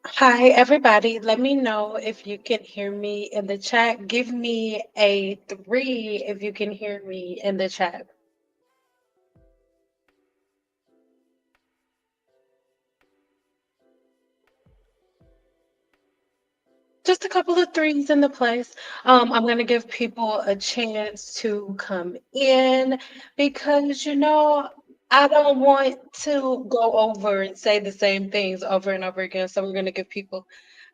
Hi, everybody. Let me know if you can hear me in the chat. Give me a three if you can hear me in the chat. Just a couple of threes in the place. I'm going to give people a chance to come in because, I don't want to go over and say the same things over and over again. So we're going to give people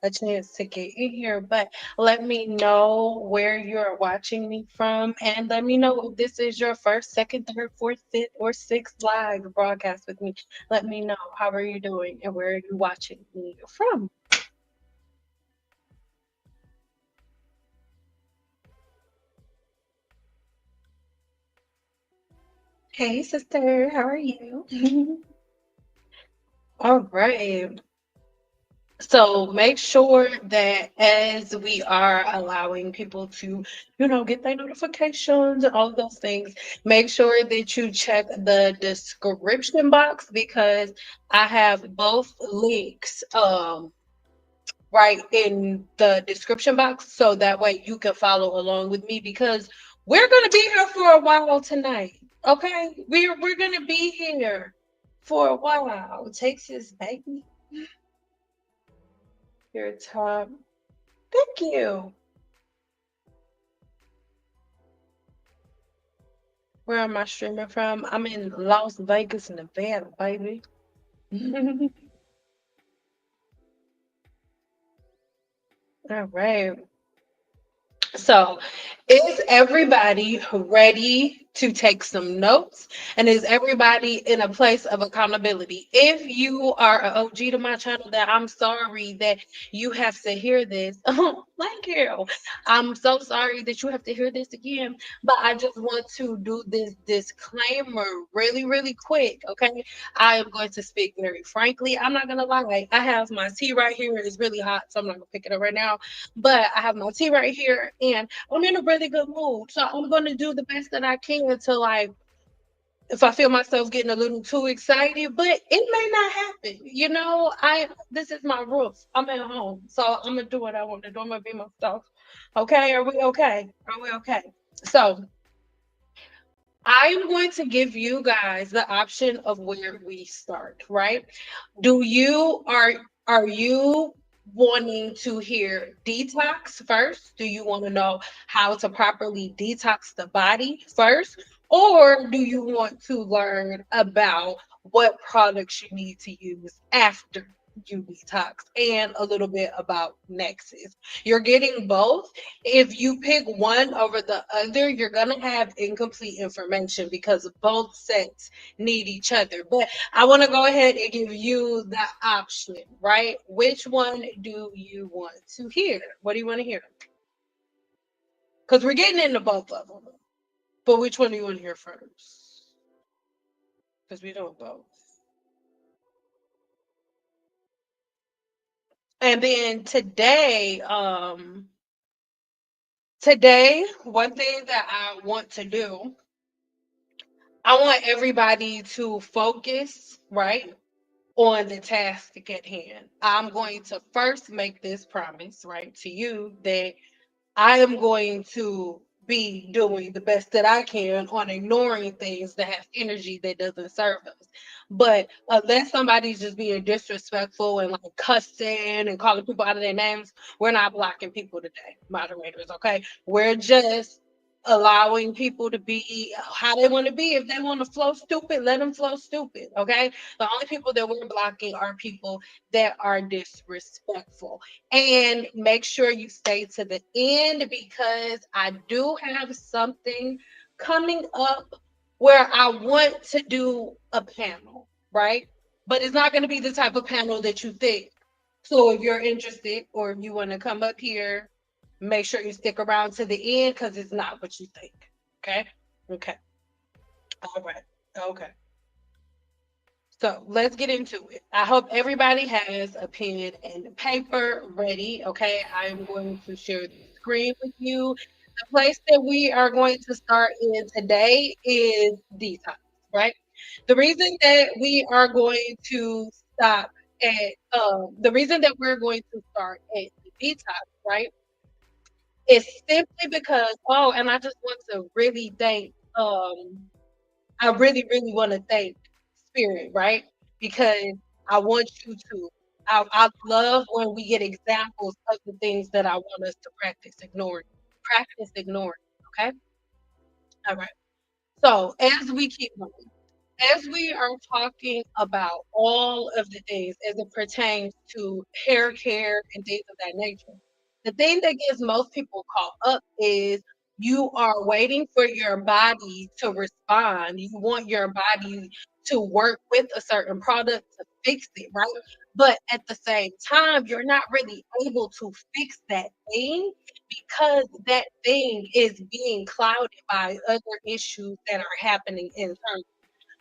a chance to get in here. But let me know where you're watching me from. And let me know if this is your first, second, third, fourth, fifth, or sixth live broadcast with me. Let me know how are you doing and where are you watching me from. Hey, sister, how are you? All right. So make sure that as we are allowing people to, get their notifications and all of those things, make sure that you check the description box because I have both links right in the description box so that way you can follow along with me because we're gonna be here for a while tonight. Okay? We're gonna be here for a while. Texas baby. Your top. Thank you. Where am I streaming from? I'm in Las Vegas, Nevada, baby. All right. So, is everybody ready to take some notes? And is everybody in a place of accountability? If you are an OG to my channel, that I'm sorry that you have to hear this. Thank you. I'm so sorry that you have to hear this again, but I just want to do this disclaimer really, really quick. Okay. I am going to speak very frankly. I'm not going to lie. I have my tea right here. It's really hot, so I'm not going to pick it up right now, but I have my tea right here and I'm in a really good mood. So I'm gonna do the best that I can to like if I feel myself getting a little too excited, but it may not happen. I this is my roof. I'm at home. So I'm gonna do what I want to do. I'm gonna be myself. Okay, are we okay? Are we okay? So I'm going to give you guys the option of where we start, right? Do you are you wanting to hear detox first? Do you want to know how to properly detox the body first? Or do you want to learn about what products you need to use after you detox and a little bit about Nexxus? You're getting both. If you pick one over the other, you're going to have incomplete information because both sets need each other. But I want to go ahead and give you the option, right? Which one do you want to hear? What do you want to hear? Because we're getting into both of them. But which one do you want to hear first? Because we don't both. And then today, one thing that I want to do, I want everybody to focus, right? On the task at hand. I'm going to first make this promise, right, to you that I am going to be doing the best that I can on ignoring things that have energy that doesn't serve us. But unless somebody's just being disrespectful and like cussing and calling people out of their names, we're not blocking people today, moderators, okay? We're just allowing people to be how they want to be. If they want to flow stupid, let them flow stupid, okay? The only people that we're blocking are people that are disrespectful. And make sure you stay to the end because I do have something coming up where I want to do a panel, right? But it's not going to be the type of panel that you think. So if you're interested or if you want to come up here, make sure you stick around to the end because it's not what you think. Okay? Okay. All right. Okay. So let's get into it. I hope everybody has a pen and paper ready. Okay, I am going to share the screen with you. The place that we are going to start in today is detox, right? The reason that we are going to stop at the reason that we're going to start at the detox, right, is simply because, oh, and I just want to really thank, I really, really want to thank Spirit, right? Because I want you to. I love when we get examples of the things that I want us to practice ignoring. Practice ignoring. Okay. All right. So as we keep going, as we are talking about all of the things as it pertains to hair care and things of that nature, the thing that gets most people caught up is you are waiting for your body to respond. You want your body to work with a certain product to fix it, right? But at the same time, you're not really able to fix that thing because that thing is being clouded by other issues that are happening internally.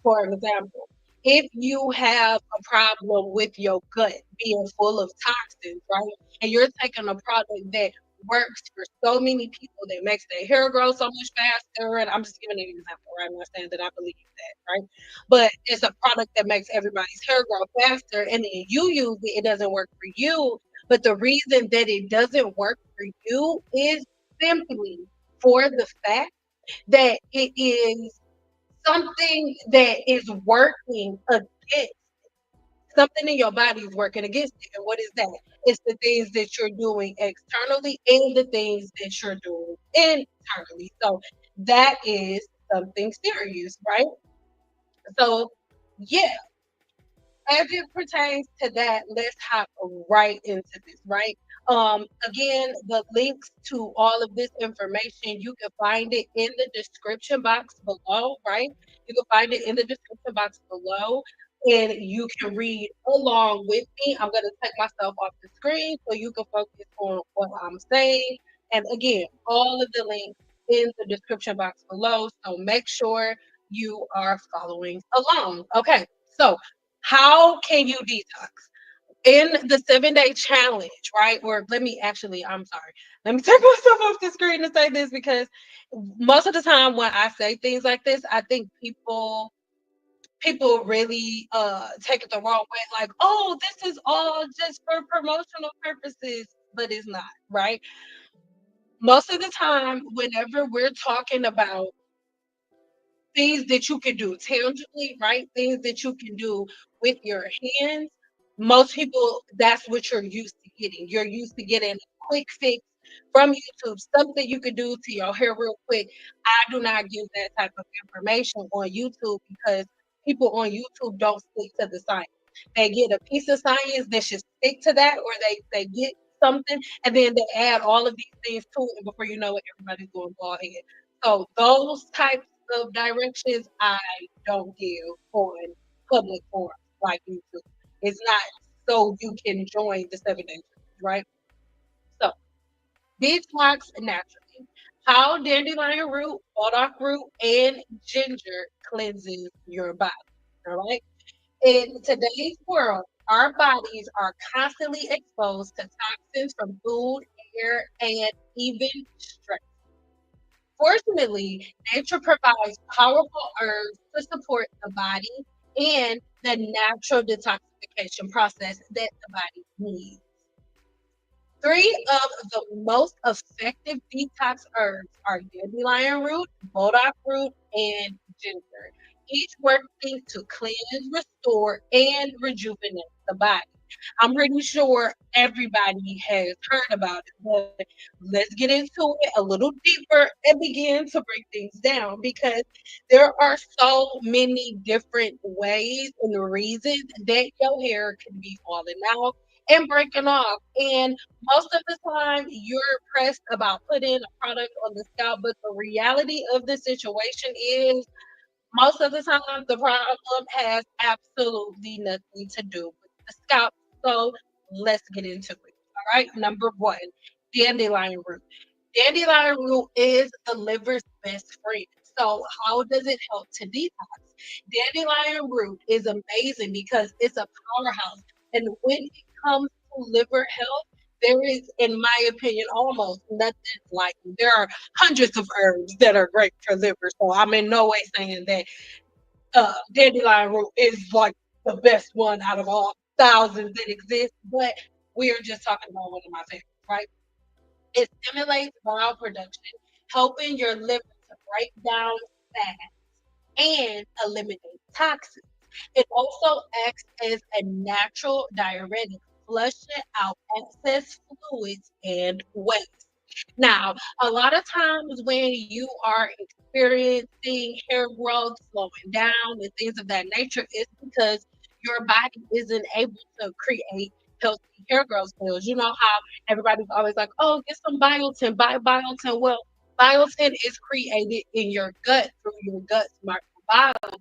For example, if you have a problem with your gut being full of toxins, right, and you're taking a product that works for so many people that makes their hair grow so much faster, and I'm just giving an example, right? I'm not saying that I believe that, right? But it's a product that makes everybody's hair grow faster, and then you use it, it doesn't work for you. But the reason that it doesn't work for you is simply for the fact that it is something that is working against something in your body is working against it. And what is that? It's the things that you're doing externally and the things that you're doing internally. So that is something serious, right? So yeah, as it pertains to that, let's hop right into this, right? Again, the links to all of this information, you can find it in the description box below, right? You can find it in the description box below, and you can read along with me. I'm going to take myself off the screen so you can focus on what I'm saying. And again, all of the links in the description box below. So make sure you are following along. Okay, so how can you detox? In the 7-day challenge, right? Or let me actually, I'm sorry. Let me take myself off the screen and say this because most of the time when I say things like this, I think people really take it the wrong way, like, oh, this is all just for promotional purposes, but it's not, right? Most of the time, whenever we're talking about things that you can do tangibly, right? Things that you can do with your hands. Most people, that's what you're used to getting. You're used to getting a quick fix from YouTube, something you could do to your hair real quick. I do not give that type of information on YouTube because people on YouTube don't stick to the science. They get a piece of science that should stick to that, or they get something and then they add all of these things to it, and before you know it, everybody's going bald head. So those types of directions I don't give on public forums like YouTube. It's not so you can join the 7 days, right? So detox naturally. How dandelion root, burdock root, and ginger cleanses your body. All right. In today's world, our bodies are constantly exposed to toxins from food, air, and even stress. Fortunately, nature provides powerful herbs to support the body and the natural detoxification process that the body needs. Three of the most effective detox herbs are dandelion root, burdock root, and ginger, each working to cleanse, restore, and rejuvenate the body. I'm pretty sure everybody has heard about it, but let's get into it a little deeper and begin to break things down because there are so many different ways and reasons that your hair can be falling out and breaking off. And most of the time, you're pressed about putting a product on the scalp, but the reality of the situation is most of the time the problem has absolutely nothing to do with the scalp. So let's get into it. All right, number one, dandelion root. Dandelion root is the liver's best friend. So how does it help to detox? Dandelion root is amazing because it's a powerhouse. And when it comes to liver health, there is, in my opinion, almost nothing like it. There are hundreds of herbs that are great for liver. So I'm in no way saying that dandelion root is like the best one out of all thousands that exist, but we are just talking about one of my favorites, right? It stimulates bile production, helping your liver to break down fat and eliminate toxins. It also acts as a natural diuretic, flushing out excess fluids and waste. Now, a lot of times when you are experiencing hair growth slowing down and things of that nature, it's because your body isn't able to create healthy hair growth cells. You know how everybody's always like, oh, get some biotin, buy biotin. Well, biotin is created in your gut through your gut microbiome.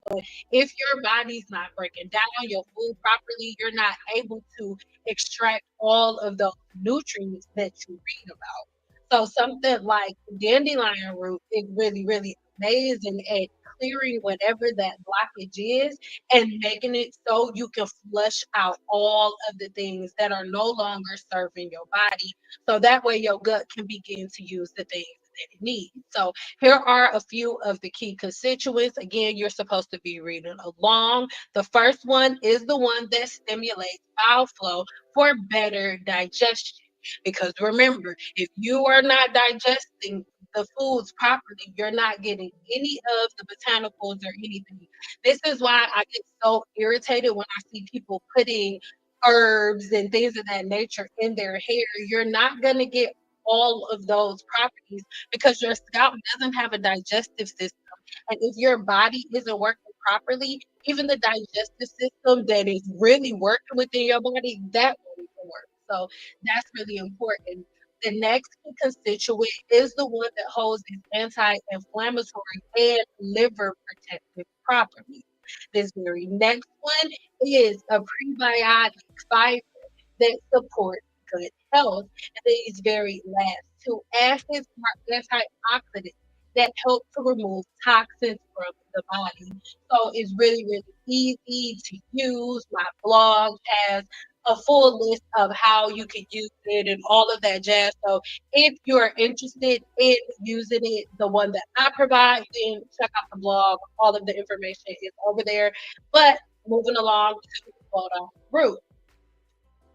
But if your body's not breaking down your food properly, you're not able to extract all of those nutrients that you read about. So something like dandelion root is really, really amazing at clearing whatever that blockage is and making it so you can flush out all of the things that are no longer serving your body. So that way your gut can begin to use the things that it needs. So here are a few of the key constituents. Again, you're supposed to be reading along. The first one is the one that stimulates bile flow for better digestion. Because remember, if you are not digesting the foods properly, you're not getting any of the botanicals or anything. This is why I get so irritated when I see people putting herbs and things of that nature in their hair. You're not going to get all of those properties because your scalp doesn't have a digestive system. And if your body isn't working properly, even the digestive system that is really working within your body, that won't even work. So that's really important. The next key constituent is the one that holds these anti-inflammatory and liver protective properties. This very next one is a prebiotic fiber that supports good health. And these very last two acids are antioxidants that help to remove toxins from the body. So it's really, really easy to use. My blog has a full list of how you can use it and all of that jazz. So if you're interested in using it, the one that I provide, then check out the blog. All of the information is over there. But moving along to Photo Root.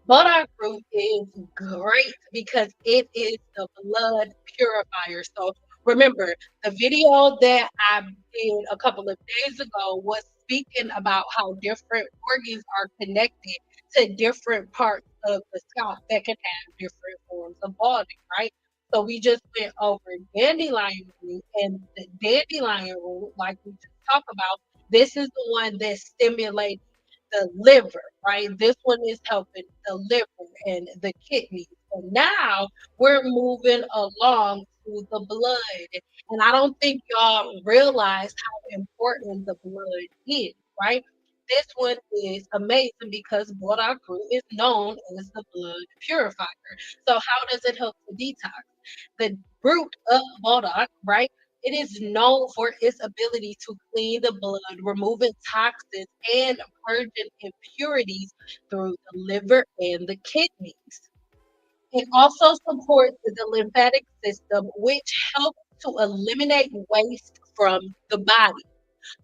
Monarch root is great because it is the blood purifier. So remember, the video that I did a couple of days ago was speaking about how different organs are connected to different parts of the scalp that can have different forms of balding, right? So we just went over dandelion root and the dandelion root, like we just talked about. This is the one that stimulates the liver, right? This one is helping the liver and the kidneys. So now we're moving along to the blood. And I don't think y'all realize how important the blood is, right? This one is amazing because Borak root is known as the blood purifier. So how does it help to detox? The root of Borak, right? It is known for its ability to clean the blood, removing toxins and purging impurities through the liver and the kidneys. It also supports the lymphatic system, which helps to eliminate waste from the body.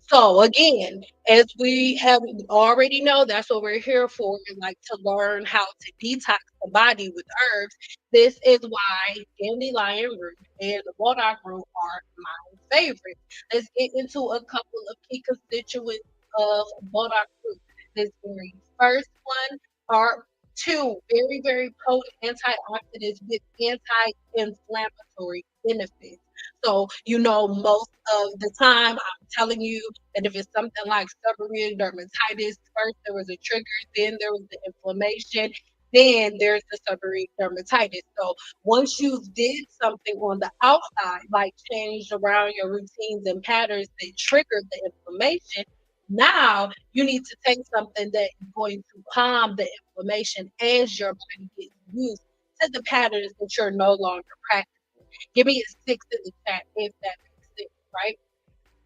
So again, as we have already know, that's what we're here for, like to learn how to detox the body with herbs. This is why dandelion root and the walnut root are my favorite. Let's get into a couple of key constituents of walnut root. This very first one are two very, very potent antioxidants with anti-inflammatory benefits. So, most of the time, I'm telling you that if it's something like seborrheic dermatitis, first there was a trigger, then there was the inflammation, then there's the seborrheic dermatitis. So, once you did something on the outside, like changed around your routines and patterns that triggered the inflammation, now you need to take something that is going to calm the inflammation as your body gets used to the patterns that you're no longer practicing. Give me a six in the chat if that makes sense, right?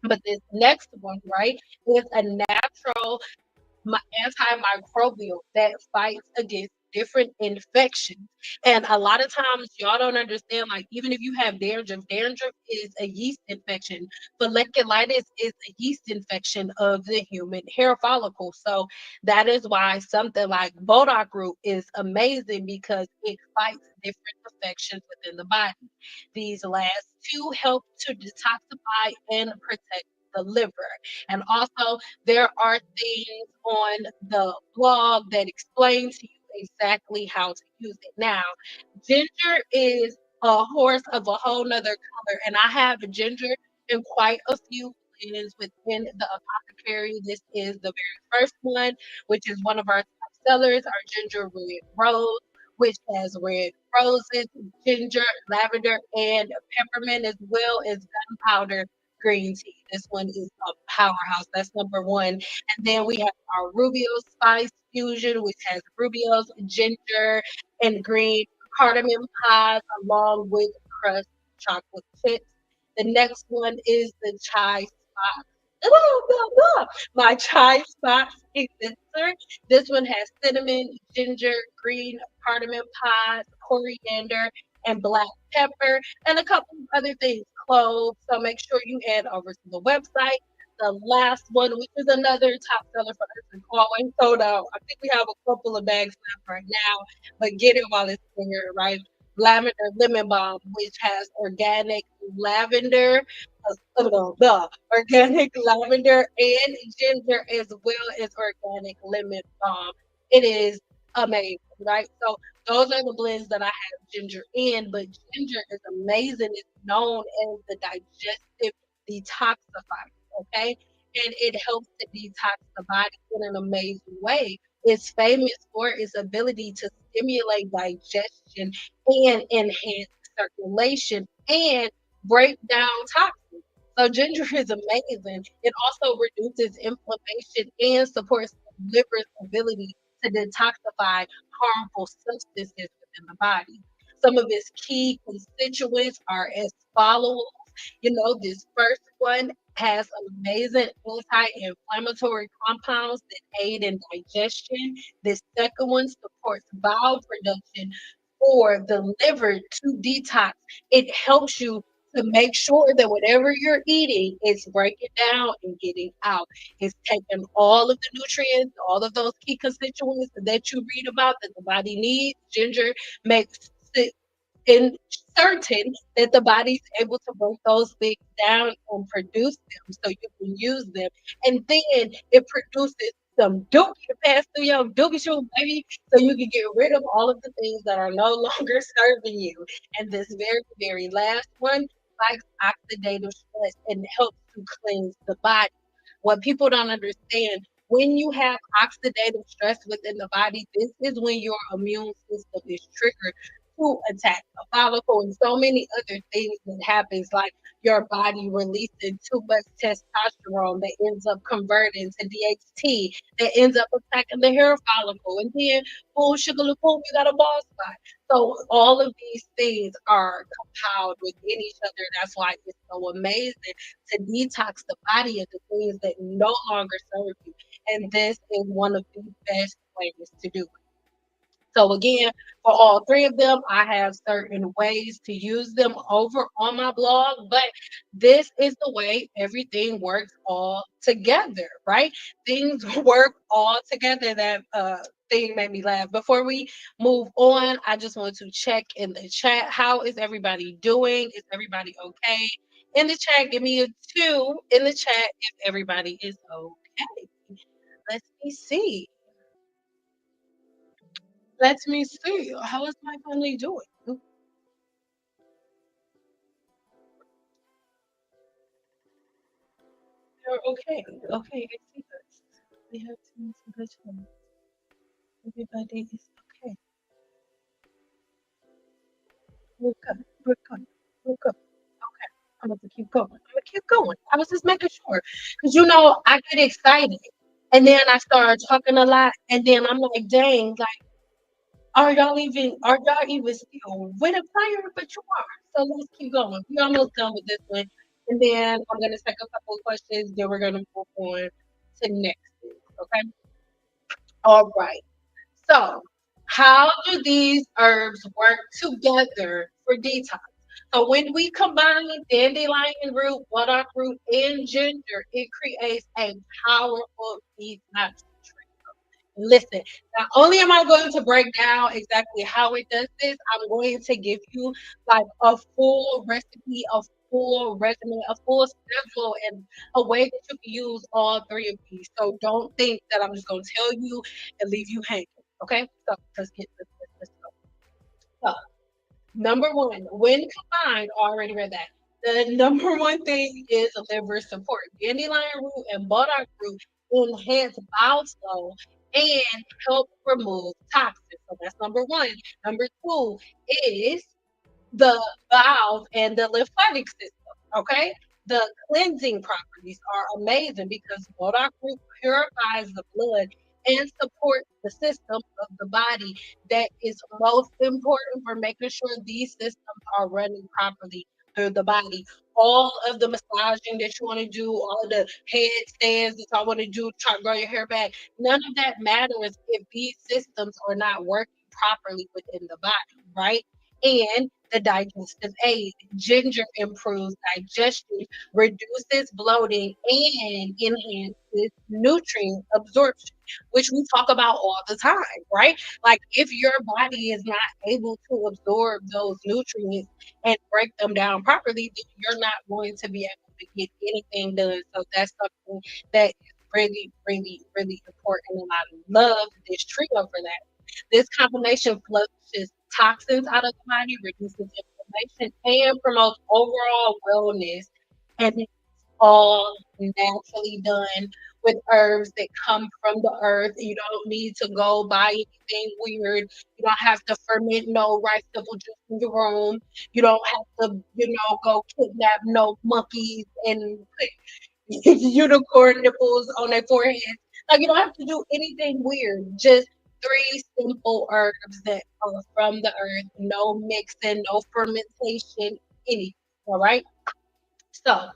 But this next one, right, is a natural antimicrobial that fights against different infections. And a lot of times y'all don't understand, like even if you have dandruff, dandruff is a yeast infection. Folliculitis is a yeast infection of the human hair follicle. So that is why something like Bodoc root is amazing because it fights different infections within the body. These last two help to detoxify and protect the liver. And also, there are things on the blog that explain to you exactly how to use it. Now, ginger is a horse of a whole nother color, and I have ginger in quite a few blends within the apothecary. This is the very first one, which is one of our top sellers, our ginger red rose, which has red roses, ginger, lavender, and peppermint, as well as gunpowder green tea. This one is a powerhouse. That's number one. And then we have our Rubio Spice Fusion, which has Rubios, ginger, and green cardamom pods, along with crushed chocolate chips. The next one is the chai spot. Blah, blah, blah. My chai spot elixir. This one has cinnamon, ginger, green cardamom pods, coriander, and black pepper, and a couple of other things, cloves. So make sure you head over to the website. The last one, which is another top seller for us, is always sold out. I think we have a couple of bags left right now, but get it while it's here, right? Lavender lemon balm, which has organic lavender, organic lavender and ginger, as well as organic lemon balm. It is amazing, right? So those are the blends that I have ginger in, but ginger is amazing. It's known as the digestive detoxifier, okay? And it helps to detox the body in an amazing way. It's famous for its ability to stimulate digestion and enhance circulation and break down toxins. So ginger is amazing. It also reduces inflammation and supports the liver's ability to detoxify harmful substances within the body. Some of its key constituents are as follows. You know, this first one has amazing anti-inflammatory compounds that aid in digestion. This second one supports bile production for the liver to detox. It helps you to make sure that whatever you're eating is breaking down and getting out. It's taking all of the nutrients, all of those key constituents that you read about that the body needs. Ginger makes it and certain that the body's able to break those things down and produce them so you can use them. And then it produces some dookie to pass through your dookie shoe, baby, so you can get rid of all of the things that are no longer serving you. And this very, very last one fights oxidative stress and helps to cleanse the body. What people don't understand, when you have oxidative stress within the body, this is when your immune system is triggered to attack a follicle and so many other things that happens, like your body releasing too much testosterone that ends up converting to DHT that ends up attacking the hair follicle, and then boom, sugar, boom, you got a bald spot. So all of these things are compiled within each other. That's why it's so amazing to detox the body of the things that no longer serve you. And this is one of the best ways to do it. So again, for all three of them, I have certain ways to use them over on my blog, but this is the way everything works all together, right? Things work all together. That thing made me laugh. Before we move on, I just want to check in the chat. How is everybody doing? Is everybody okay? In the chat, give me a two in the chat if everybody is okay. Let me see. Let me see. How is my family doing? They're okay. Okay, I see this. We have to miss a good one. Everybody is okay. We're good. We're good. We're good. Okay. I'm gonna keep going. I'm gonna keep going. I was just making sure. Because I get excited. And then I start talking a lot. And then I'm like, dang, like, are y'all even still with a fire? But you are. So let's keep going. We're almost done with this one. And then I'm gonna take a couple of questions, then we're gonna move on to next. Okay. All right. So How do these herbs work together for detox? So when we combine dandelion root, burdock root, and ginger, it creates a powerful detox. Listen, not only am I going to break down exactly how it does this, I'm going to give you like a full recipe, a full regimen, a full schedule, and a way that you can use all three of these. So don't think that I'm just going to tell you and leave you hanging. Okay, so let's go. So number one, when combined, already read that. The number one thing is liver support. Dandelion root and burdock root enhance bowel flow and help remove toxins. So that's number one. Number two is the valve and the lymphatic system. Okay. The cleansing properties are amazing because burdock root purifies the blood and supports the system of the body that is most important for making sure these systems are running properly through the body. All of the massaging that you want to do, all of the headstands that I want to do, try to grow your hair back, none of that matters if these systems are not working properly within the body, right? And the digestive aid. Ginger improves digestion, reduces bloating, and enhances nutrient absorption, which we talk about all the time, right? Like if your body is not able to absorb those nutrients and break them down properly, then you're not going to be able to get anything done. So that's something that is really, really, really important. And I love this trio for that. This combination flushes toxins out of the body, reduces inflammation, and promotes overall wellness. And it's all naturally done with herbs that come from the earth. You don't need to go buy anything weird. You don't have to ferment no rice double juice in your room. You don't have to, go kidnap no monkeys and put unicorn nipples on their forehead. Like you don't have to do anything weird. Just three simple herbs that are from the earth. No mixing, no fermentation, anything. All right. So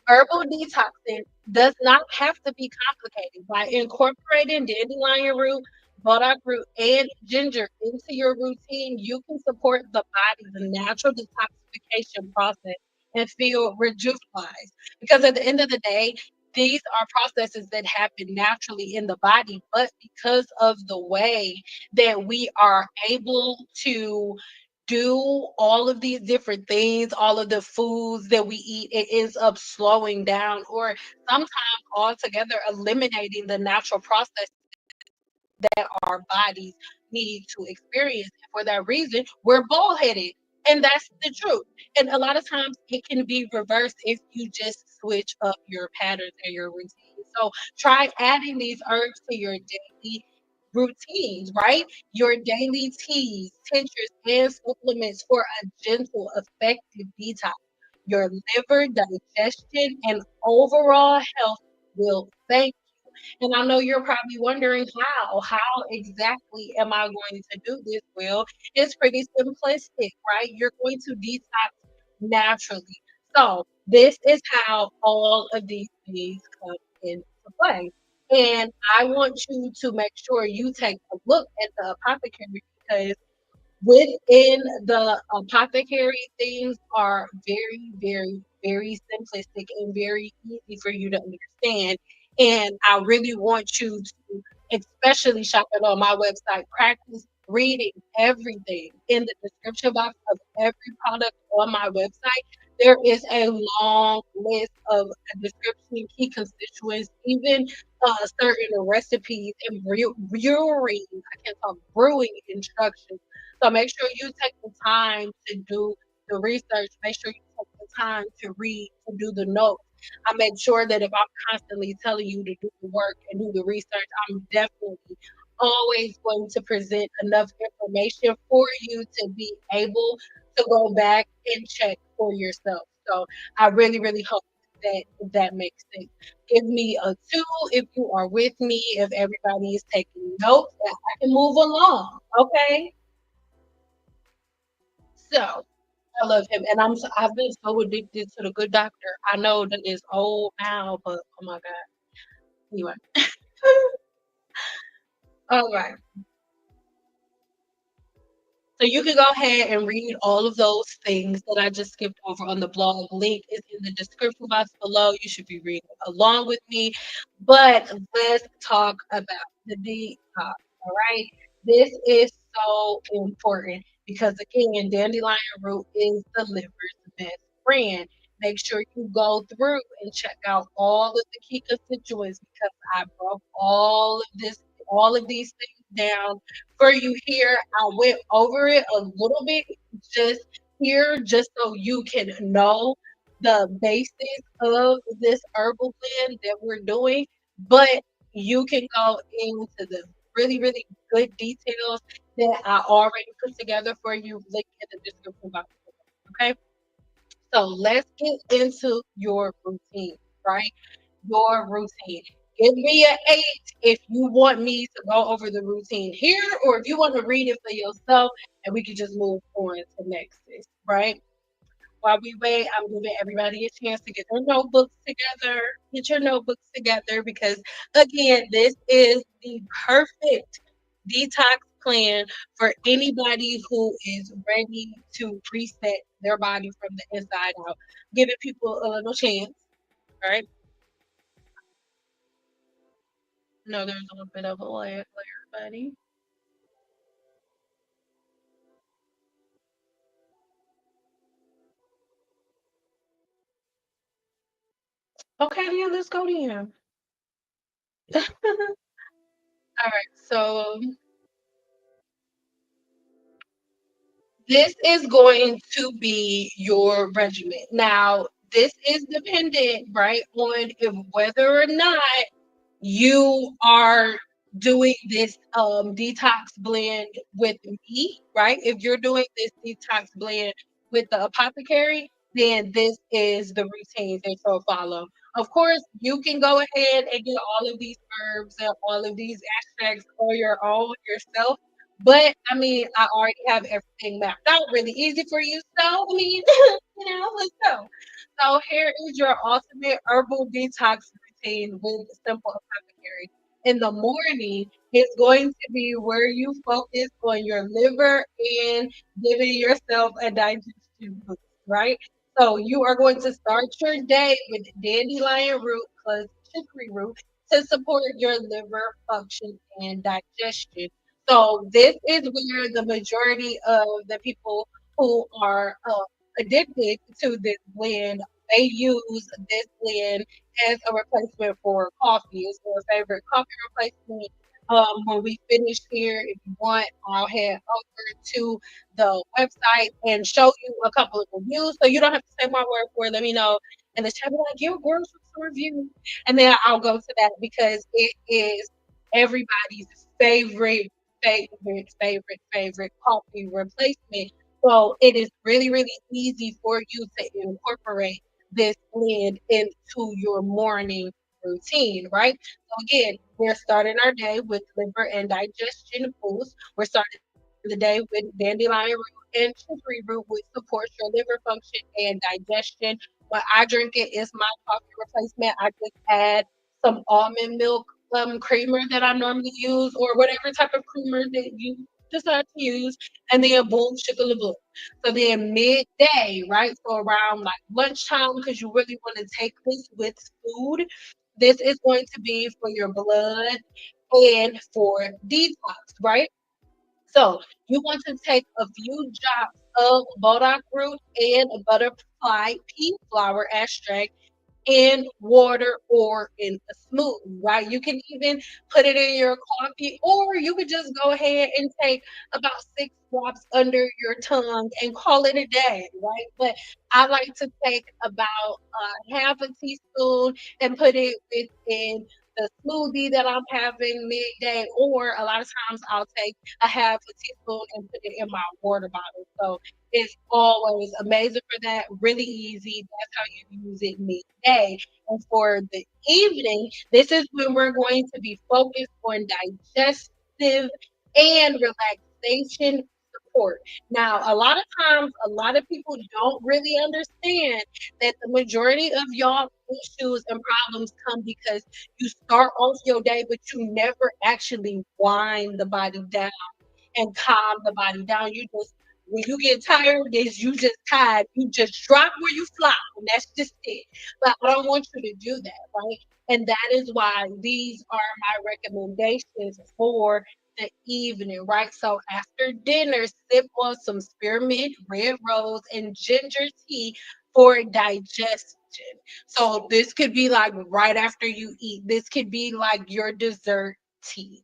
herbal detoxing does not have to be complicated. By incorporating dandelion root, burdock root, and ginger into your routine, you can support the body's natural detoxification process and feel rejuvenized. Because at the end of the day, these are processes that happen naturally in the body, but because of the way that we are able to do all of these different things, all of the foods that we eat, it ends up slowing down or sometimes altogether eliminating the natural process that our bodies need to experience. And for that reason, we're bald headed. And that's the truth. And a lot of times it can be reversed if you just switch up your patterns and your routine. So try adding these herbs to your daily routines, right? Your daily teas, tinctures, and supplements for a gentle, effective detox. Your liver, digestion, and overall health will thank you. And I know you're probably wondering how. How exactly am I going to do this? Well, it's pretty simplistic, right? You're going to detox naturally. So this is how all of these things come into play. And I want you to make sure you take a look at the apothecary because within the apothecary, things are very, very, very simplistic and very easy for you to understand. And I really want you to, especially shopping on my website, practice reading everything in the description box of every product on my website. There is a long list of a description, key constituents, even certain recipes and brewing. I can't talk brewing instructions, so make sure you take the time to do the research. Make sure you take the time to read, to do the notes. I make sure that if I'm constantly telling you to do the work and do the research, I'm definitely always going to present enough information for you to be able to go back and check for yourself. So I really, really hope that makes sense. Give me a two if you are with me, if everybody is taking notes, that I can move along. Okay. So I love him, and I've been so addicted to the Good Doctor. I know that it's old now, but oh my god. Anyway, all right. So you can go ahead and read all of those things that I just skipped over on the blog. Link is in the description box below. You should be reading along with me. But let's talk about the detox. All right. This is so important because again, dandelion root is the liver's best friend. Make sure you go through and check out all of the key constituents because I broke all of these things down for you here. I went over it a little bit just here, just so you can know the basics of this herbal blend that we're doing, but you can go into the really, really good details that I already put together for you. Link in the description box. Okay. So let's get into your routine, right? Your routine. Give me an 8 if you want me to go over the routine here, or if you want to read it for yourself, and we can just move on to Nexxus, right? While we wait, I'm giving everybody a chance to get their notebooks together. Get your notebooks together because, again, this is the perfect detox plan for anybody who is ready to reset their body from the inside out. Giving people a little chance, right? No, there's a little bit of a layer, buddy. Okay, then let's go then. All right, so this is going to be your regimen. Now, this is dependent, right, on if whether or not you are doing this detox blend with me, right? If you're doing this detox blend with the apothecary, then this is the routine that you'll follow. Of course, you can go ahead and get all of these herbs and all of these extracts on your own yourself. But I mean, I already have everything mapped out really easy for you. So, I mean, let's go. So, here is your ultimate herbal detox routine with simple apothecary. In the morning, it's going to be where you focus on your liver and giving yourself a digestion boost, right? So you are going to start your day with dandelion root plus chicory root to support your liver function and digestion. So this is where the majority of the people who are addicted to this blend, they use this blend as a replacement for coffee. It's their favorite coffee replacement. When we finish here, if you want, I'll head over to the website and show you a couple of reviews. So you don't have to say my word for it. Let me know in the chat. Be like, your girls with a review. And then I'll go to that because it is everybody's favorite coffee replacement. So it is really, really easy for you to incorporate this blend into your morning routine, right? So again, we're starting our day with liver and digestion boost. We're starting the day with dandelion root and chicory root, which supports your liver function and digestion. When I drink it, it's my coffee replacement. I just add some almond milk creamer that I normally use, or whatever type of creamer that you decide to use, and then boom, boom. So then midday, right? So around like lunchtime, because you really want to take this with food. This is going to be for your blood and for detox, right? So you want to take a few drops of bodock root and a butterfly pea flower extract in water or in a smoothie, right? You can even put it in your coffee, or you could just go ahead and take about 6 drops under your tongue and call it a day, right? But I like to take about half a teaspoon and put it within the smoothie that I'm having midday, or a lot of times I'll take a half a teaspoon and put it in my water bottle. So it's always amazing for that. Really easy. That's how you use it midday. And for the evening, this is when we're going to be focused on digestive and relaxation support. Now, a lot of times, a lot of people don't really understand that the majority of y'all issues and problems come because you start off your day, but you never actually wind the body down and calm the body down. You just when you get tired, is you just tired. You just drop where you fly, and that's just it. But I don't want you to do that, right? And that is why these are my recommendations for the evening, right? So after dinner, sip on some spearmint, red rose, and ginger tea for digestion. So this could be like right after you eat. This could be like your dessert tea.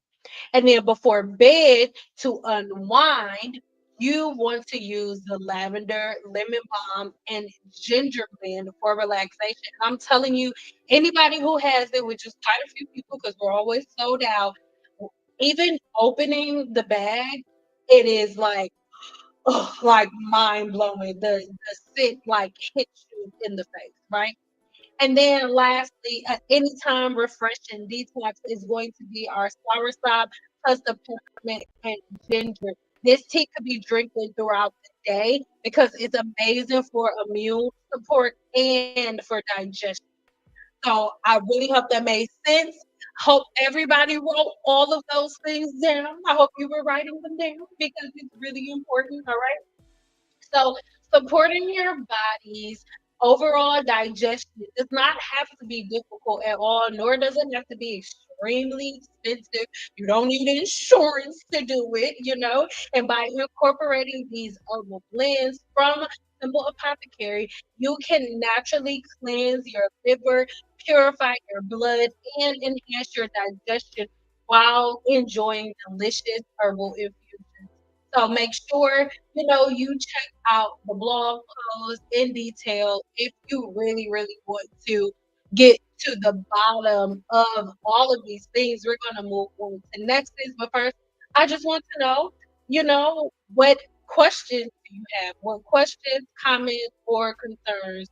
And then before bed to unwind, you want to use the lavender, lemon balm, and ginger blend for relaxation. I'm telling you, anybody who has it, which is quite a few people because we're always sold out, even opening the bag, it is like, oh, like mind blowing. The scent like hits you in the face, right? And then lastly, anytime refreshing detox is going to be our soursop plus the peppermint and ginger. This tea could be drinking throughout the day because it's amazing for immune support and for digestion. So I really hope that made sense. Hope everybody wrote all of those things down. I hope you were writing them down because it's really important. All right. So, supporting your body's overall digestion does not have to be difficult at all, nor does it have to be extremely expensive. You don't need insurance to do it, you know. And by incorporating these herbal blends from Simple Apothecary, you can naturally cleanse your liver, purify your blood, and enhance your digestion while enjoying delicious herbal infusions. So make sure you check out the blog post in detail if you really, really want to get to the bottom of all of these things. We're going to move on to Nexxus, but first, I just want to know, what questions do you have? What questions, comments, or concerns?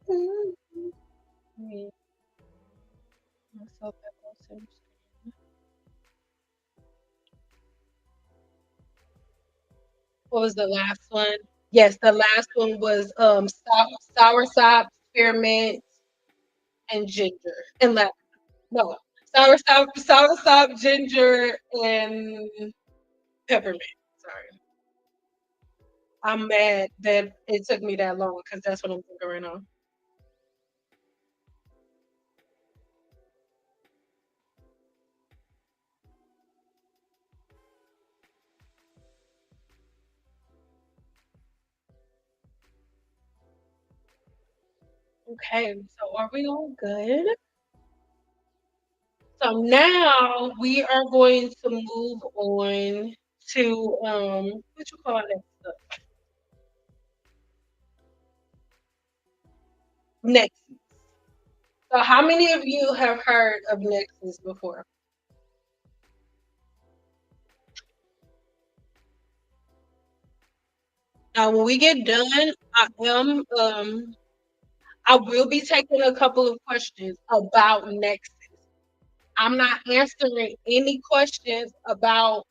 Mhm. Myself at once. What was the last one? Yes, the last one was soursop, spearmint, and ginger and lemon. No, soursop, ginger, and peppermint. Sorry, I'm mad that it took me that long because that's what I'm thinking right now. Okay, so are we all good? So now we are going to move on to what you call that stuff? Next. So how many of you have heard of Nexus before? Now, when we get done, I will be taking a couple of questions about Nexus. I'm not answering any questions about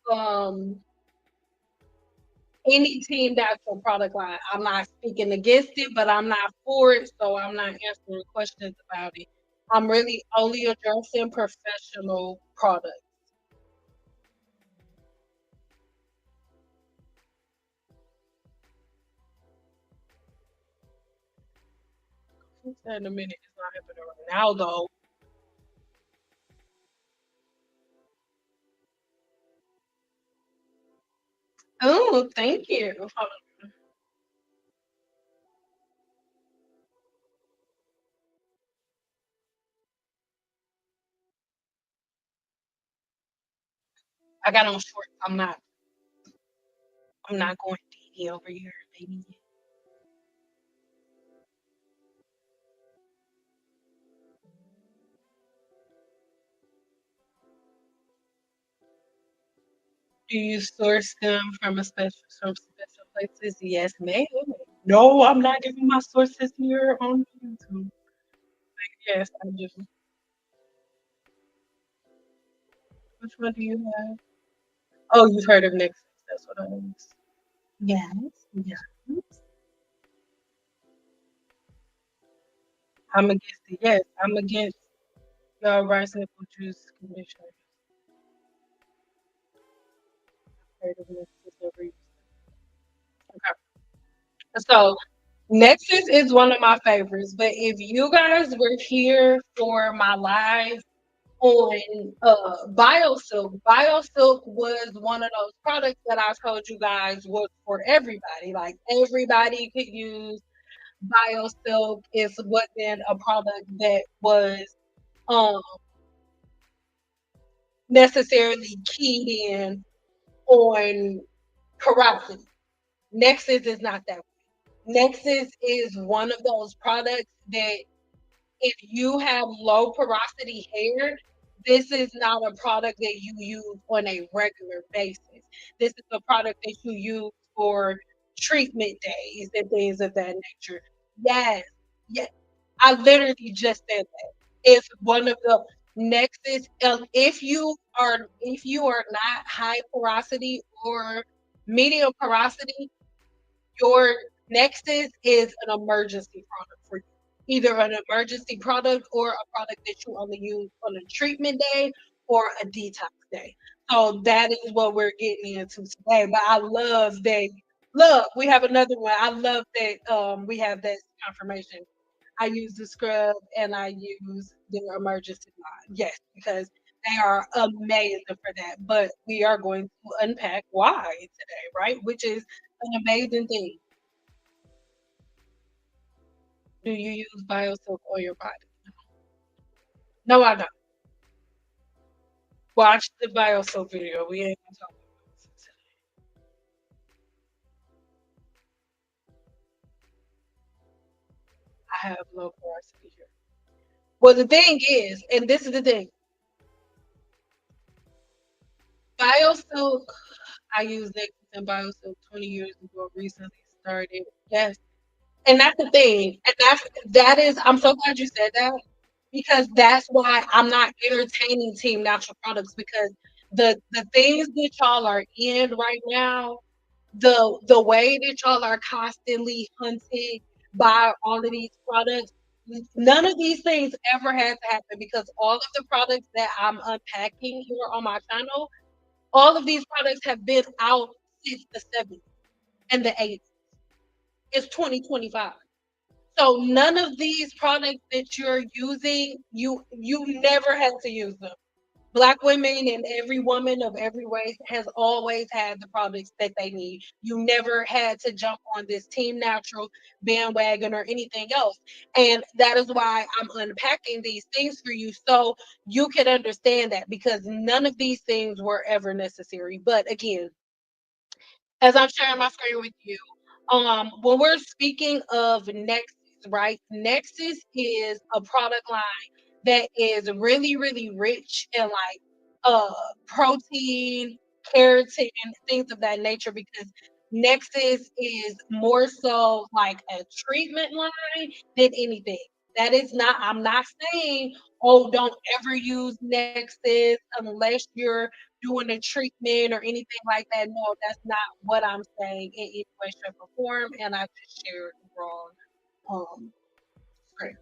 any team that's a product line. I'm not speaking against it, but I'm not for it, so I'm not answering questions about it. I'm really only addressing professional products. In a minute, it's not happening right now, though. Oh, thank you. Hold on. I got on shorts. I'm not going DD over here, baby. Do you source them from special places? Yes, ma'am. No, I'm not giving my sources here on YouTube. Yes, I do. Which one do you have? Oh, you've heard of Nexus. That's what I was. Yes, yes. I'm against it. Yes, I'm against. rice apple juice conditioner. Heard of Nexxus, never used it. Okay. So Nexus is one of my favorites, but if you guys were here for my live on BioSilk, BioSilk was one of those products that I told you guys was for everybody. Like everybody could use BioSilk. It wasn't a product that was um necessarily keyed in on porosity. Nexus is not that. Nexus is one of those products that if you have low porosity hair, this is not a product that you use on a regular basis. This is a product that you use for treatment days and things of that nature. Yes, yes. I literally just said that. It's one of the Nexus. If you are not high porosity or medium porosity, your Nexus is an emergency product for you. Either an emergency product or a product that you only use on a treatment day or a detox day. So that is what we're getting into today. But I love that. Look, we have another one. I love that we have that confirmation. I use the scrub and I use the emergency line. Yes, because they are amazing for that. But we are going to unpack why today, right? Which is an amazing thing. Do you use BioSilk on your body? No, I don't. Watch the BioSilk video. We ain't gonna talk about this today. I have low porosity here. Well, the thing is, and this is the thing, BioSilk, I used Nexus and BioSilk 20 years ago, recently started. Yes. And that's the thing. And that is, I'm so glad you said that because that's why I'm not entertaining Team Natural Products because the things that y'all are in right now, the way that y'all are constantly hunted by all of these products, none of these things ever had to happen because all of the products that I'm unpacking here on my channel, all of these products have been out since the 70s and the 80s. It's 2025. So none of these products that you're using, you never had to use them. Black women and every woman of every race has always had the products that they need. You never had to jump on this Team Natural bandwagon or anything else. And that is why I'm unpacking these things for you so you can understand that because none of these things were ever necessary. But again, as I'm sharing my screen with you, when we're speaking of Nexus, right? Nexus is a product line that is really, really rich in like protein, keratin, things of that nature because Nexus is more so like a treatment line than anything. That is not, I'm not saying, oh, don't ever use Nexus unless you're doing a treatment or anything like that. No, that's not what I'm saying in any way, shape, or form. And I just shared the wrong screen.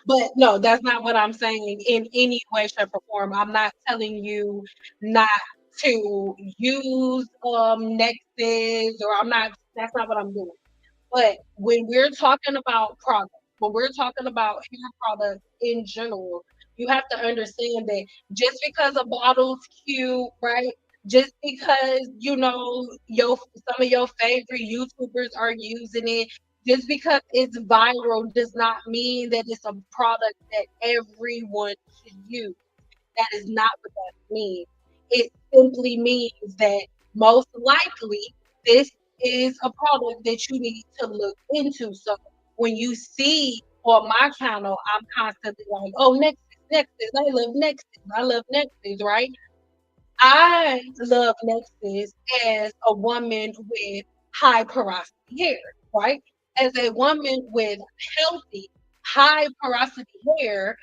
But no, that's not what I'm saying in any way, shape, or form. I'm not telling you not to use Nexus or I'm not that's not what I'm doing. But when we're talking about products, when we're talking about hair products in general, you have to understand that just because a bottle's cute, right? Just because some of your favorite YouTubers are using it, just because it's viral does not mean that it's a product that everyone should use. That is not what that means. It simply means that most likely this is a product that you need to look into. So when you see on my channel, I'm constantly like, oh, Nexus, Nexus, I love Nexus, I love Nexus, right? I love Nexus as a woman with high porosity hair, right? As a woman with healthy, high porosity hair,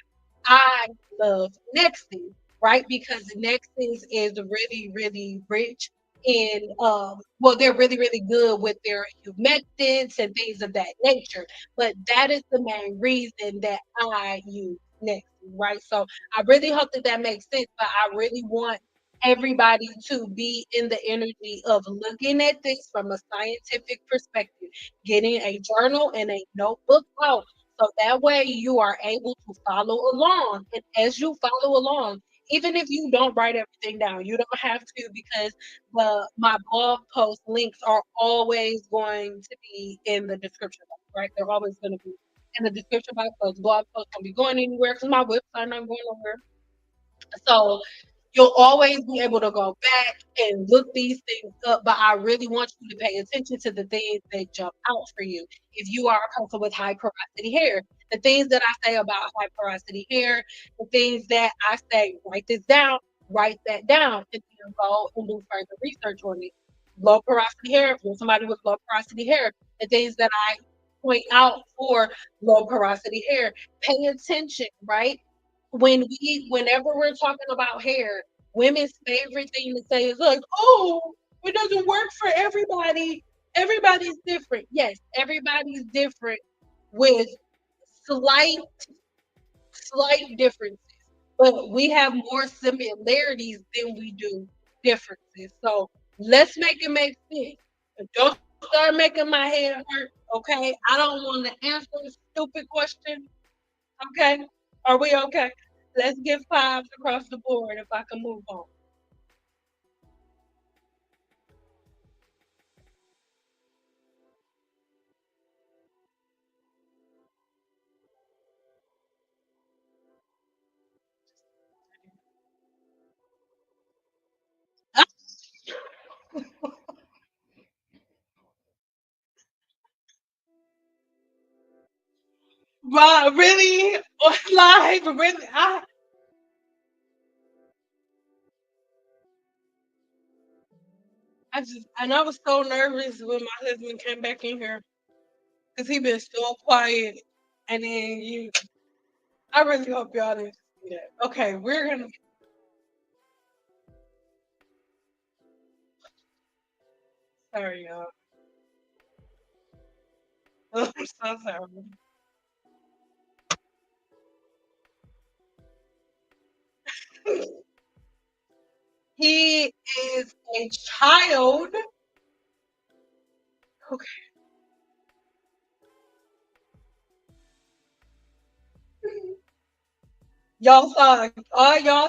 I love Nexus, right? Because Nexus is really, really rich in well, they're really, really good with their humectants and things of that nature. But that is the main reason that I use Nexus. right? So I really hope that that makes sense, but I really want everybody to be in the energy of looking at this from a scientific perspective, getting a journal and a notebook out. So that way you are able to follow along. And as you follow along, even if you don't write everything down, you don't have to because my blog post links are always going to be in the description box, right? They're always going to be in the description box. Those blog posts won't be going anywhere because my website not going nowhere. So you'll always be able to go back and look these things up, but I really want you to pay attention to the things that jump out for you. If you are a person with high porosity hair, the things that I say about high porosity hair, the things that I say, write this down, write that down, and then go and do further research on it. Low porosity hair, if you're somebody with low porosity hair, the things that I point out for low porosity hair, pay attention, right? Whenever we're talking about hair, women's favorite thing to say is like, "Oh, it doesn't work for everybody. Everybody's different." Yes, everybody's different with slight slight differences, but we have more similarities than we do differences. So let's make it make sense. And don't start making my head hurt, okay? I don't want to answer a stupid question. Okay. Are we okay? Let's give fives across the board if I can move on. Right, really? On live? Really? And I was so nervous when my husband came back in here because he been so quiet. And then I really hope y'all didn't see that. Okay, we're gonna, sorry, y'all. I'm so sorry. He is a child. Okay. Y'all saw, all y'all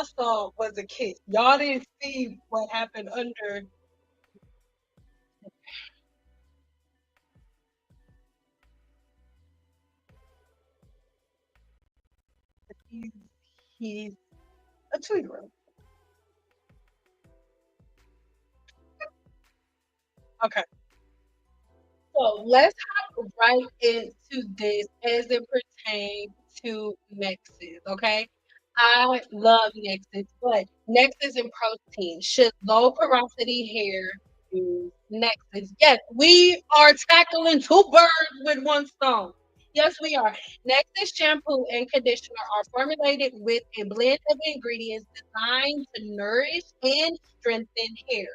saw was a kiss. Y'all didn't see what happened under. He's, he's a 2-year-old. Okay, so let's hop right into this as it pertains to Nexxus. Okay, I love Nexxus, but Nexxus and protein should low porosity hair use Nexxus? Yes, we are tackling two birds with one stone. Yes, we are. Nexxus shampoo and conditioner are formulated with a blend of ingredients designed to nourish and strengthen hair.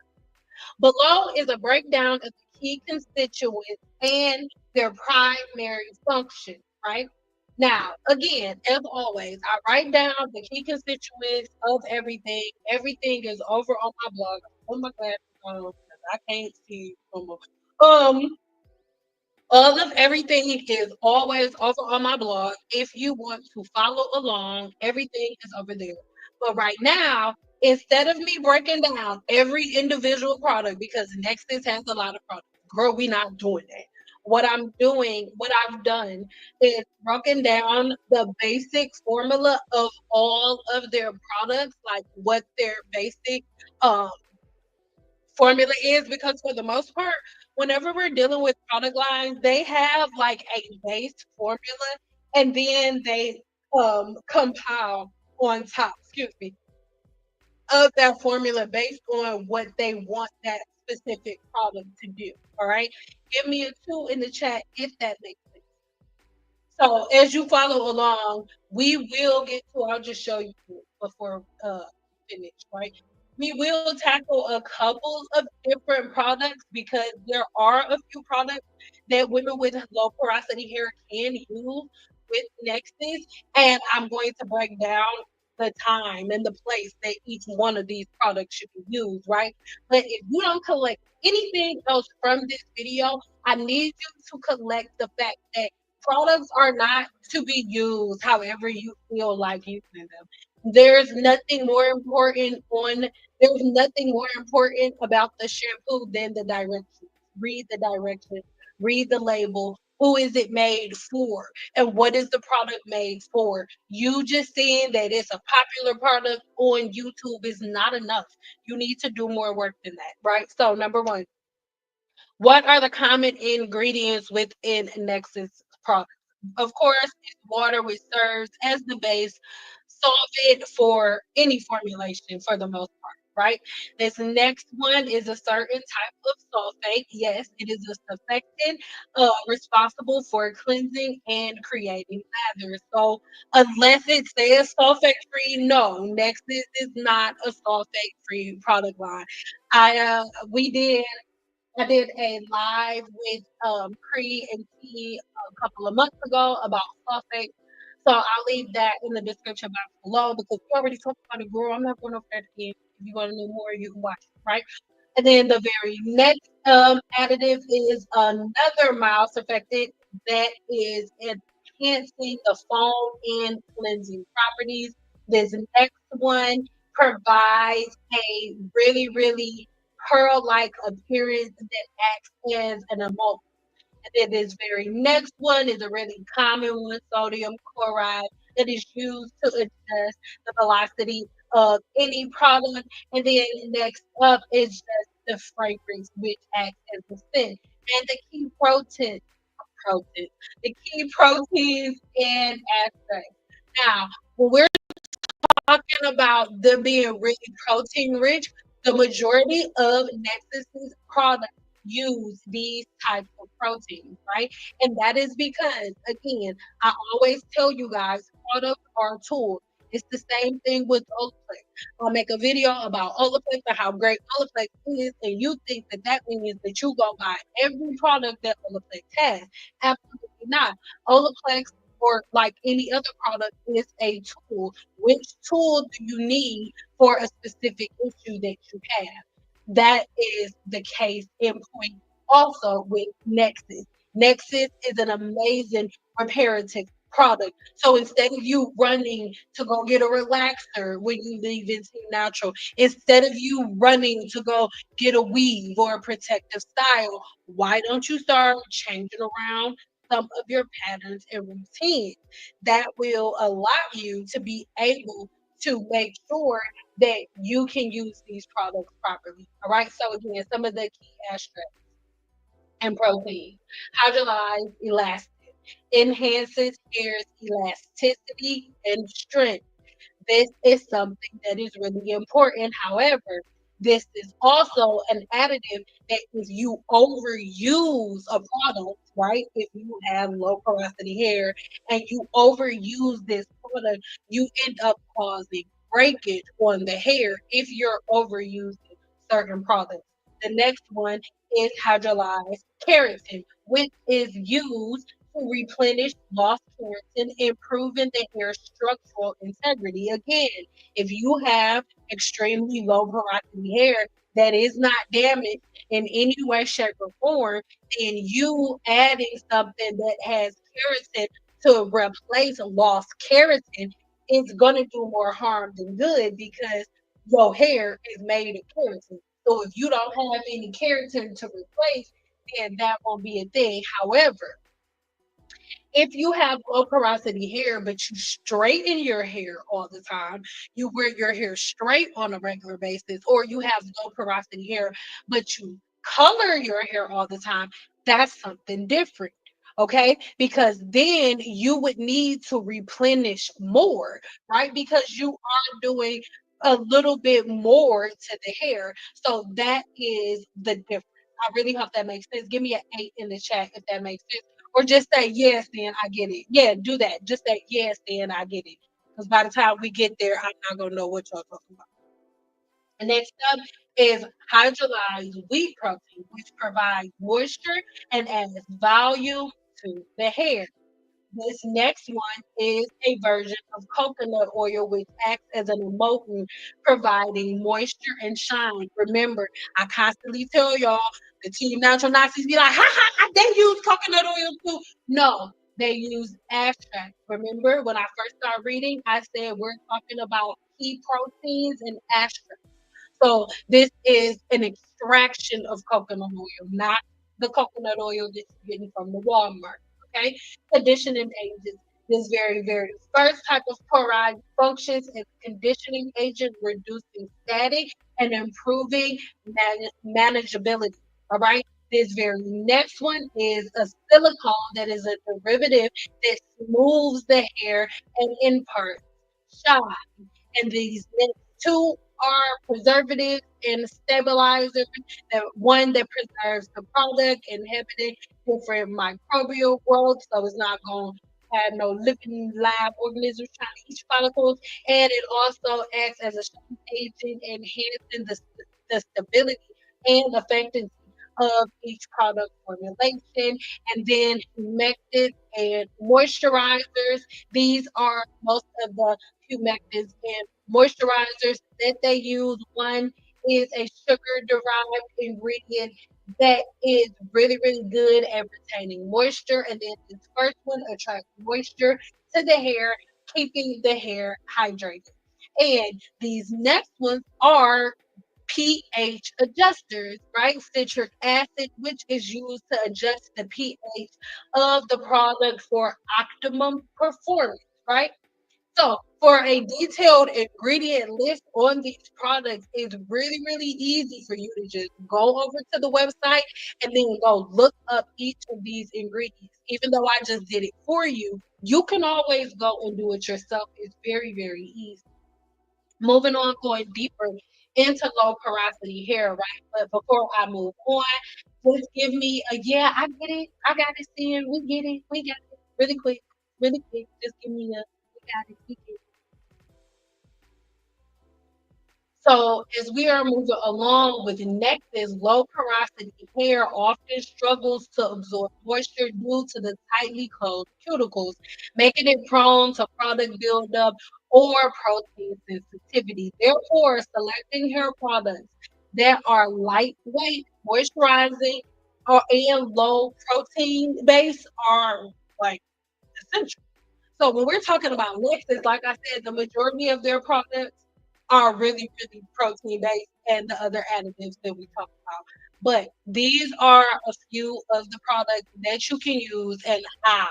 Below is a breakdown of the key constituents and their primary function, right? Now, again, as always, I write down the key constituents of everything. Everything is over on my blog. I put my glasses on because I can't see from all of everything is always over on my blog. If you want to follow along, everything is over there. But right now, instead of me breaking down every individual product, because Nexus has a lot of products, girl, we not doing that. What I've done is broken down the basic formula of all of their products, like what their basic um formula is because for the most part, whenever we're dealing with product lines, they have like a base formula and then they compile on top, excuse me, of that formula based on what they want that specific product to do. All right. Give me a two in the chat if that makes sense. So as you follow along, we will get to, I'll just show you before finish, right? We will tackle a couple of different products because there are a few products that women with low porosity hair can use. with Nexxus, and I'm going to break down the time and the place that each one of these products should be used, right? But if you don't collect anything else from this video, I need you to collect the fact that products are not to be used however you feel like using them. There's nothing more important on there's nothing more important about the shampoo than the directions. Read the directions, read the label. Who is it made for? And what is the product made for? You just saying that it's a popular product on YouTube is not enough. You need to do more work than that, right? So, number one, what are the common ingredients within Nexxus products? Of course, it's water, which serves as the base solvent for any formulation for the most part, right? This next one is a certain type of sulfate. Yes, it is a surfactant responsible for cleansing and creating lather. So, unless it says sulfate free, no, Nexxus is not a sulfate free product line. We did I did a live with Cree and T a couple of months ago about sulfate. So I'll leave that in the description box below because we already talked about it, girl. I'm not going over that again. If you want to know more, you can watch it, right? And then the very next additive is another mild surfactant that is enhancing the foam and cleansing properties. This next one provides a really pearl-like appearance that acts as an emulsion. And then this very next one is a really common one, sodium chloride, that is used to adjust the velocity of any product. And then next up is just the fragrance, which acts as the scent. And protein, the key proteins and extracts. Now, when we're talking about them being really protein rich, the majority of Nexus's products use these types of proteins, right? And that is because, again, I always tell you guys, products are tools. It's the same thing with Olaplex. I'll make a video about Olaplex and how great Olaplex is, and you think that that means that you go buy every product that Olaplex has. Absolutely not. Olaplex or like any other product is a tool. Which tool do you need for a specific issue that you have? That is the case in point also with Nexxus. Nexxus is an amazing reparative product. So instead of you running to go get a relaxer when you leave in Team Natural, instead of you running to go get a weave or a protective style, why don't you start changing around some of your patterns and routines? That will allow you to be able to make sure that you can use these products properly. All right. So again, some of the key extracts and protein. Hydrolyzed elastic enhances hair's elasticity and strength. This is something that is really important. However, this is also an additive that if you overuse a product, right? If you have low porosity hair and you overuse this product, you end up causing breakage on the hair if you're overusing certain products. The next one is hydrolyzed keratin, which is used to replenish lost keratin, improving the hair's structural integrity. Again, if you have extremely low porosity hair that is not damaged in any way, shape, or form, then you adding something that has keratin to replace lost keratin is going to do more harm than good because your hair is made of keratin. So if you don't have any keratin to replace, then that won't be a thing. However, if you have low porosity hair, but you straighten your hair all the time, you wear your hair straight on a regular basis, or you have low porosity hair, but you color your hair all the time, that's something different. Okay, because then you would need to replenish more, right? Because you are doing a little bit more to the hair. So that is the difference. I really hope that makes sense. Give me an 8 in the chat if that makes sense. Or just say, yes, then I get it. Yeah, do that. Just say, yes, then I get it. Because by the time we get there, I'm not going to know what y'all talking about. The next up is hydrolyzed wheat protein, which provides moisture and adds volume to the hair. This next one is a version of coconut oil, which acts as an emulsion, providing moisture and shine. Remember, I constantly tell y'all the team natural Nazis be like, ha ha, they use coconut oil too. No, they use abstract. Remember, when I first started reading, I said we're talking about key proteins and abstract. So this is an extraction of coconut oil, not the coconut oil that you're getting from the Walmart. Okay. Conditioning agents. This very first type of chloride functions as conditioning agent, reducing static and improving manageability. All right. This very next one is a silicone that is a derivative that smooths the hair and imparts shine. And these next two are preservatives and stabilizers. The one that preserves the product, inhibiting different microbial growth, so it's not going to have no living live organisms trying to eat follicles. And it also acts as a shine agent, enhancing the stability and effectiveness of each product formulation. And then humectants and moisturizers. These are most of the humectants and moisturizers that they use. One is a sugar derived ingredient that is really good at retaining moisture. And then this first one attracts moisture to the hair, keeping the hair hydrated. And these next ones are pH adjusters, right? Citric acid, which is used to adjust the pH of the product for optimum performance, right? So, for a detailed ingredient list on these products, it's really easy for you to just go over to the website and then go look up each of these ingredients. Even though I just did it for you, you can always go and do it yourself. It's very easy. Moving on, going deeper into low porosity hair, right? But before I move on, just give me a yeah, I get it, I got it, Stan, we got it, really quick. Just give me a we got it, we get it. So as we are moving along with Nexxus, low porosity hair often struggles to absorb moisture due to the tightly closed cuticles, making it prone to product buildup or protein sensitivity. Therefore, selecting hair products that are lightweight, moisturizing, or and low protein base are like essential. So when we're talking about Nexus, like I said, the majority of their products are really protein based and the other additives that we talk about. But these are a few of the products that you can use and how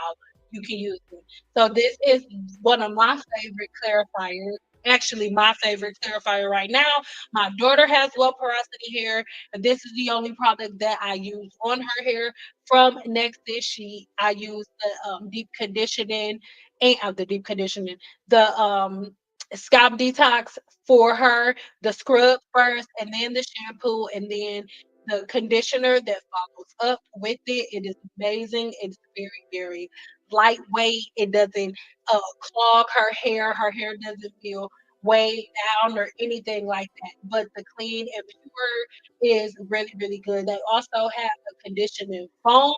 you can use them. So this is one of my favorite clarifiers. Actually, my favorite clarifier right now. My daughter has low porosity hair, and this is the only product that I use on her hair from Nexus. I use the deep conditioning and the deep conditioning, the scalp detox for her, the scrub first, and then the shampoo, and then the conditioner that follows up with it. It is amazing. It's very lightweight. It doesn't clog her hair. Her hair doesn't feel weighed down or anything like that. But the clean and pure is really good. They also have the conditioning foam.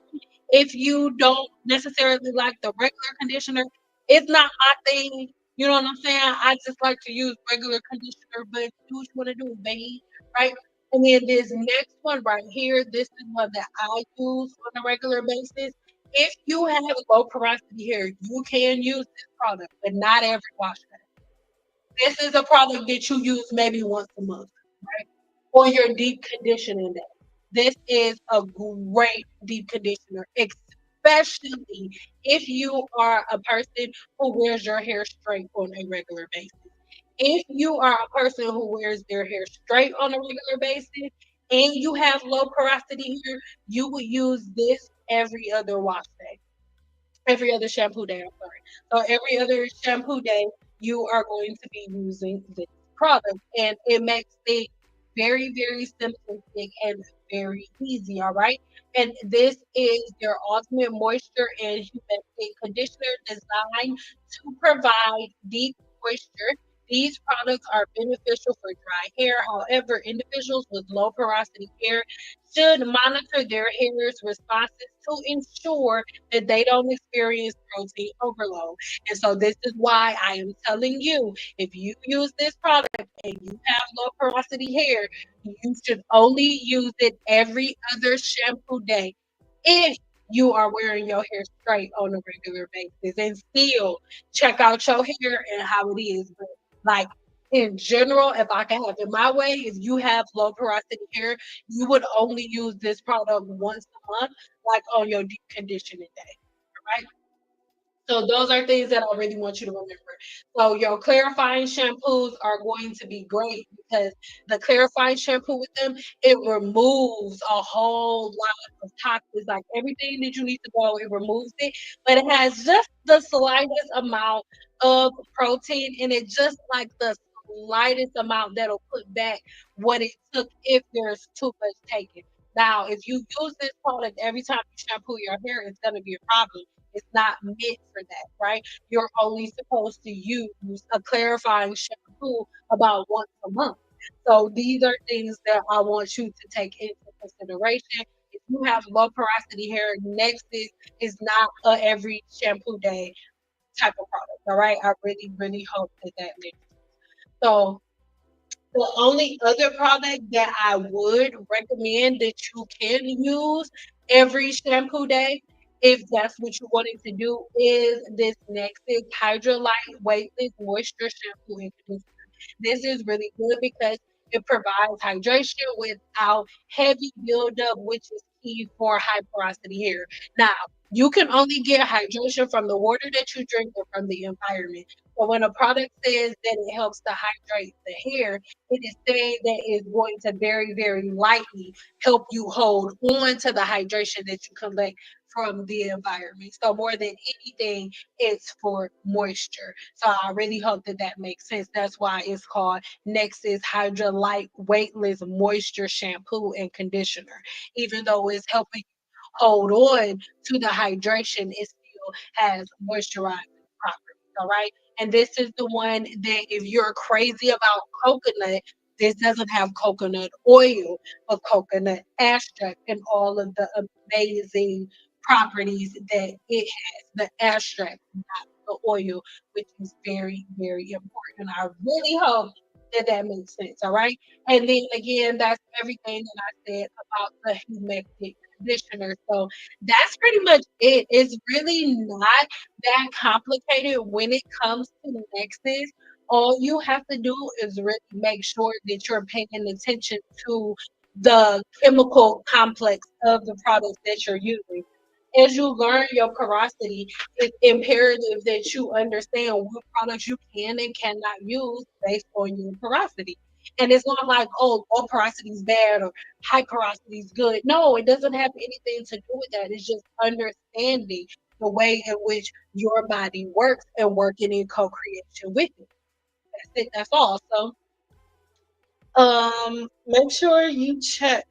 If you don't necessarily like the regular conditioner, it's not my thing. You know what I'm saying? I just like to use regular conditioner, but do what you want to do, baby. Right? And then this next one right here, this is one that I use on a regular basis. If you have low porosity hair, you can use this product, but not every wash day. This is a product that you use maybe once a month, right? On your deep conditioning day. This is a great deep conditioner, especially if you are a person who wears your hair straight on a regular basis. If you are a person who wears their hair straight on a regular basis and you have low porosity hair, you would use this every other wash day. Every other shampoo day, I'm sorry. So every other shampoo day, you are going to be using this product, and it makes it very simplistic and very easy. All right, and this is your ultimate moisture and humectant conditioner designed to provide deep moisture. These products are beneficial for dry hair. However, individuals with low porosity hair should monitor their hair's responses to ensure that they don't experience protein overload. And so, this is why I am telling you, if you use this product and you have low porosity hair, you should only use it every other shampoo day if you are wearing your hair straight on a regular basis, and still check out your hair and how it is. But like in general, if I can have it my way, if you have low porosity hair, you would only use this product once a month, like on your deep conditioning day, right? So those are things that I really want you to remember. So your clarifying shampoos are going to be great because the clarifying shampoo with them, it removes a whole lot of toxins, like everything that you need to go, it removes it, but it has just the slightest amount of protein in it, just like the slightest amount that'll put back what it took if there's too much taken. Now, if you use this product every time you shampoo your hair, it's going to be a problem. It's not meant for that, right? You're only supposed to use a clarifying shampoo about once a month. So these are things that I want you to take into consideration. If you have low porosity hair, Nexxus is not a every shampoo day type of product. All right. I really, really hope that that makes sense. So the only other product that I would recommend that you can use every shampoo day, if that's what you're wanting to do, is this Nexxus Hydra Light Weightless Moisture Shampoo and Conditioner. This is really good because it provides hydration without heavy buildup, which is key for high porosity hair. Now, you can only get hydration from the water that you drink or from the environment. But when a product says that it helps to hydrate the hair, it is saying that it's going to very, very lightly help you hold on to the hydration that you collect from the environment. So more than anything, it's for moisture. So I really hope that that makes sense. That's why it's called Nexxus Hydra Light Weightless Moisture Shampoo and Conditioner. Even though it's helping hold on to the hydration, it still has moisturizing properties. All right. And this is the one that if you're crazy about coconut, this doesn't have coconut oil, but coconut extract and all of the amazing properties that it has, the extract, not the oil, which is very, very important. I really hope that that makes sense. All right. And then again, that's everything that I said about the humectant conditioner. So that's pretty much it. It's really not that complicated when it comes to Nexus. All you have to do is really make sure that you're paying attention to the chemical complex of the products that you're using. As you learn your porosity, it's imperative that you understand what products you can and cannot use based on your porosity. And it's not like, oh, low porosity is bad or high porosity is good. No, it doesn't have anything to do with that. It's just understanding the way in which your body works and working in co-creation with it. That's it. That's all. So, make sure you check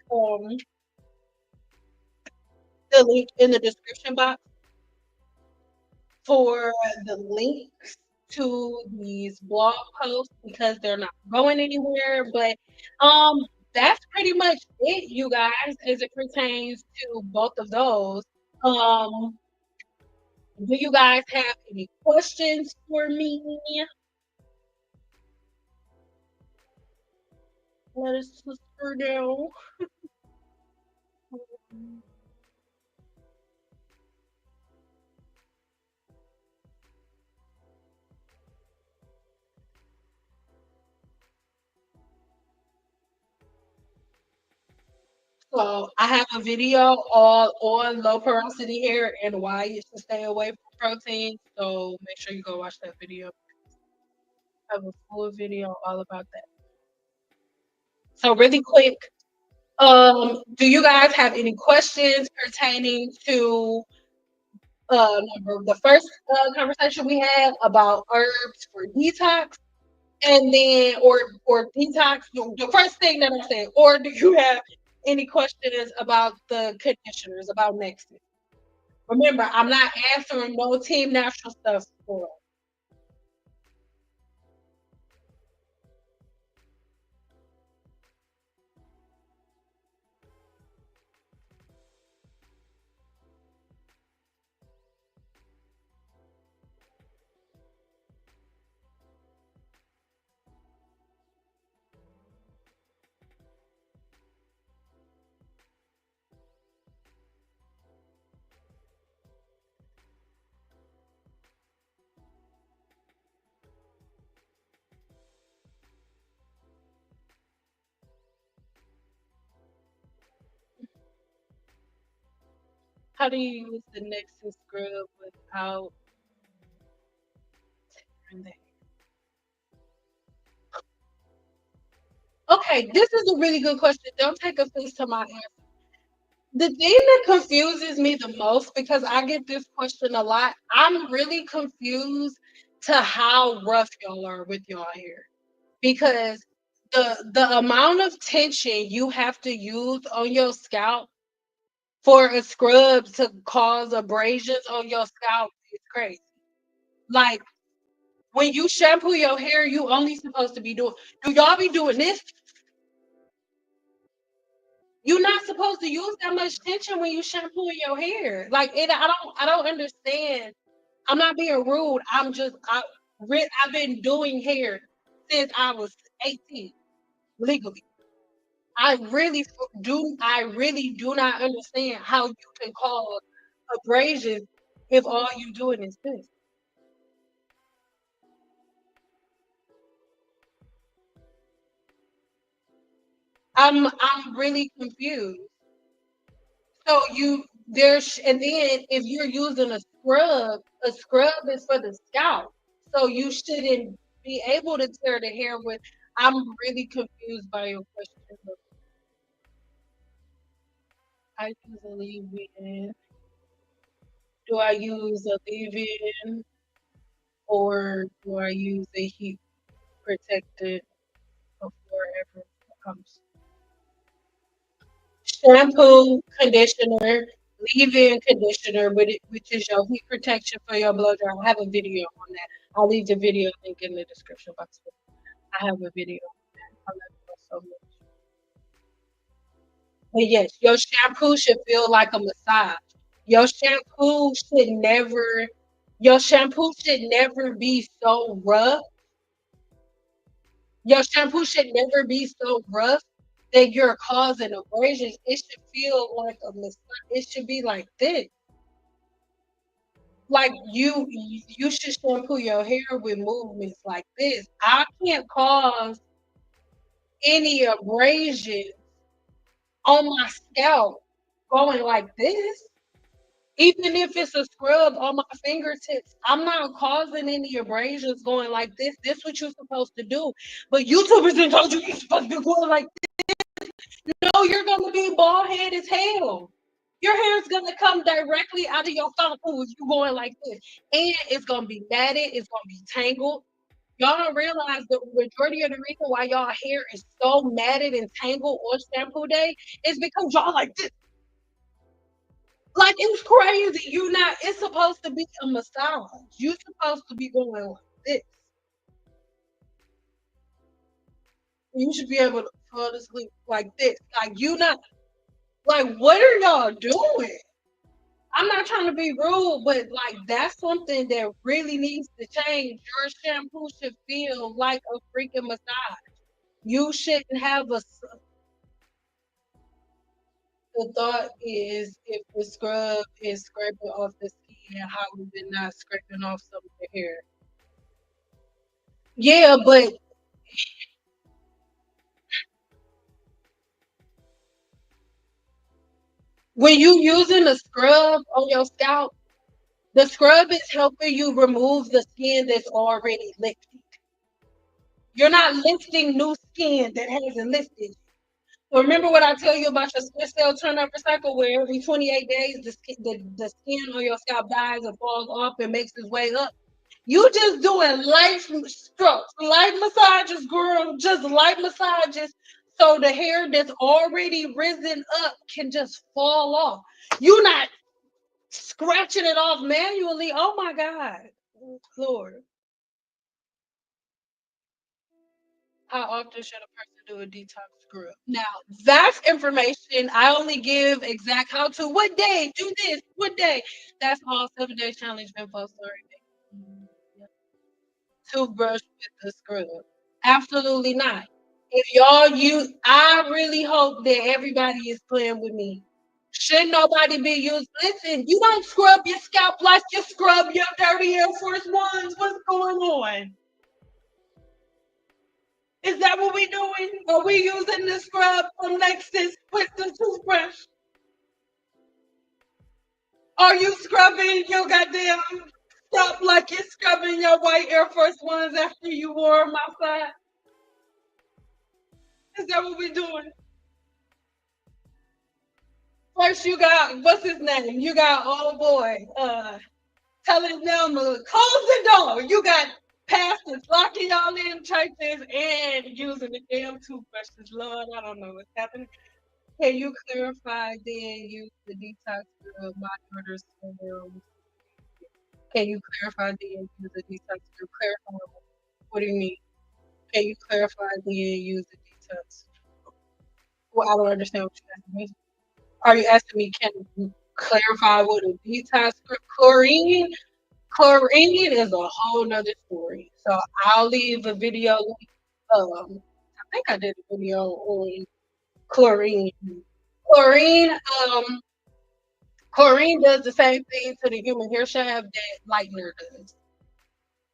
the link in the description box for the links to these blog posts because they're not going anywhere. But um, that's pretty much it, you guys, as it pertains to both of those. Um, do you guys have any questions for me? Let us whisper down. So I have a video all on low porosity hair and why you should stay away from protein. So make sure you go watch that video. I have a full video all about that. So really quick, do you guys have any questions pertaining to the first conversation we had about herbs for detox, and then or detox? The first thing that I said, or do you have any questions about the conditioners about Nexus? Remember, I'm not answering no team natural stuff for. How do you use the Nexxus scrub without tearing the Okay, this is a really good question. Don't take offense to my answer. The thing that confuses me the most, because I get this question a lot, I'm really confused to how rough y'all are with y'all hair. Because the amount of tension you have to use on your scalp for a scrub to cause abrasions on your scalp is crazy. Like when you shampoo your hair, you only supposed to be doing. Do y'all be doing this? You're not supposed to use that much tension when you shampoo your hair. Like it, I don't understand. I'm not being rude. I've been doing hair since I was 18 legally. I really do not understand how you can cause abrasions if all you doing is this. I'm really confused. So and then if you're using a scrub is for the scalp. So you shouldn't be able to tear the hair with. I'm really confused by your question. I use a leave-in. Do I use a leave-in or do I use a heat protected before ever comes? Shampoo, conditioner, leave-in conditioner, which is your heat protection for your blow dry. I have a video on that. I'll leave the video link in the description box. I have a video on that. I love it so much. But yes, your shampoo should feel like a massage. Your shampoo should never, your shampoo should never be so rough. Your shampoo should never be so rough that you're causing abrasions. It should feel like a massage. It should be like this. Like you should shampoo your hair with movements like this. I can't cause any abrasion on my scalp going like this. Even if it's a scrub on my fingertips, I'm not causing any abrasions going like this. This what you're supposed to do. But YouTubers didn't told you you're supposed to be going like no, you're gonna be bald head as hell. Your hair is gonna come directly out of your follicle if you going like this. And it's gonna be matted, it's gonna be tangled. Y'all don't realize the majority of the reason why y'all hair is so matted and tangled on shampoo day is because y'all like this. Like it's crazy. You not it's supposed to be a massage. You supposed to be going like this. You should be able to fall asleep like this. Like you not like what are y'all doing? I'm not trying to be rude, but like that's something that really needs to change. Your shampoo should feel like a freaking massage. You shouldn't have the thought is if the scrub is scraping off the skin, how is it not scraping off some of the hair? Yeah, but when you using a scrub on your scalp, the scrub is helping you remove the skin that's already lifted. You're not lifting new skin that hasn't lifted. So remember what I tell you about your skin cell turnover cycle, where every 28 days the skin on your scalp dies and falls off and makes its way up. You just doing light strokes, light massages, girl, just light massages. So the hair that's already risen up can just fall off. You not scratching it off manually. Oh my God. Lord. How often should a person do a detox scrub? Now, that's information. I only give exact how to. What day? Do this. What day? That's all 7 day challenge been posted already. Toothbrush with the scrub. Absolutely not. If y'all use, I really hope that everybody is playing with me. Should nobody be used? Listen, you don't scrub your scalp like you scrub your dirty Air Force Ones. What's going on? Is that what we doing? Are we using the scrub from Nexxus with the toothbrush? Are you scrubbing your goddamn stuff like you're scrubbing your white Air Force Ones after you wore them outside? Is that what we're doing? First, you got what's his name? You got old boy telling them to close the door. You got pastors locking y'all in churches and using the damn toothbrushes. Lord, I don't know what's happening. Can you clarify then use the detox of my daughter's film? Can you clarify then use the detox to clarify what do you mean? Can you clarify then use the detox? Well, I don't understand what you're asking me. Are you asking me can you clarify what a detox chlorine? Chlorine is a whole nother story. So I'll leave a video link. I think I did a video on chlorine. Chlorine, um, chlorine does the same thing to the human hair shaft that lightener does.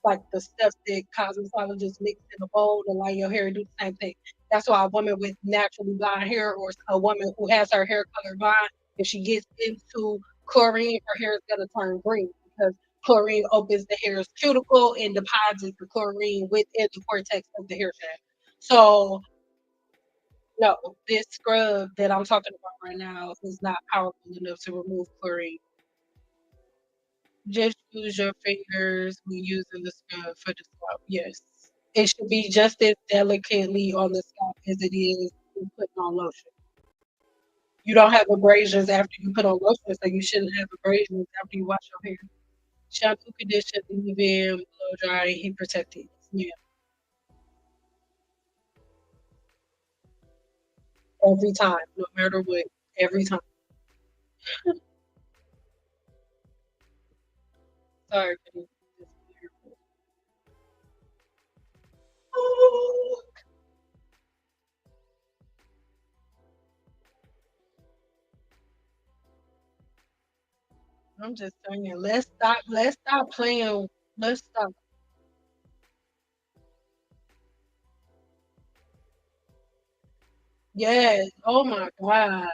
Like the stuff that cosmetologists mix in a bowl to lighten your hair do the same thing. That's why a woman with naturally blonde hair or a woman who has her hair color blonde, if she gets into chlorine, her hair is gonna turn green because chlorine opens the hair's cuticle and deposits the chlorine within the cortex of the hair shaft. So no, this scrub that I'm talking about right now is not powerful enough to remove chlorine. Just use your fingers when using the scrub for the scalp. Yes. It should be just as delicately on the scalp as it is when putting on lotion. You don't have abrasions after you put on lotion, so you shouldn't have abrasions after you wash your hair. Shampoo, condition, leave in, blow dry, and heat protected. Yeah, every time, no matter what, every time. Sorry for this. Oh, I'm just saying, let's stop playing. Let's stop. Yes. Oh my God.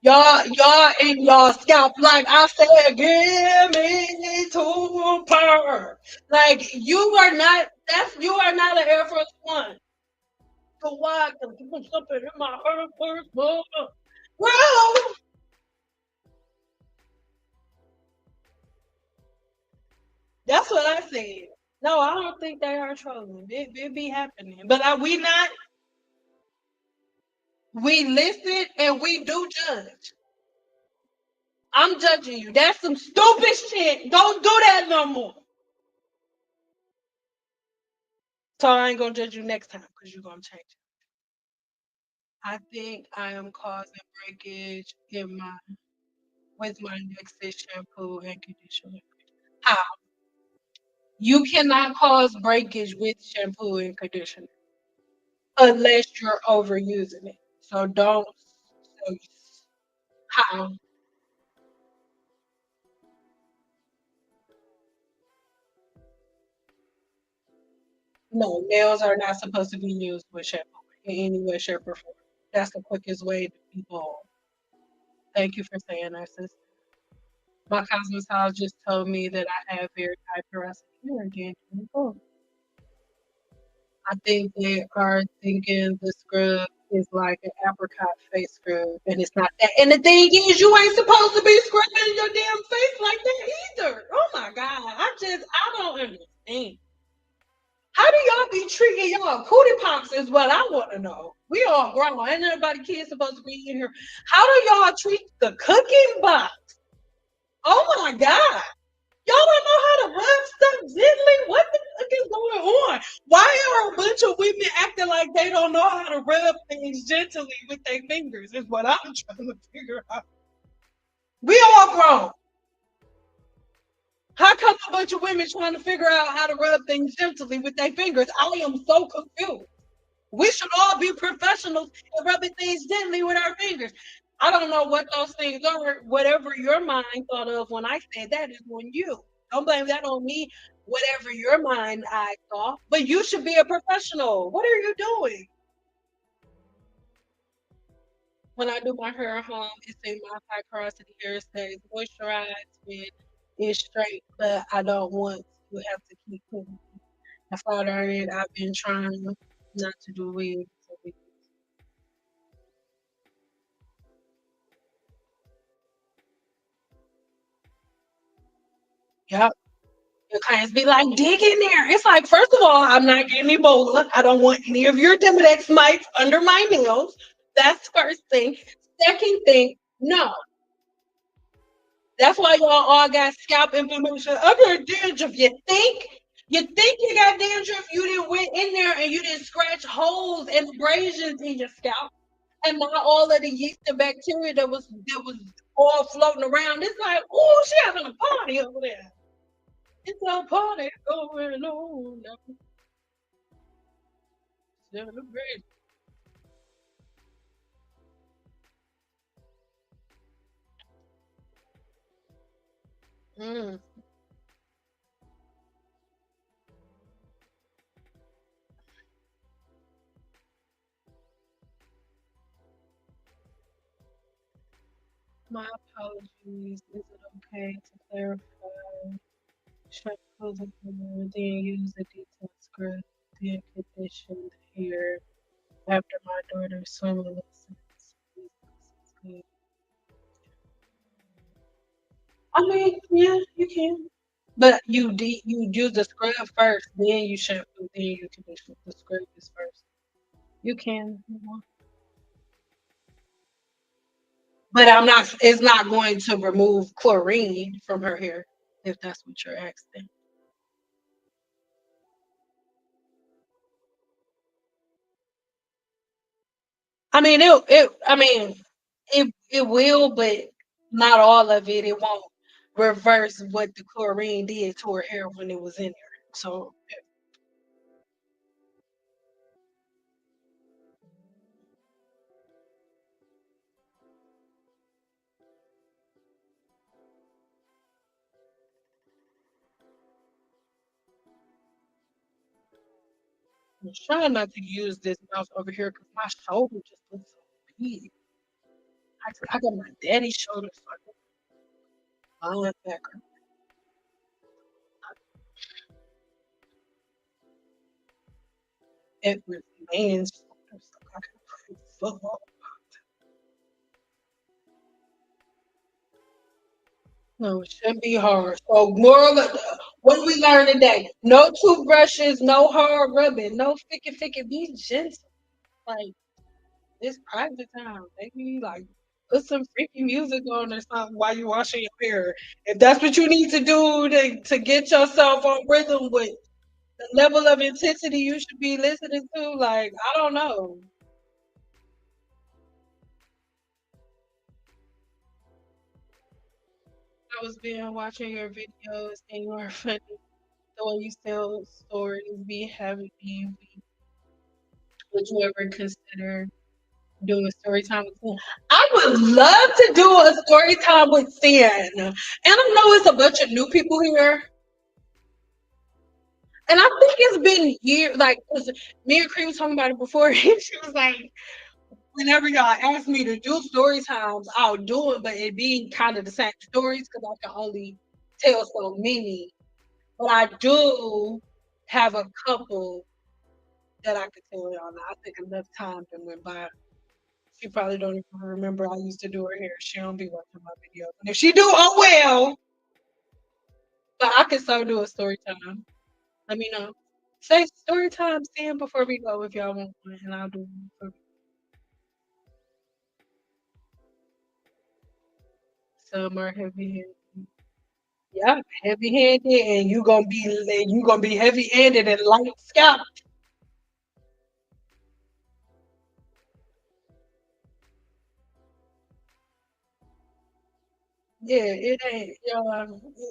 Y'all in y'all scalp, like I said, give me two per. Like you are not. You are not an Air Force One. So why? Cause you put something in my Air Force One. Bro, that's what I said. No, I don't think they are trolling. It be happening, but we not. We listen and we do judge. I'm judging you. That's some stupid shit. Don't do that no more. So I ain't gonna judge you next time because you're gonna change. I think I am causing breakage in my with my Nexxus shampoo and conditioner. How? You cannot cause breakage with shampoo and conditioner unless you're overusing it. So don't. So how? No, nails are not supposed to be used with shampoo in any way, shape, or form. That's the quickest way to be bald. Thank you for saying that, sis. My cosmetologist told me that I have very hyperactive hair again. I think they are thinking the scrub is like an apricot face scrub, and it's not that. And the thing is, you ain't supposed to be scrubbing your damn face like that either. Oh my god, I don't understand. How do y'all be treating y'all cootie pops? Is what I want to know. We all grown. Ain't nobody kids supposed to be in here. How do y'all treat the cooking box? Oh my god. Y'all don't know how to rub stuff gently? What the fuck is going on? Why are a bunch of women acting like they don't know how to rub things gently with their fingers? Is what I'm trying to figure out. We all grown. How come a bunch of women trying to figure out how to rub things gently with their fingers? I am so confused. We should all be professionals and rubbing things gently with our fingers. I don't know what those things are. Whatever your mind thought of when I said that is on you. Don't blame that on me. Whatever your mind I thought. But you should be a professional. What are you doing? when I do my hair at home, it's a multi porosity Hairstyles moisturized with it's straight, but I don't want to have to keep putting a powder in it. I've been trying not to do wigs. Yep. Your clients be like, dig in there. It's like, first of all, I'm not getting Ebola. I don't want any of your Demodex mites under my nails. That's first thing. Second thing, no. That's why y'all all got scalp inflammation. Other dandruff. You think you got dandruff, you didn't went in there and you didn't scratch holes and abrasions in your scalp. And not all of the yeast and bacteria that was all floating around. It's like, oh, she having a party over there. It's a party going on. Celebrate. Mm, my apologies. Is it okay to clarify? Shampoo the hair, then use the detox scrub, then condition the hair after my daughter's swimming lessons. I mean, yeah, you can. But you use the scrub first, then you shampoo, then you condition. The scrub is first. You can. But I'm not. It's not going to remove chlorine from her hair, if that's what you're asking. I mean, it will, but not all of it. It won't reverse what the chlorine did to her hair when it was in there. So I'm trying not to use this mouse over here because my shoulder just looks so big. I got my daddy's shoulders fucking linebacker. Edward man's shoulders. So I can play football. No, it shouldn't be hard. So what do we learn today? No toothbrushes, no hard rubbing, no ficky. Be gentle. Like it's private time, baby. Like put some freaky music on or something while you washing your hair. If that's what you need to do to get yourself on rhythm with the level of intensity you should be listening to, like I don't know. I was been watching your videos and you are funny. The way you tell stories be having me. Would you ever consider doing a story time with Sin? I would love to do a story time with Sin. And I know it's a bunch of new people here. And I think it's been years, like, 'cause me and Cream was talking about it before. And she was like, whenever y'all ask me to do story times, I'll do it, but it being kind of the same stories because I can only tell so many. But I do have a couple that I could tell y'all. Now. I think enough time that went by. She probably don't even remember I used to do her hair. She don't be watching my videos. And if she do, oh well. But I can so do a story time. Let me know. Say story time, Sam, before we go if y'all want one, and I'll do one for some are heavy handed. Yeah, heavy handed, and you gonna be heavy handed and light scalp. Yeah, it ain't.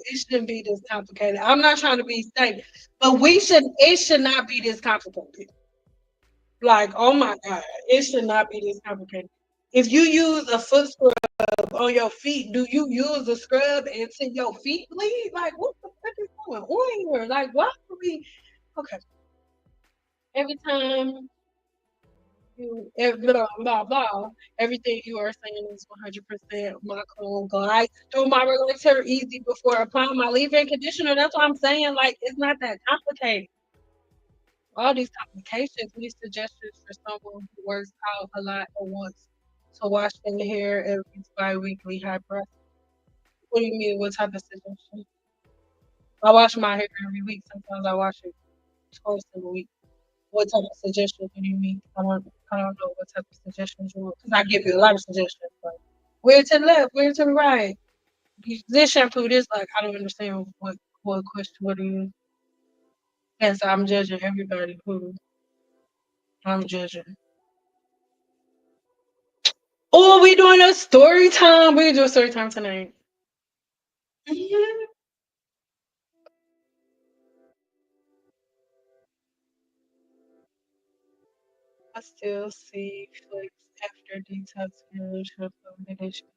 It shouldn't be this complicated. I'm not trying to be safe, but we should. It should not be this complicated. Like, oh my god, it should not be this complicated. If you use a foot scrub on your feet, do you use the scrub until your feet bleed? Like, what the fuck is going on here? Like, why are we? Okay, every time blah, blah, blah. Everything you are saying is 100% my clone glides through my relaxer easy before applying my leave-in conditioner. That's what I'm saying. Like, it's not that complicated. All these complications, these suggestions for someone who works out a lot and wants to wash their hair every bi-weekly high breath. What do you mean? What type of suggestion? I wash my hair every week. Sometimes I wash it twice in a week. What type of suggestions do you mean? I don't know what type of suggestions you want. Because I give you a lot of suggestions. Like, where to the left? Where to the right? This shampoo, this, like, I don't understand what question, what do you, yes, I'm judging everybody who I'm judging. Oh, we doing a story time. We do a story time tonight. Mhm. I still see flicks after detox and shampoo condition.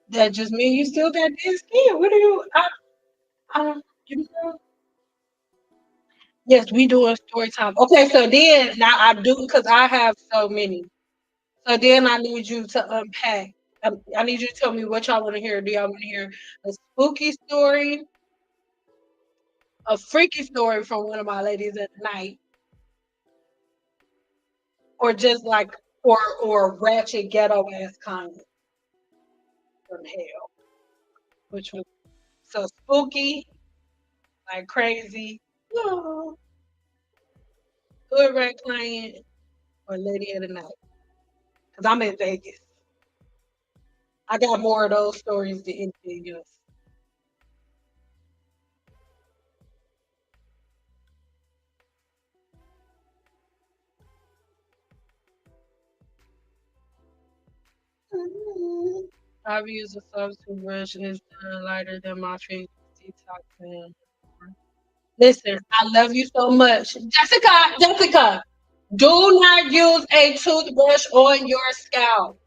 That just mean you still got dead skin. What are you? I don't. You know? Yes, we doing story time. Okay, so then now I do because I have so many. So then I need you to unpack. I need you to tell me what y'all want to hear. Do y'all want to hear a spooky story, a freaky story from one of my ladies at night, or just like or ratchet ghetto ass comment from hell? Which was so spooky, like crazy, oh, hood rat client, or lady of the night? Because I'm in Vegas. I got more of those stories than anything else. I've used a substitute brush is lighter than my favorite detox. Listen, I love you so much. Jessica, do not use a toothbrush on your scalp.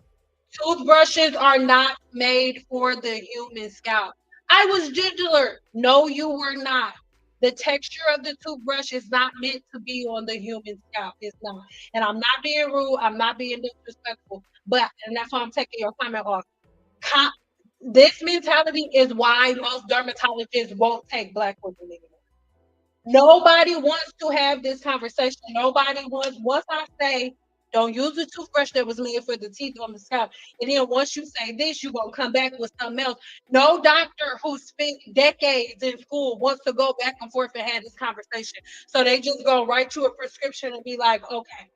Toothbrushes are not made for the human scalp. I was ginger. No, you were not. The texture of the toothbrush is not meant to be on the human scalp. It's not. And I'm not being rude. I'm not being disrespectful. But and that's why I'm taking your comment off. Co- this mentality is why most dermatologists won't take black women anymore. Nobody wants to have this conversation. Nobody wants, once I say, don't use a toothbrush that was made for the teeth on the scalp. And then once you say this, you're going to come back with something else. No doctor who spent decades in school wants to go back and forth and have this conversation. So they just go write you a prescription and be like, okay,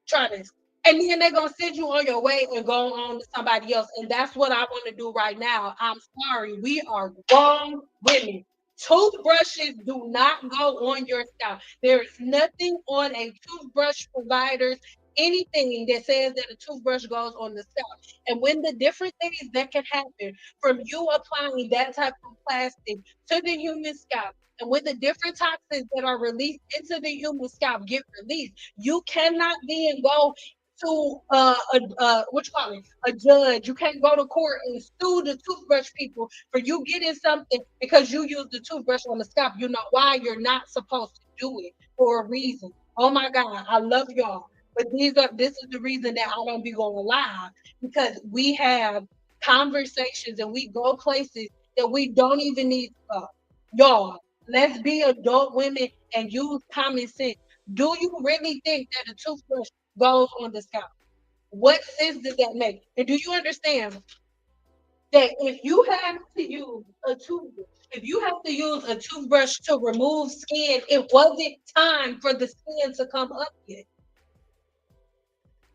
try this. And then they're gonna send you on your way and go on to somebody else. And that's what I want to do right now. I'm sorry, we are grown women. Toothbrushes do not go on your scalp. There is nothing on a toothbrush provider's anything that says that a toothbrush goes on the scalp. And when the different things that can happen from you applying that type of plastic to the human scalp, and when the different toxins that are released into the human scalp get released, you cannot then go to what you call it, a judge. You can't go to court and sue the toothbrush people for you getting something because you used the toothbrush on the scalp. You know why you're not supposed to do it for a reason. Oh my God, I love y'all. But this is the reason that I don't be going live because we have conversations and we go places that we don't even need to go. Y'all, let's be adult women and use common sense. Do you really think that a toothbrush goes on the scalp? What sense does that make? And do you understand that if you have to use a toothbrush to remove skin, it wasn't time for the skin to come up yet.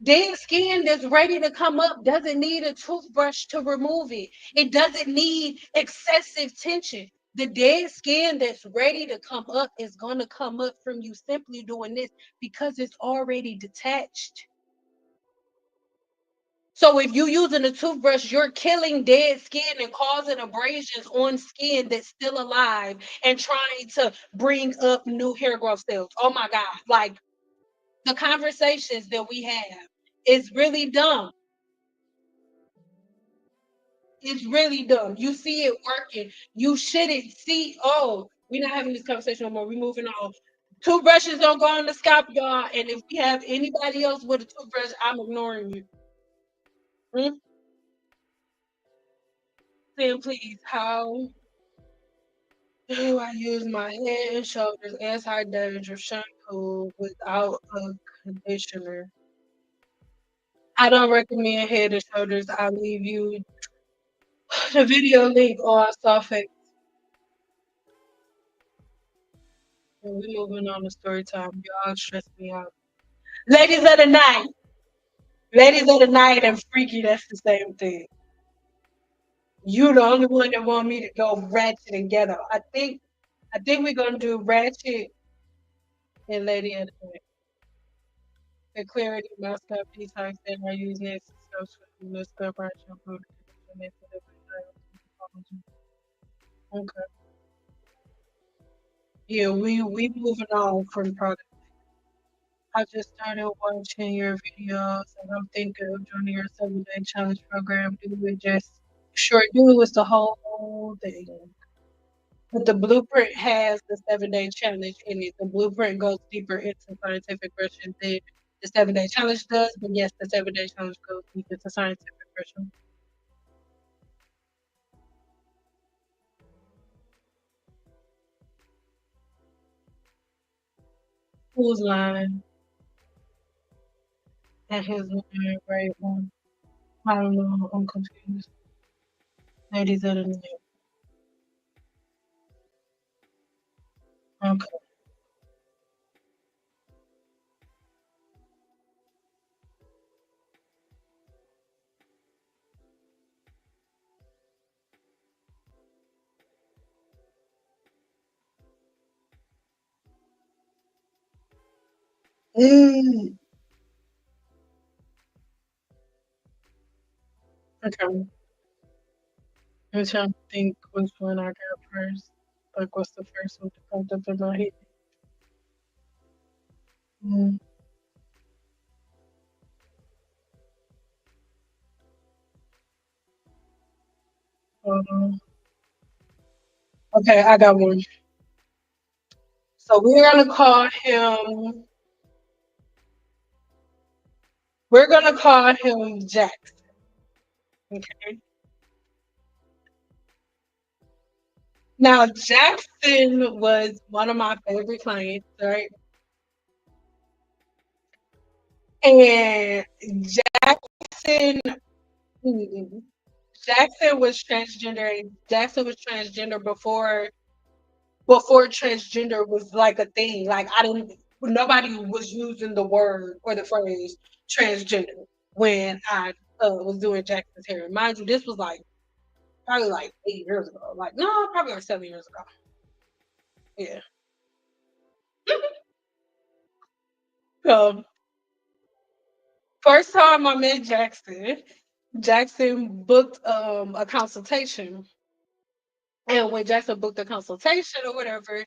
Dead skin that's ready to come up doesn't need a toothbrush to remove it. It doesn't need excessive tension. The dead skin that's ready to come up is going to come up from you simply doing this because it's already detached. So if you're using a toothbrush, you're killing dead skin and causing abrasions on skin that's still alive and trying to bring up new hair growth cells. Oh my God. Like the conversations that we have is really dumb. It's really dumb. You see it working. You shouldn't see, oh, we're not having this conversation no more. We're moving on. Toothbrushes don't go on the scalp, y'all. And if we have anybody else with a toothbrush, I'm ignoring you. Mm? Then please, how do I use my Head and Shoulders anti-dandruff shampoo without a conditioner? I don't recommend Head and Shoulders. I'll leave you the video link on Softex. And we moving on to story time. Y'all stress me out. Ladies of the night. Ladies of the night and freaky, that's the same thing. You the only one that want me to go ratchet and ghetto. I think we're gonna do ratchet and lady of the night. The clarity my scalp detox that I use Nexxus social scalp right shampoo. Okay. Yeah, we moving on from product. I just started watching your videos and I'm thinking of joining your 7-day challenge program. Do it just short do it's the whole thing. But the blueprint has the 7-day challenge in it. The blueprint goes deeper into scientific version than the 7-day challenge does. But yes, the 7-day challenge goes deep into scientific version. Whose line? And his line, right one. I don't know. I'm confused. Ladies of the night. Okay. Mm. Okay. I'm trying to think which one I got first. Like, what's the first one that popped up in my head? Mm, hold on. Okay, I got one. So we're gonna call him Jackson. Okay. Now Jackson was one of my favorite clients, right? And Jackson, mm, Jackson was transgender. Jackson was transgender before transgender was like a thing. Like I didn't nobody was using the word or the phrase transgender when I was doing Jackson's hair. Mind you, this was like probably like 8 years ago. Like no, probably like 7 years ago. Yeah. So first time I met Jackson, Jackson booked a consultation. And when Jackson booked a consultation or whatever,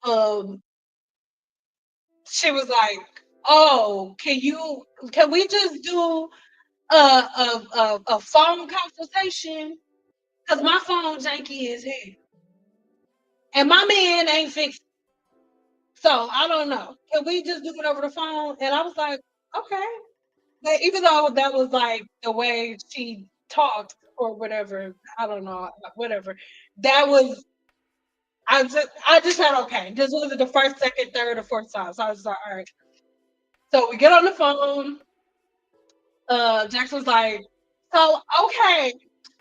um, she was like, "Oh, can we just do a phone consultation? Cause my phone janky is here, and my man ain't fixed. So I don't know. Can we just do it over the phone?" And I was like, "Okay." But even though that was like the way she talked or whatever, I don't know, whatever. That was I just said okay. This wasn't the first, second, third, or fourth time. So I was like, all right. So we get on the phone. Jax was like, so okay,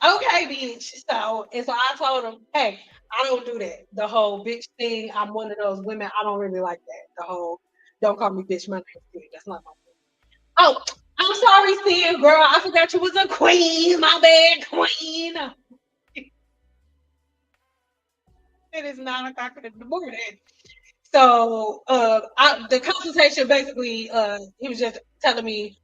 bitch. So I told him, hey, I don't do that. The whole bitch thing. I'm one of those women. I don't really like that. The whole don't call me bitch. My name's Sid. That's not my thing. Oh, I'm sorry, Sid, girl. I forgot you was a queen. My bad, queen. It is 9 o'clock in the morning. So the consultation basically, he was just telling me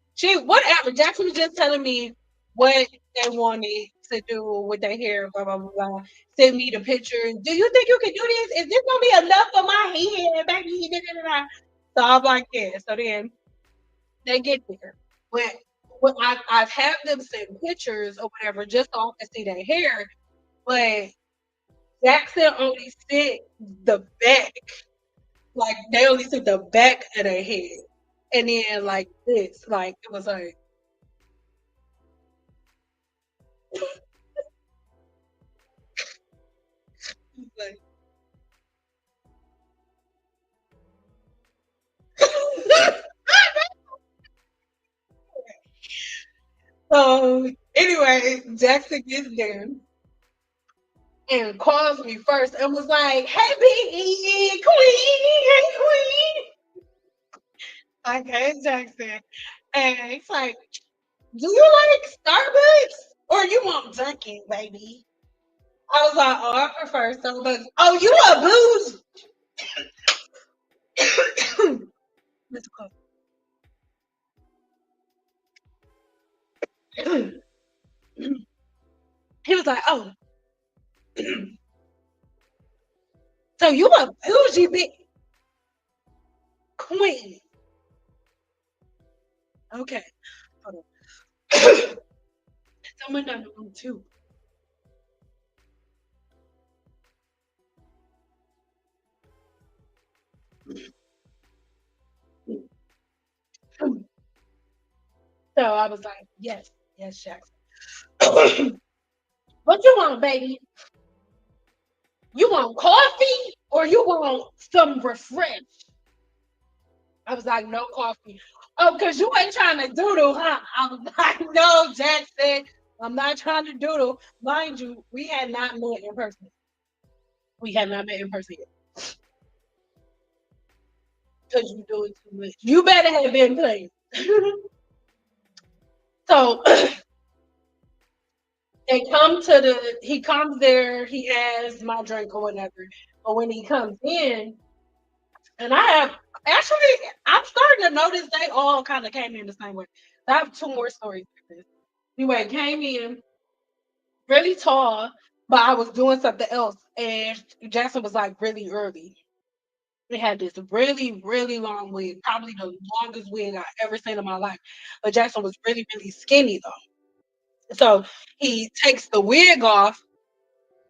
whatever. Jackson was just telling me what they wanted to do with their hair, blah blah blah blah. Send me the pictures. Do you think you can do this? Is this gonna be enough for my head, baby? Da, da, da, da. So I'm like, yeah. So then they get there. When I've had them send pictures or whatever just so I can see their hair, but Jackson only sent the back Like they only took the back of their head. And then like this, like it was like so anyway, Jackson gets there and calls me first and was like, "Hey, Big Queen, hey Queen." Like, hey Jackson. And he's like, "Do you like Starbucks or you want Dunkin', baby?" I was like, "Oh, I prefer Starbucks." "Oh, you a booze?" Mr. Cook. He was like, "Oh, so you a bougie big queen?" Okay, hold on. Someone down the room too. So I was like, "Yes, yes, Jackson." "What you want, baby? You want coffee or you want some refresh?" I was like, "No coffee." "Oh, because you ain't trying to doodle, huh?" I was like, "No, Jackson, I'm not trying to doodle." Mind you, we had not met in person. We had not met in person yet. Because you doing too much. You better have been playing. So he comes there, he has my drink or whatever. But when he comes in, and I have actually, I'm starting to notice they all kind of came in the same way. I have two more stories like this. Anyway, came in really tall, but I was doing something else, and Jackson was like really early. He had this really, really long wig, probably the longest wig I ever seen in my life. But Jackson was really, really skinny though. So he takes the wig off,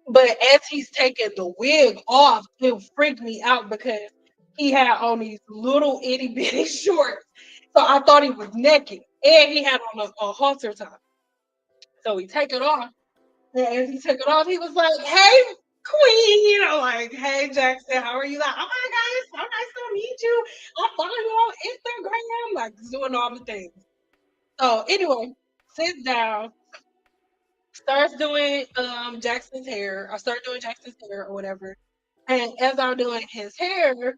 but as he's taking the wig off, it freaked me out because he had on these little itty bitty shorts. So I thought he was naked. And he had on a halter top. So he take it off. And as he took it off, he was like, "Hey, Queen," like, "Hey, Jackson, how are you?" Like, "Oh my God, it's so nice to meet you. I follow you on Instagram," like doing all the things. So anyway, sits down, starts doing Jackson's hair. I start doing Jackson's hair or whatever. And as I'm doing his hair,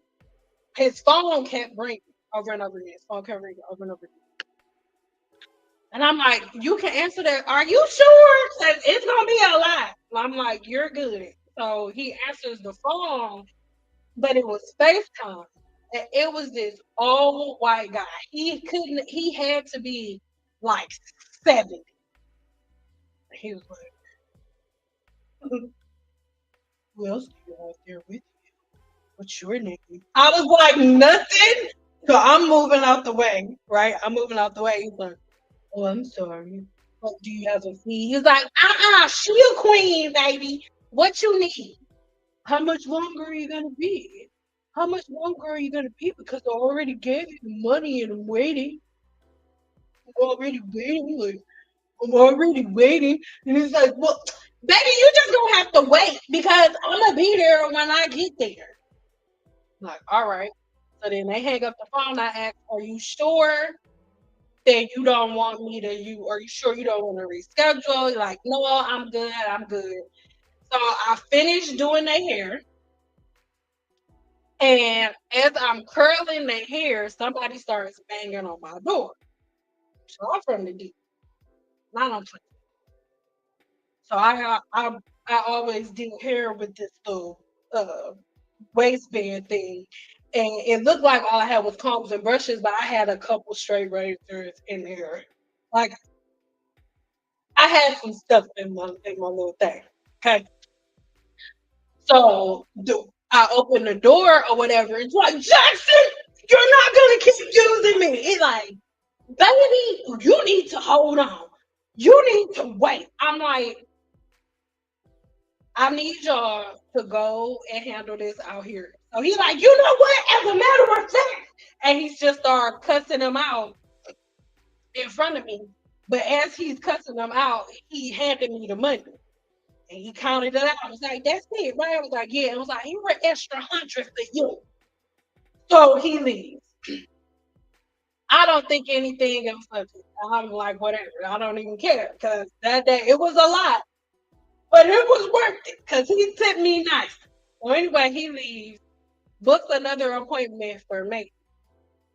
his phone kept ringing over and over again. His phone kept ringing over and over again. And I'm like, "You can answer that. Are you sure? 'Cause it's gonna be a lot." I'm like, "You're good." So he answers the phone, but it was FaceTime. And it was this old white guy. He had to be like 70. He was like, "Who else do you have there with you? What's your name?" I was like, "Nothing." So I'm moving out the way, right? I'm moving out the way. He's like, "Oh, I'm sorry. What do you have a fee?" He's like, "She a queen, baby. What you need? How much longer are you gonna be? How much longer are you gonna be? Because I already gave you the money and I'm waiting. I'm already waiting. Like, I'm already waiting." And he's like, "Well, baby, you just gonna have to wait because I'm gonna be there when I get there." I'm like, "All right." So then they hang up the phone. I ask, "Are you sure that you don't want me to you are you sure you don't want to reschedule?" Like, "No, I'm good, I'm good." So I finished doing their hair, and as I'm curling their hair, somebody starts banging on my door. So I'm from the D, not on Twitter. So I always did hair with this little uh waistband thing. And it looked like all I had was combs and brushes, but I had a couple straight razors in there. Like I had some stuff in my little thing. Okay. So I open the door or whatever. It's like, "Jackson, you're not gonna keep using me." It's like, "Baby, you need to hold on. You need to wait." I'm like, "I need y'all to go and handle this out here." So he's like, you know what? As a matter of fact, and he's just started cussing him out in front of me. But as he's cussing him out, he handed me the money. And he counted it out. I was like, that's it, right? I was like, yeah. I was like, you were extra hundred for you. So he leaves. I don't think anything else of it. I'm like, whatever. I don't even care because that day it was a lot, but it was worth it because he sent me nice. So anyway, he leaves, books another appointment for me.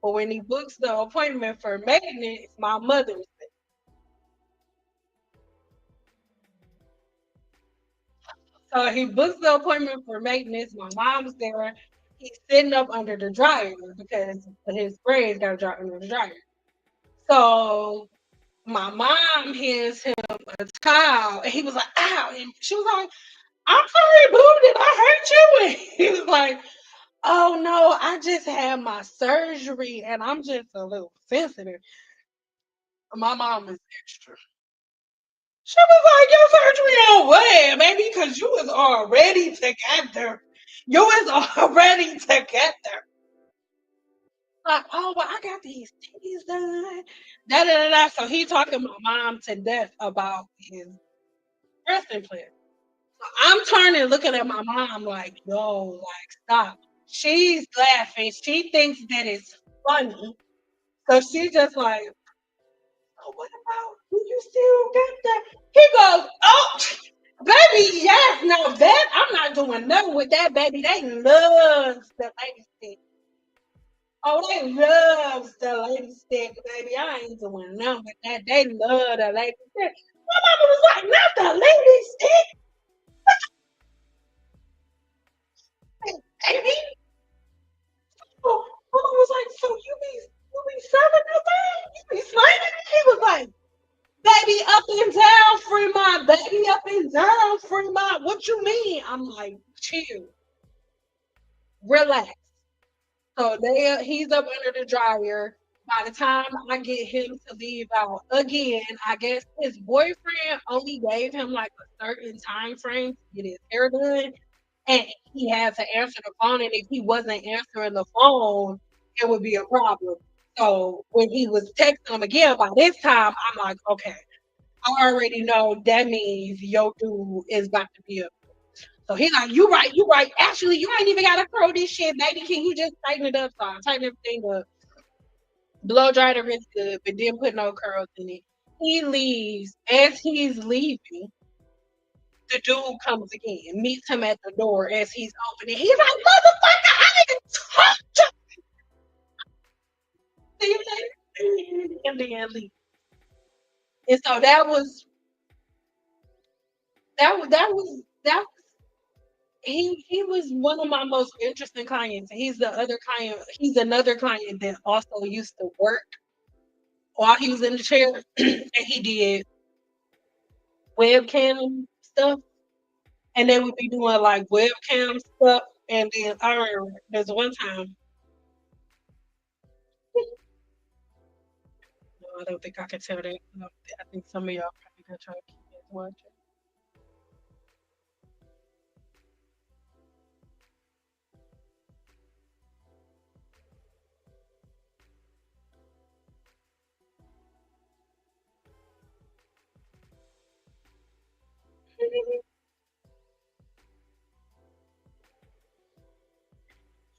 But when he books the appointment for maintenance, my mother's there. So he books the appointment for maintenance. My mom's there. He's sitting up under the dryer because his braids got to dry under the dryer. So my mom hands him a towel, and he was like, "Ow!" And she was like, "I'm sorry, boo. Did I hurt you?" And he was like, "Oh no, I just had my surgery, and I'm just a little sensitive." My mom is extra. She was like, "Your surgery on what, baby? Because you was already together. You was already together." Like, oh, well, I got these titties done. Da da da da. So he talking my mom to death about his breast implant. So I'm turning, looking at my mom like, yo, like, stop. She's laughing. She thinks that it's funny. So she just like, oh, what about? Do you still got that? He goes, oh, baby, yes. Now that I'm not doing nothing with that, baby. They love the lady stick. Oh, they love the lady stick, baby. I ain't doing nothing with that. They love the lady stick. My mama was like, not the lady stick, baby. So mama was like, so you be selling that thing? You be slanging it? He was like, baby, up and down, Fremont. Baby, up and down, Fremont. What you mean? I'm like, chill, relax. So he's up under the dryer. By the time I get him to leave out again, I guess his boyfriend only gave him like a certain time frame to get his hair done, and he had to answer the phone. And if he wasn't answering the phone, it would be a problem. So when he was texting him again, by this time, I'm like, okay, I already know that means your dude is about to be up. So he's like, you right, you right. Actually, you ain't even gotta throw this shit, baby. Can you just tighten it up? So I tighten everything up, blow dried it really good, but didn't put no curls in it. He leaves. As he's leaving, the dude comes again, meets him at the door as he's opening. He's like, motherfucker, I didn't talk to you. And then leave. And so that was he was one of my most interesting clients. He's another client that also used to work while he was in the chair and he did webcam stuff. And they would be doing like webcam stuff. And then I remember there's one time, no, I don't think I can tell that. No, I think some of y'all probably gonna try to keep it watching.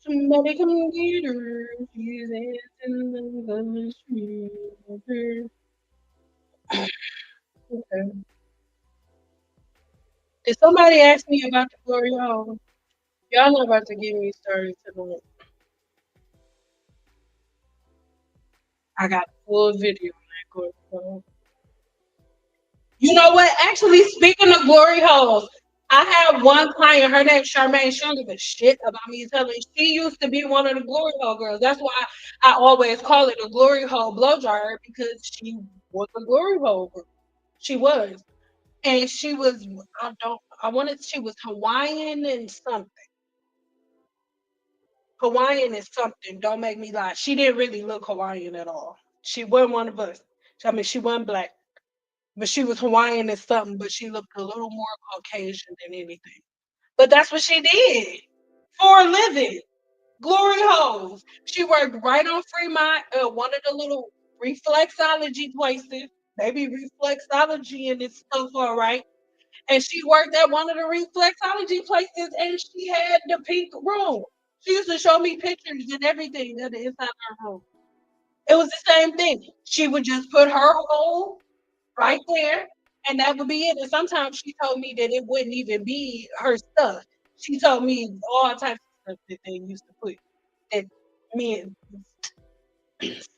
Somebody come get her. She's dancing on the street. Okay. Did somebody ask me about the glory hole? Y'all not about to get me started tonight. I got a full video on that glory hole. You know what? Actually, speaking of glory holes, I have one client. Her name's Charmaine. She don't give a shit about me telling. She used to be one of the glory hole girls. That's why I always call it a glory hole blow dryer because she was a glory hole girl. She was, and she was. I don't. I wanted. She was Hawaiian and something. Hawaiian is something. Don't make me lie. She didn't really look Hawaiian at all. She wasn't one of us. I mean, she wasn't black. But she was Hawaiian and something, but she looked a little more Caucasian than anything. But that's what she did. for a living. Glory holes. She worked right on Fremont, one of the little reflexology places. Maybe reflexology and it's stuff, all right. And she worked at one of the reflexology places and she had the pink room. She used to show me pictures and everything of the inside of her room. It was the same thing. She would just put her hole right there, and that would be it. And sometimes she told me that it wouldn't even be her stuff. She told me all types of stuff that they used to put that men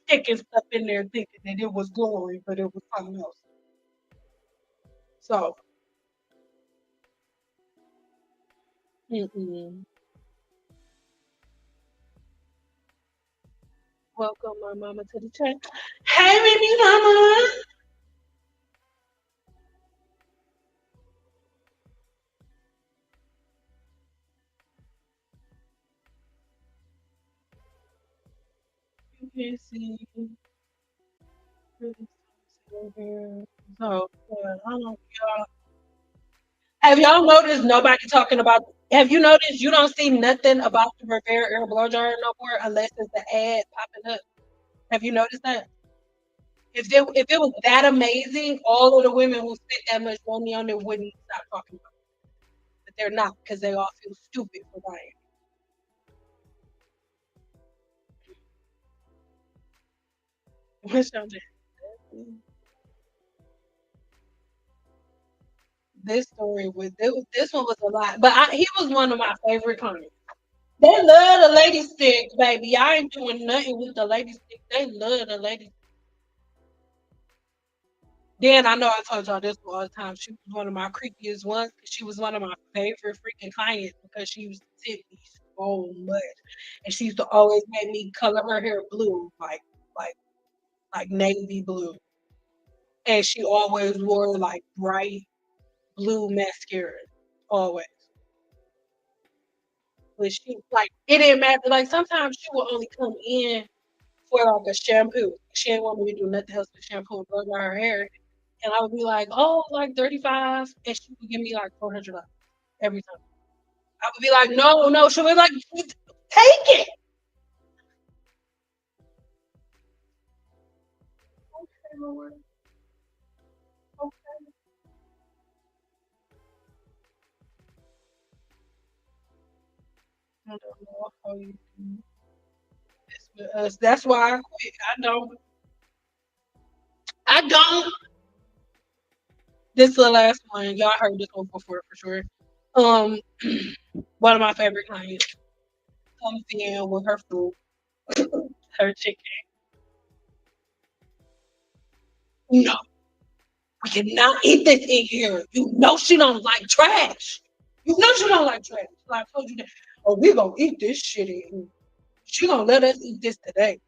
sticking stuff in there thinking that it was glory, but it was something else. So, mm-mm. Welcome, my mama, to the chat. Hey, baby mama. You can see really over here. So, I don't know. Have y'all noticed nobody talking about? Have you noticed you don't see nothing about the Rivera air blow dryer no more unless it's the ad popping up? Have you noticed that? If it was that amazing, all of the women who spent that much money on it wouldn't stop talking about it. But they're not because they all feel stupid for buying. What's your name? This story was this one was a lot, but he was one of my favorite clients. They love the lady sticks, baby. I ain't doing nothing with the lady sticks. They love the lady. Then I know I told y'all this all the time. She was one of my creepiest ones. She was one of my favorite freaking clients because she used to tip me so much, and she used to always make me color her hair blue, like like navy blue, and she always wore like bright blue mascara, always. But she like it didn't matter. Like sometimes she would only come in for like a shampoo. She didn't want me to do nothing else but shampoo and blow dry her hair. And I would be like, oh, like 35. And she would give me like $400 every time. I would be like, no, no. She'll be like, take it. Okay, Lord. Okay. I don't know how you do this with us. That's why I quit. I don't. This is the last one. Y'all heard this one before for sure. Um, one of my favorite clients comes in with her food, her chicken. No, we cannot eat this in here. You know she don't like trash. You know she don't like trash. Like I told you that. Oh, we gonna eat this shit in. She gonna let us eat this today.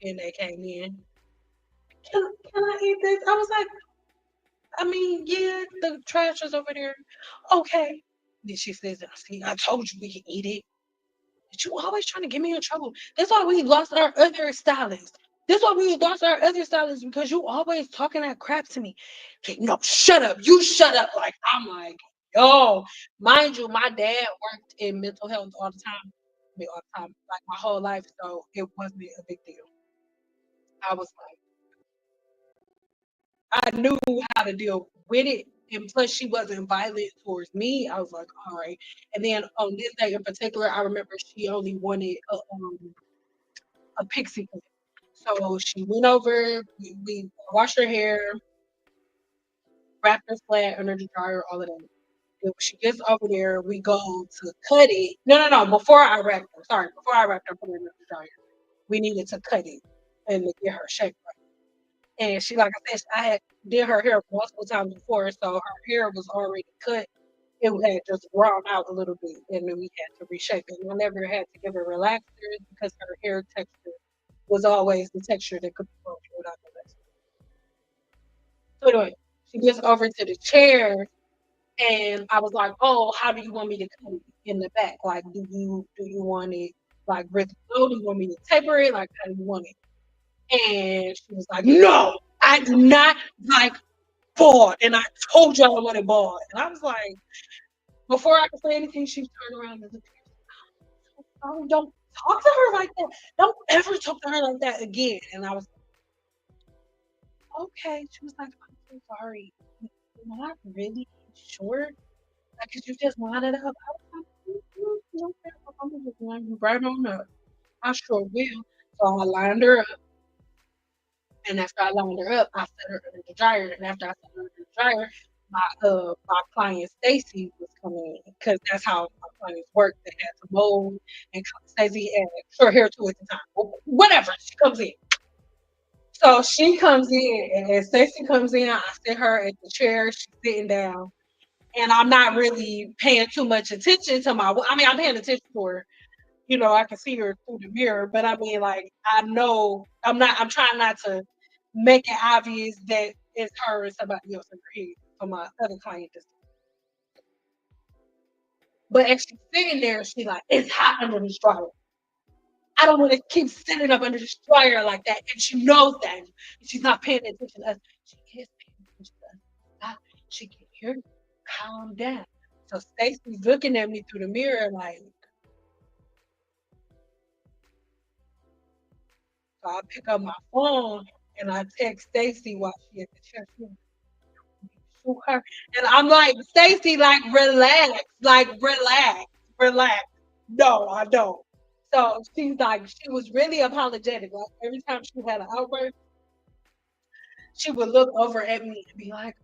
And they came in. Can I eat this? I was like, I mean, yeah, the trash is over there. Okay. Then she says, see, I told you we can eat it. But you always trying to get me in trouble. That's why we lost our other stylist. That's why we lost our other stylist because you always talking that crap to me. Okay, no, shut up. You shut up. Like I'm like, yo, mind you, my dad worked in mental health all the time. I mean, all the time, like my whole life. So it wasn't a big deal. I was like, I knew how to deal with it. And plus, she wasn't violent towards me. I was like, all right. And then on this day in particular, I remember she only wanted a pixie cut. So she went over, we washed her hair, wrapped her flat under the dryer, all of that. Then when she gets over there, we go to cut it. No, no, no. Before I wrapped her, sorry, before I wrapped her, put her in the dryer, we needed to cut it and to get her shape right. And she, like I said, I had did her hair multiple times before, so her hair was already cut. It had just grown out a little bit, and then we had to reshape it. I never had to give her relaxers because her hair texture was always the texture that could be broken without the relaxer. So anyway, she gets over to the chair, and I was like, "Oh, how do you want me to cut it in the back? Like, do you want it like really low? Do you want me to taper it? Like, how do you want it?" And she was like, "No, I do not like." bald. And I told y'all I wanted bald. And I was like, before I could say anything, she turned around and looked at me. Oh, don't talk to her like that. Don't ever talk to her like that again. And I was like, okay. She was like, I'm so sorry. You're not really sure. Like, could you just line it up? I was like, no, I'm gonna just line you right on up. I sure will. So I lined her up. And after I lined her up, I set her under the dryer. And after I set her under the dryer, my client Stacy was coming in because that's how my clients work. They had to mold, and Stacy had short hair too at the time. Whatever, she comes in. So she comes in, and Stacy comes in. I sit her at the chair. She's sitting down, and I'm not really paying too much attention to my. I mean, I'm paying attention to her. I can see her through the mirror, but I mean, like, I know I'm not. I'm trying not to make it obvious that it's her and somebody else in her head for my other client. But as she's sitting there, she's like, it's hot under this dryer. I don't want to keep sitting up under this dryer like that. And she knows that. And she's not paying attention to us. She is paying attention to us. Stop. She can hear you. Calm down. So Stacy's looking at me through the mirror like, so I pick up my phone and I text Stacy while she at the chair. Shoot her. And I'm like, Stacy, like, relax, relax. No, I don't. So she's like, she was really apologetic. Like every time she had an outburst, she would look over at me and be like,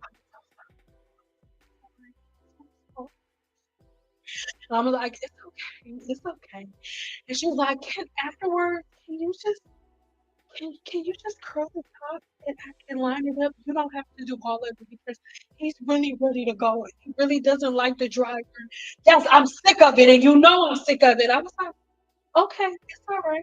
and I was like, it's okay, it's okay. And she was like, afterwards, can you just curl the top and I can line it up? You don't have to do all of it because he's really ready to go. And he really doesn't like the driver. Yes, I'm sick of it, and you know I'm sick of it. I was like, okay, it's all right.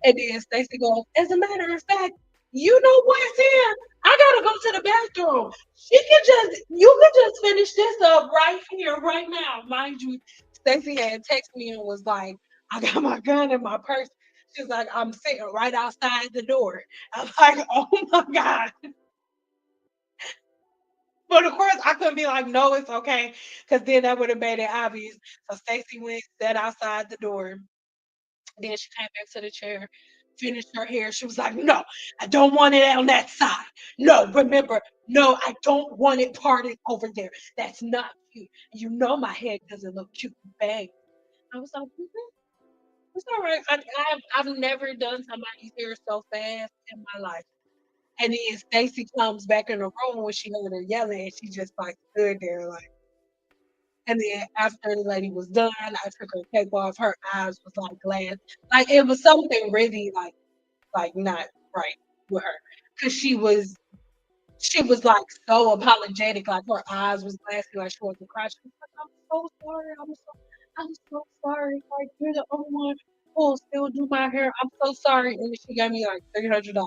And then Stacy goes, as a matter of fact, you know what's here? I gotta go to the bathroom. You can just finish this up right here, right now. Mind you, Stacy had texted me and was like, I got my gun in my purse. She's like, I'm sitting right outside the door. I'm like, oh my God. But of course, I couldn't be like, no, it's okay. Because then that would have made it obvious. So Stacy went, sat outside the door. Then she came back to the chair, finished her hair. She was like, "No, I don't want it on that side. No, remember, no, I don't want it parted over there. That's not cute. You know my head doesn't look cute with bangs." I was like, "It's all right. I've never done somebody's hair so fast in my life." And then Stacy comes back in the room when she heard her yelling, and she just like stood there like. And then after the lady was done, I took her cape off. Her eyes was like glass. Like it was something really like not right with her because she was like so apologetic, like her eyes was glassy, like she wasn't crying. She was like, "I'm so sorry, I'm so sorry. Like you're the only one who will still do my hair. I'm so sorry." And then she gave me like $300, and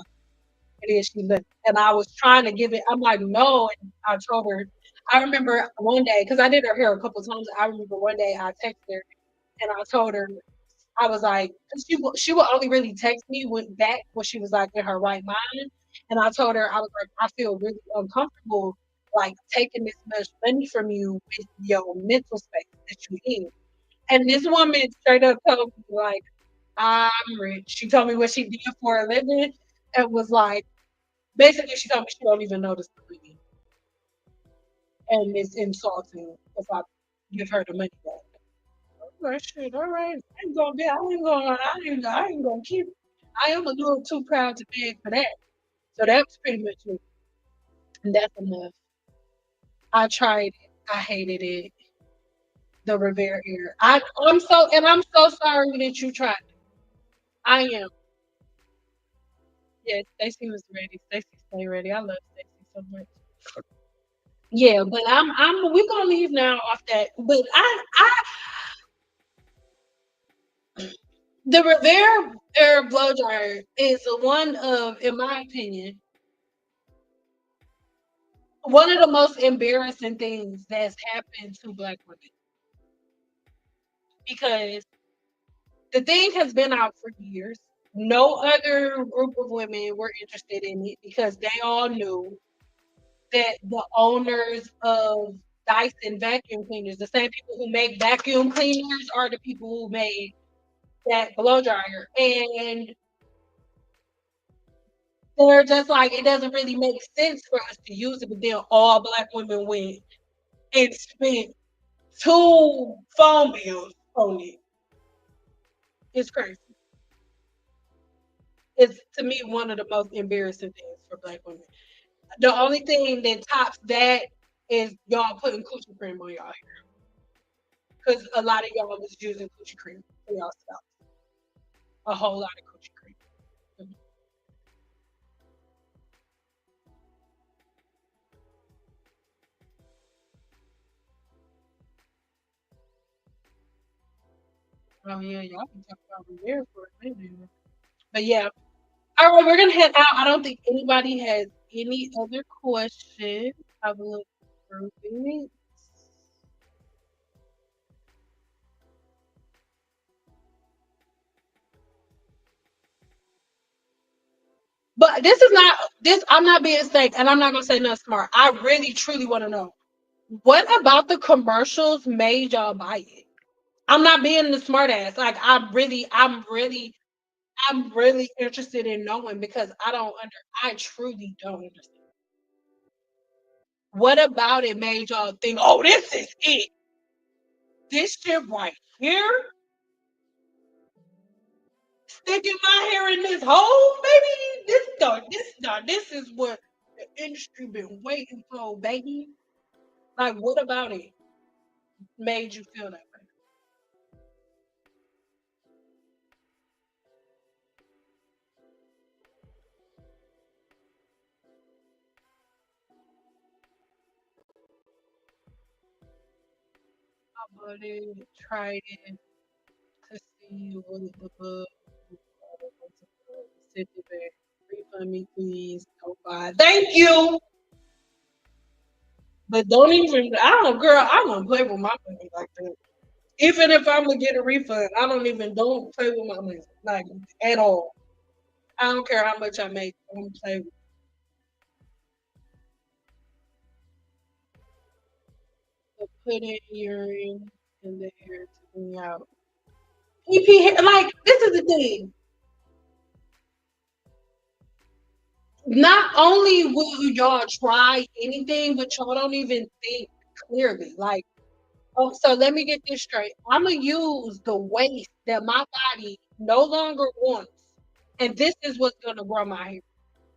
then she left. And I was trying to give it. I'm like, no. And I told her. I remember one day because I did her hair a couple times. I remember one day I texted her and I told her I was like, 'cause she would only really text me when back when she was like in her right mind. And I told her I was like, I feel really uncomfortable like taking this much money from you with your mental space that you in. And this woman straight up told me like, I'm rich. She told me what she did for a living. It was like basically she told me she don't even notice the money. And it's insulting if I give her the money back. Like, shit, all right. I ain't gonna be, I ain't gonna keep it. I am a little too proud to beg for that. So that's pretty much it. And that's enough. I tried it. I hated it. The Rivera hair. I'm so sorry that you tried it. I am. Yeah, Stacey was ready. Stacey stay ready. I love Stacey so much. Yeah, but we're gonna leave now off that. But the Rivera air blow dryer is one of, in my opinion, one of the most embarrassing things that's happened to Black women because the thing has been out for years. No other group of women were interested in it because they all knew. that the owners of Dyson vacuum cleaners, the same people who make vacuum cleaners, are the people who made that blow dryer. And they're just like, it doesn't really make sense for us to use it, but then all black women went and spent two phone bills on it. It's crazy. It's, to me, one of the most embarrassing things for black women. The only thing that tops that is y'all putting coochie cream on y'all hair, because a lot of y'all was using coochie cream for y'all stuff. A whole lot of coochie cream. Oh yeah, y'all can talk about Revere for a minute. But yeah. All right, we're gonna head out. I don't think anybody has any other questions. Have a look through it. But this is not this. I'm not being fake, and I'm not gonna say nothing smart. I really, truly want to know what about the commercials made y'all buy it. I'm not being the smart ass. Like I'm really interested in knowing because I truly don't understand. What about it made y'all think, oh, this is it? This shit right here, sticking my hair in this hole, baby. This is what the industry been waiting for, baby. Like, what about it made you feel that way? I bought it, tried it to see what the bug sent it back. Refund me, please. Don't buy. Thank you. But don't even, I don't, girl, I don't play with my money like that. Even if I'm gonna get a refund, don't play with my money, like at all. I don't care how much I make. I don't play with the pudding urine in the hair to me out. EP hair, like this is the thing. Not only will y'all try anything, but y'all don't even think clearly. Like, oh, so let me get this straight. I'm gonna use the waste that my body no longer wants, and this is what's gonna grow my hair.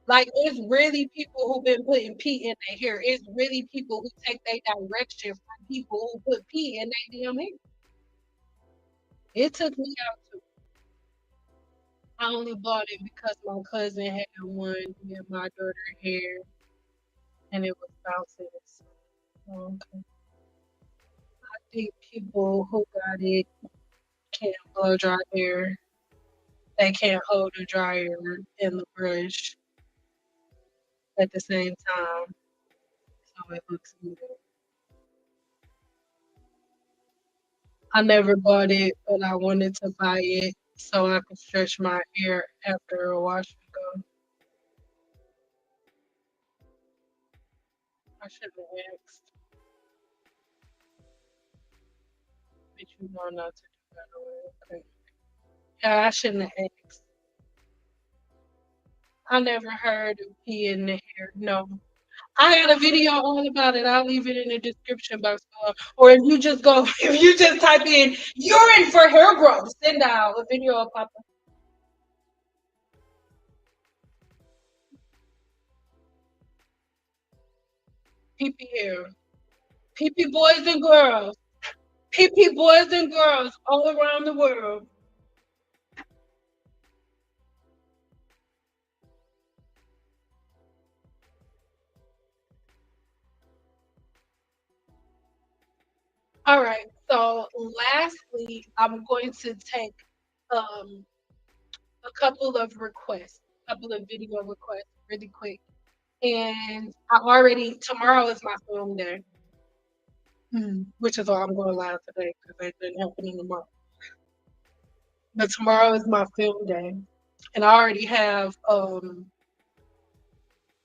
Like, it's really people who've been putting pee in their hair. It's really people who take their direction from people who put pee in their damn hair. It took me out too. I only bought it because my cousin had one in my daughter's hair and it was bouncing. So, okay. I think people who got it can't blow dry hair. They can't hold the dryer and the brush at the same time, so it looks good. I never bought it, but I wanted to buy it so I could stretch my hair after a wash and go. I should have asked, but you know not to do that. Okay. Yeah, I shouldn't have asked. I never heard of pee in the hair. No. I got a video all about it. I'll leave it in the description box below. Or if you just go, if you just type in urine for hair growth, send out a video will pop up. Pee pee hair. Pee pee boys and girls. Pee pee boys and girls all around the world. All right. So lastly, I'm going to take um a couple of requests, a couple of video requests really quick. And I already tomorrow is my film day, which is why I'm going live today because it didn't happen tomorrow. But tomorrow is my film day, and I already have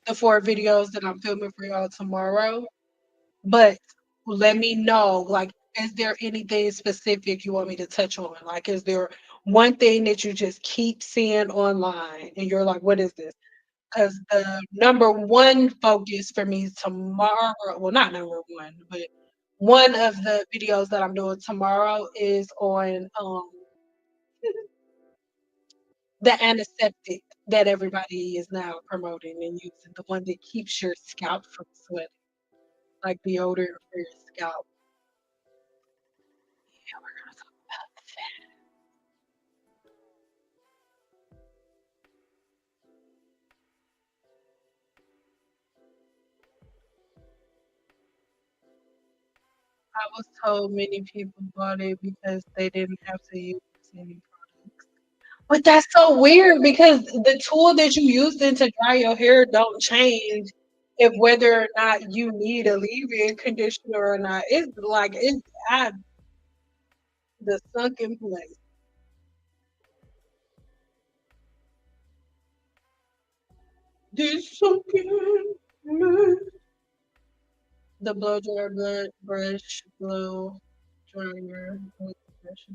the 4 videos that I'm filming for y'all tomorrow. But let me know, like, is there anything specific you want me to touch on? Like, is there one thing that you just keep seeing online and you're like, what is this? Because the number one focus for me tomorrow, well, not number one, but one of the videos that I'm doing tomorrow is on the antiseptic that everybody is now promoting and using, the one that keeps your scalp from sweating, like deodorant for your scalp. Yeah, we're gonna talk about that. I was told many people bought it because they didn't have to use any products. But that's so weird because the tool that you using to dry your hair don't change if whether or not you need a leave-in conditioner or not. It's like it's at the sunken place. This sunken place. The blow dryer brush, blow dryer with the brush.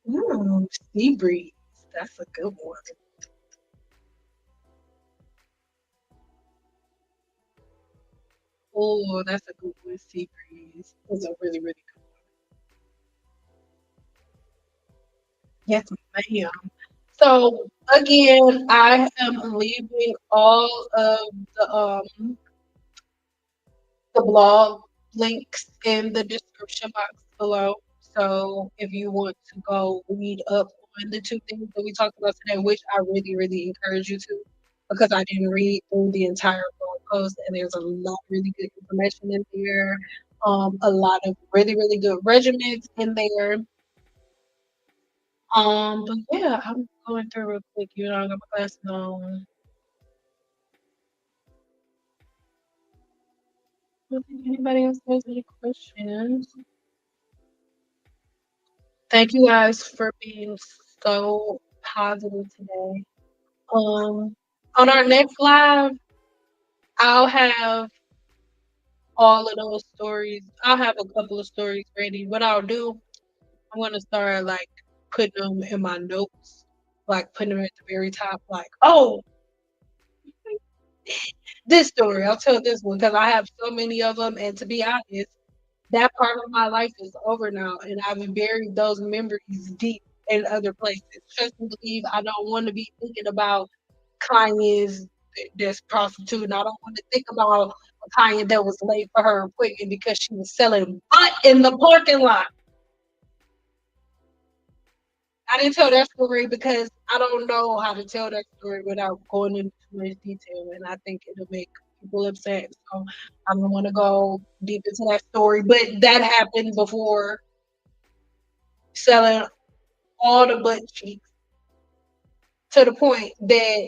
Ooh, sea breeze. That's a good one. Oh, that's a good one. Sea breeze. That's a really, really good one. Yes, ma'am. So again, I am leaving all of the blog links in the description box below. So if you want to go read up on the 2 things that we talked about today, which I really, really encourage you to, because I didn't read through the entire blog post and there's a lot of really good information in there. A lot of really, really good regimens in there. But yeah, I'm going through real quick. You know, I got my glasses on. I don't think anybody else has any questions. Thank you guys for being so positive today. On our next live, I'll have all of those stories. I'll have a couple of stories ready. What I'll do, I'm gonna start like putting them in my notes, like putting them at the very top, like, oh, this story. I'll tell this one because I have so many of them. And to be honest, that part of my life is over now, and I've buried those memories deep in other places. Trust and believe, I don't want to be thinking about clients that's prostituting. I don't want to think about a client that was late for her appointment because she was selling butt in the parking lot. I didn't tell that story because I don't know how to tell that story without going into too much detail, and I think it'll make people upset. So I don't want to go deep into that story, but that happened before, selling all the butt cheeks to the point that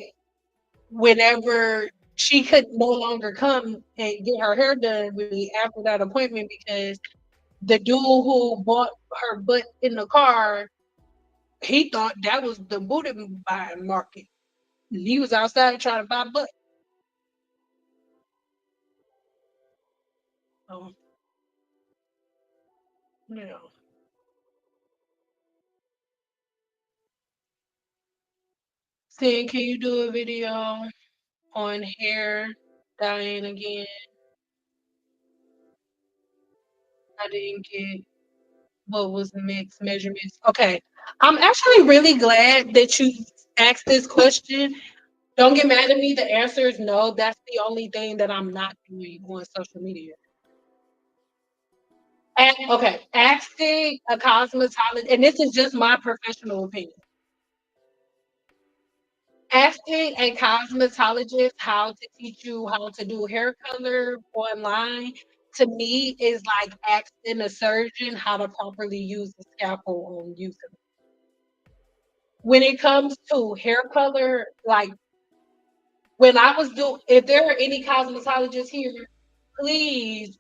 whenever she could no longer come and get her hair done with me after that appointment because the dude who bought her butt in the car, he thought that was the booty buying market. He was outside trying to buy butt. So, yeah. Saying, can you do a video on hair dyeing again? I didn't get what was the mix measurements. Okay. I'm actually really glad that you asked this question. Don't get mad at me. The answer is no. That's the only thing that I'm not doing on social media. And okay, asking a cosmetologist, and this is just my professional opinion. Asking a cosmetologist how to teach you how to do hair color online to me is like asking a surgeon how to properly use the scalpel on you. When it comes to hair color, like when I was doing, if there are any cosmetologists here, please,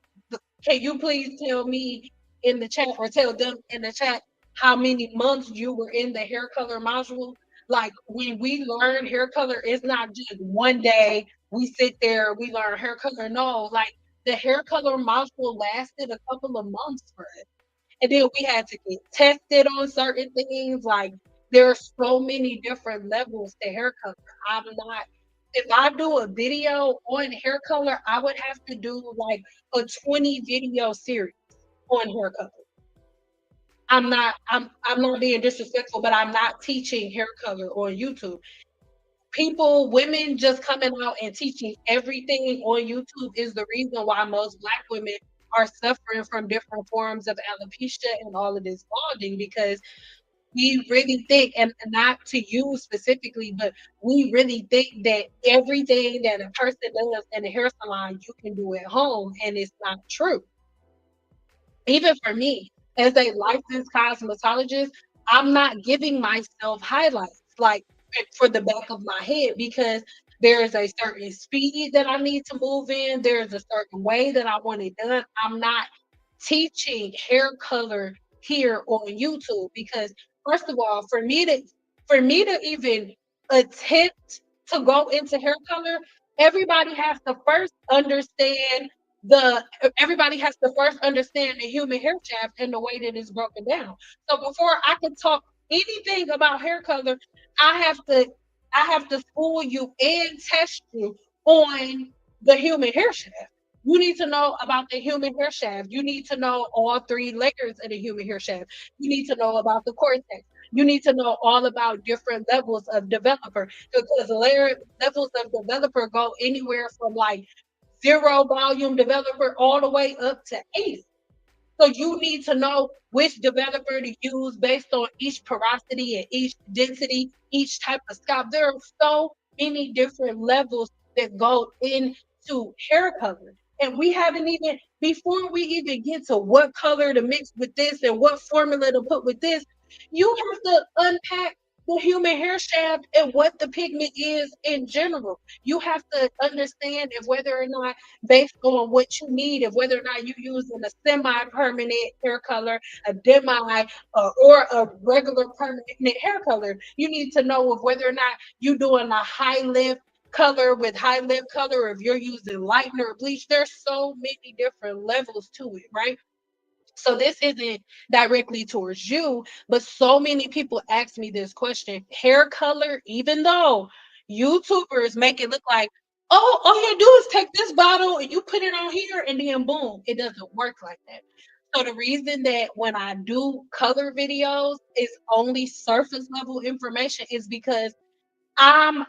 can you please tell me in the chat or tell them in the chat how many months you were in the hair color module. Like when we learn hair color, it's not just one day we sit there, we learn hair color. No, like the hair color module lasted a couple of months for us. And then we had to get tested on certain things. Like there's so many different levels to hair color. I'm not if I do a video on hair color, I would have to do like a 20 video series on hair color. I'm not being disrespectful, but I'm not teaching hair color on YouTube. People, women just coming out and teaching everything on YouTube is the reason why most black women are suffering from different forms of alopecia and all of this balding because we really think, and not to you specifically, but we really think that everything that a person does in a hair salon, you can do at home, and it's not true. Even for me, as a licensed cosmetologist, I'm not giving myself highlights like for the back of my head because there is a certain speed that I need to move in. There's a certain way that I want it done. I'm not teaching hair color here on YouTube because first of all, for me to even attempt to go into hair color, everybody has to first understand the everybody has to first understand the human hair shaft and the way that it's broken down. So before I can talk anything about hair color, I have to I have to school you and test you on the human hair shaft. You need to know about the human hair shaft. You need to know all three layers of the human hair shaft. You need to know about the cortex. You need to know all about different levels of developer because levels of developer go anywhere from like zero volume developer all the way up to 80. So you need to know which developer to use based on each porosity and each density, each type of scalp. There are so many different levels that go into hair color. And we haven't even, before we even get to what color to mix with this and what formula to put with this, you have to unpack the human hair shaft and what the pigment is in general. You have to understand if whether or not based on what you need, if whether or not you're using a semi-permanent hair color, a demi, or a regular permanent hair color. You need to know of whether or not you're doing a high lift color with high lift color, or if you're using lightener or bleach. There's so many different levels to it, right? So this isn't directly towards you, but so many people ask me this question. Hair color, even though YouTubers make it look like, oh, all you do is take this bottle and you put it on here and then boom, it doesn't work like that. So the reason that when I do color videos, it's only surface level information is because I'm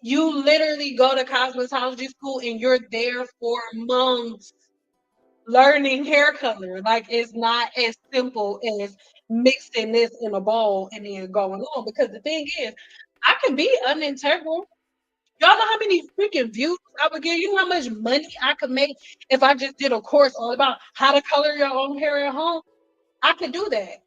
you literally go to cosmetology school and you're there for months learning hair color. Like it's not as simple as mixing this in a bowl and then going on. Because the thing is, I can be unintegral. Y'all know how many freaking views I would get? You know how much money I could make if I just did a course all about how to color your own hair at home? I could do that.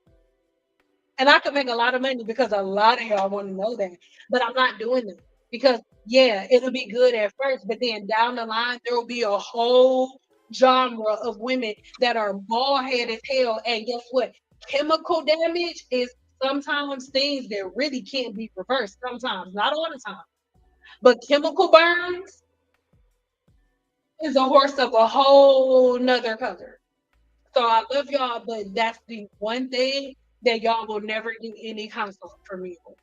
And I could make a lot of money because a lot of y'all want to know that. But I'm not doing that because, yeah, it'll be good at first, but then down the line, there will be a whole genre of women that are bald headed hell. And guess what? Chemical damage is sometimes things that really can't be reversed. Sometimes, not all the time. But chemical burns is a horse of a whole nother color. So I love y'all, but that's the one thing that y'all will never get any consult from me on.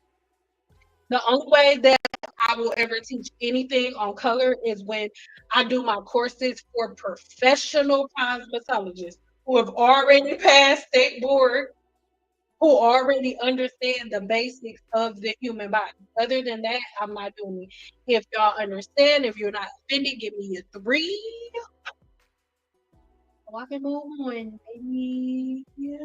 The only way that I will ever teach anything on color is when I do my courses for professional cosmetologists who have already passed state board, who already understand the basics of the human body. Other than that, I'm not doing it. If y'all understand, if you're not offended, give me a three. So I can move on, baby. Yeah.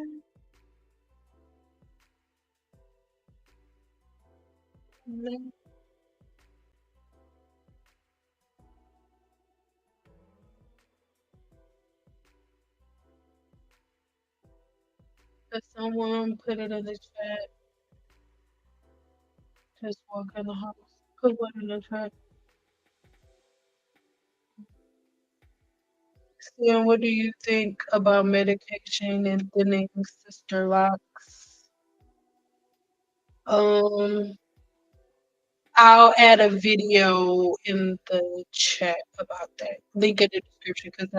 Could someone put it in the chat? Just walk in the house. Put one in the chat. And what do you think about medication and thinning sister locks? Um, I'll add a video in the chat about that. Link in the description because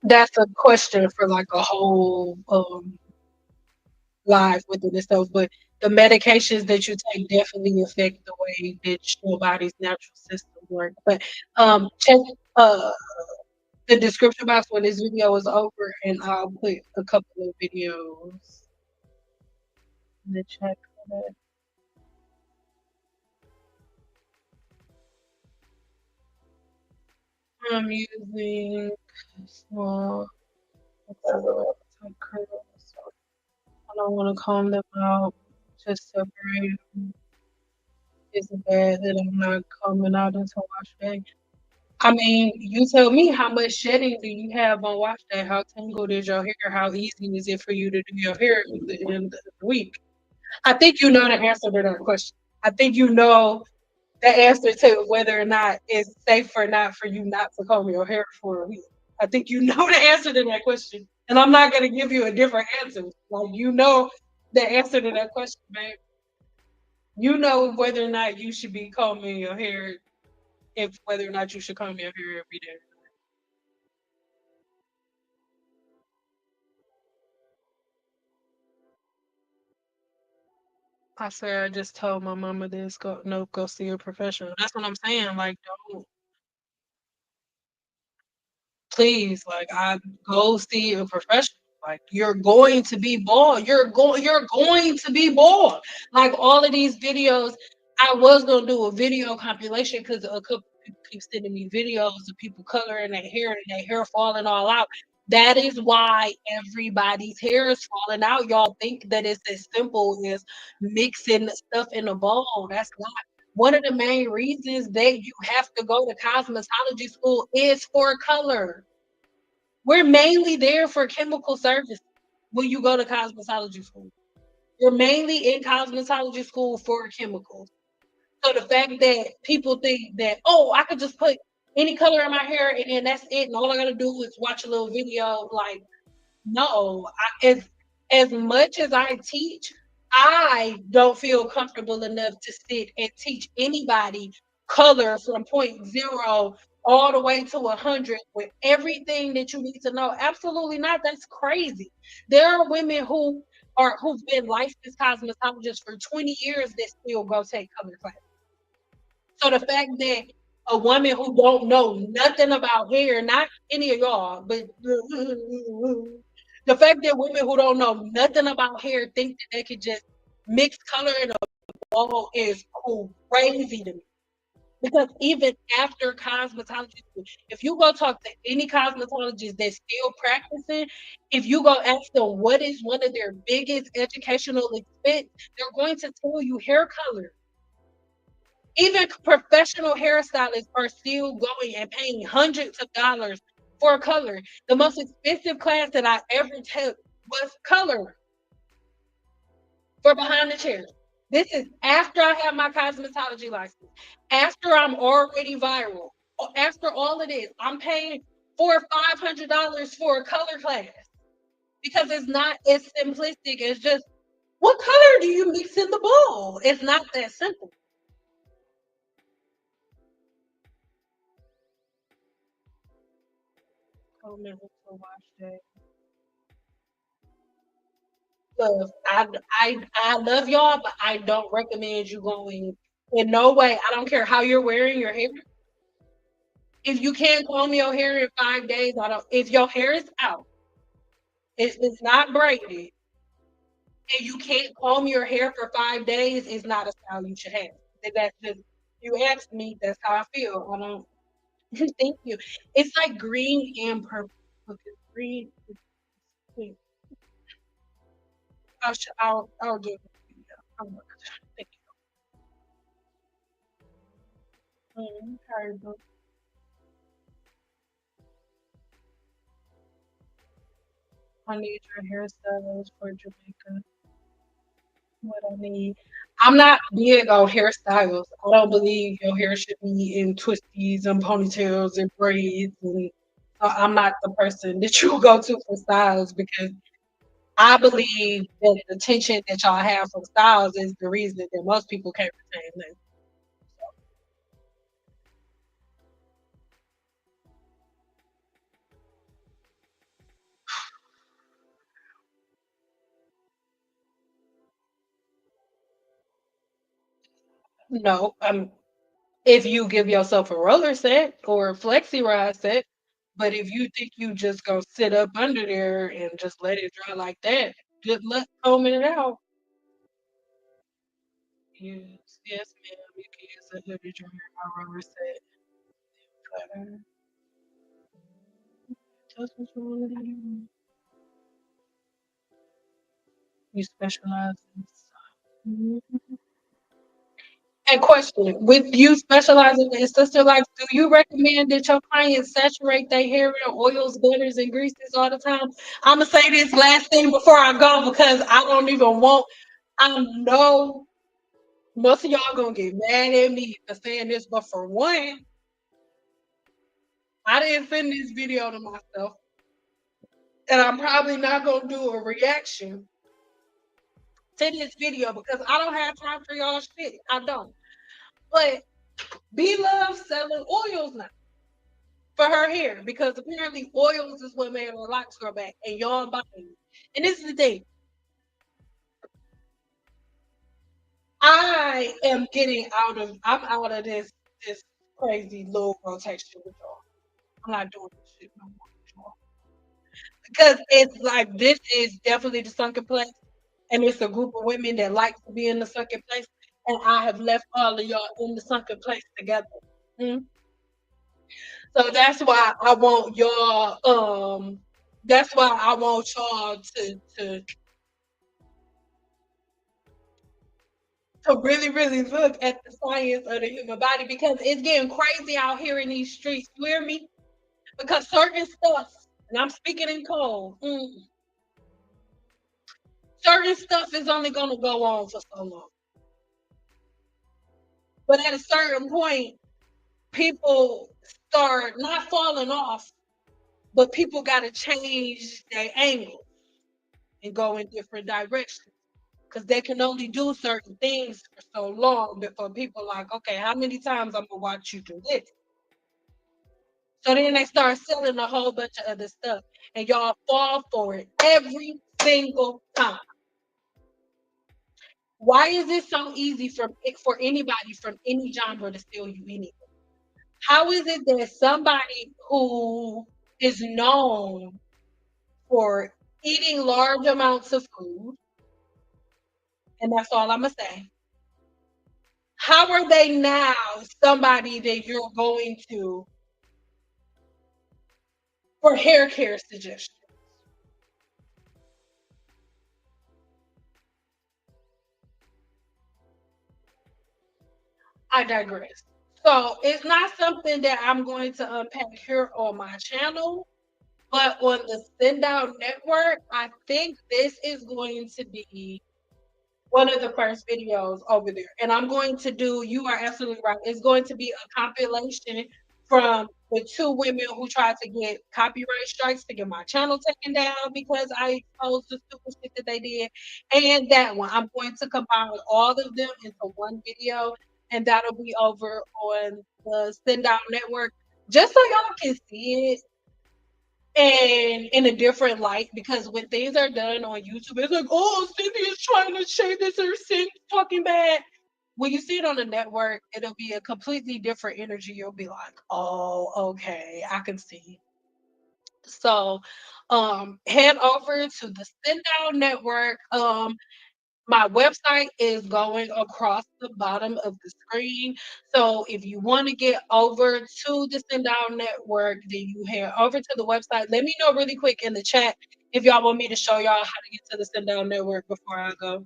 that's a question for like a whole live within itself. But the medications that you take definitely affect the way that your body's natural system works. But check uh the description box when this video is over, and I'll put a couple of videos in the chat for that. I'm using small type curls. I don't want to comb them out. Just separate. It's bad that I'm not combing out until wash day. I mean, you tell me how much shedding do you have on wash day? How tangled is your hair? How easy is it for you to do your hair at the end of the week? I think you know the answer to that question. I think you know the answer to whether or not it's safe or not for you not to comb your hair for a week. I think you know the answer to that question. And I'm not gonna give you a different answer. Like you know the answer to that question, babe. You know whether or not you should be combing your hair, if whether or not you should comb your hair every day. I swear I just told my mama this. Go no, go see a professional. That's what I'm saying. Like, don't please, like I go see a professional. Like you're going to be bald. You're going to be bald. Like all of these videos, I was gonna do a video compilation because a couple people keep sending me videos of people coloring their hair and their hair falling all out. That is why everybody's hair is falling out. Y'all think that it's as simple as mixing stuff in a bowl. That's not one of the main reasons that you have to go to cosmetology school is for color. We're mainly there for chemical services when you go to cosmetology school. You're mainly in cosmetology school for chemicals. So the fact that people think that, oh, I could just put any color in my hair and then that's it, and all I gotta do is watch a little video, like no, as much as I teach, I don't feel comfortable enough to sit and teach anybody color from point zero all the way to 100 with everything that you need to know. Absolutely not. That's crazy. There are women who've been licensed cosmetologists for 20 years that still go take color classes. So the fact that a woman who don't know nothing about hair, not any of y'all, but the fact that women who don't know nothing about hair think that they could just mix color in a bowl is crazy to me. Because even after cosmetology school, if you go talk to any cosmetologist that's still practicing, if you go ask them what is one of their biggest educational expense, they're going to tell you hair color. Even professional hairstylists are still going and paying hundreds of dollars for color. The most expensive class that I ever took was color for behind the chair. This is after I have my cosmetology license, after I'm already viral, after all of this, I'm paying $400 or $500 for a color class because it's not as simplistic as just what color do you mix in the bowl? It's not that simple. Comment to watch that. Love, I love y'all, but I don't recommend you going in no way. I don't care how you're wearing your hair. If you can't comb your hair in 5 days, I don't. If your hair is out, it's not braided, and you can't comb your hair for 5 days, it's not a style you should have. That's just you asked me. That's how I feel. I don't. Thank you. It's like green and purple. Look, it's green. Wait, I'll do it. I'll work. Thank you. Herbal. I need your hairstyles for Jamaica. What I need. I'm not big on hairstyles. I don't believe your hair should be in twisties and ponytails and braids, and so I'm not the person that you go to for styles because I believe that the tension that y'all have for styles is the reason that most people can't retain them. No, if you give yourself a roller set or a flexi rod set, but if you think you just gonna sit up under there and just let it dry like that, good luck combing it out. Yes, yes, ma'am. You can use a hooded dryer or roller set. Cutter. That's what you want to do. You specialize in stuff. And question, with you specializing in sister life, do you recommend that your clients saturate their hair in oils, butters, and greases all the time? I'm gonna say this last thing before I go because I don't even want. I know most of y'all gonna get mad at me for saying this, but for one, I didn't send this video to myself, and I'm probably not gonna do a reaction to this video because I don't have time for y'all shit. I don't. But B Love selling oils now for her hair because apparently oils is what made her locks grow back, and y'all buying it. And this is the thing. I'm out of this crazy low rotation with y'all. I'm not doing this shit no more with y'all. Because it's like this is definitely the sunken place. And it's a group of women that like to be in the sunken place. And I have left all of y'all in the sunken place together. Mm. So that's why I want y'all to really, really look at the science of the human body because it's getting crazy out here in these streets. You hear me? Because certain stuff, and I'm speaking in code, certain stuff is only gonna go on for so long. But at a certain point, people start not falling off, but people gotta change their angle and go in different directions. Because they can only do certain things for so long before people like, okay, how many times I'm gonna watch you do this? So then they start selling a whole bunch of other stuff, and y'all fall for it every single time. Why is it so easy for anybody from any genre to steal you anything? How is it that somebody who is known for eating large amounts of food, and that's all I'm gonna say, how are they now somebody that you're going to for hair care suggestions? I digress. So it's not something that I'm going to unpack here on my channel, but on the Send Out Network, I think this is going to be one of the first videos over there. And I'm going to do, you are absolutely right. It's going to be a compilation from the two women who tried to get copyright strikes to get my channel taken down because I exposed the stupid shit that they did. And that one. I'm going to combine all of them into one video, and that'll be over on the Send Out Network just so y'all can see it and in a different light because when things are done on YouTube, it's like, oh, Cynthia's trying to shade this or Cynthia's talking bad. When you see it on the network, it'll be a completely different energy. You'll be like, oh, okay, I can see. So head over to the Send Out Network. My website is going across the bottom of the screen. So if you want to get over to the Send Out Network, then you head over to the website. Let me know really quick in the chat if y'all want me to show y'all how to get to the Send Out Network before I go.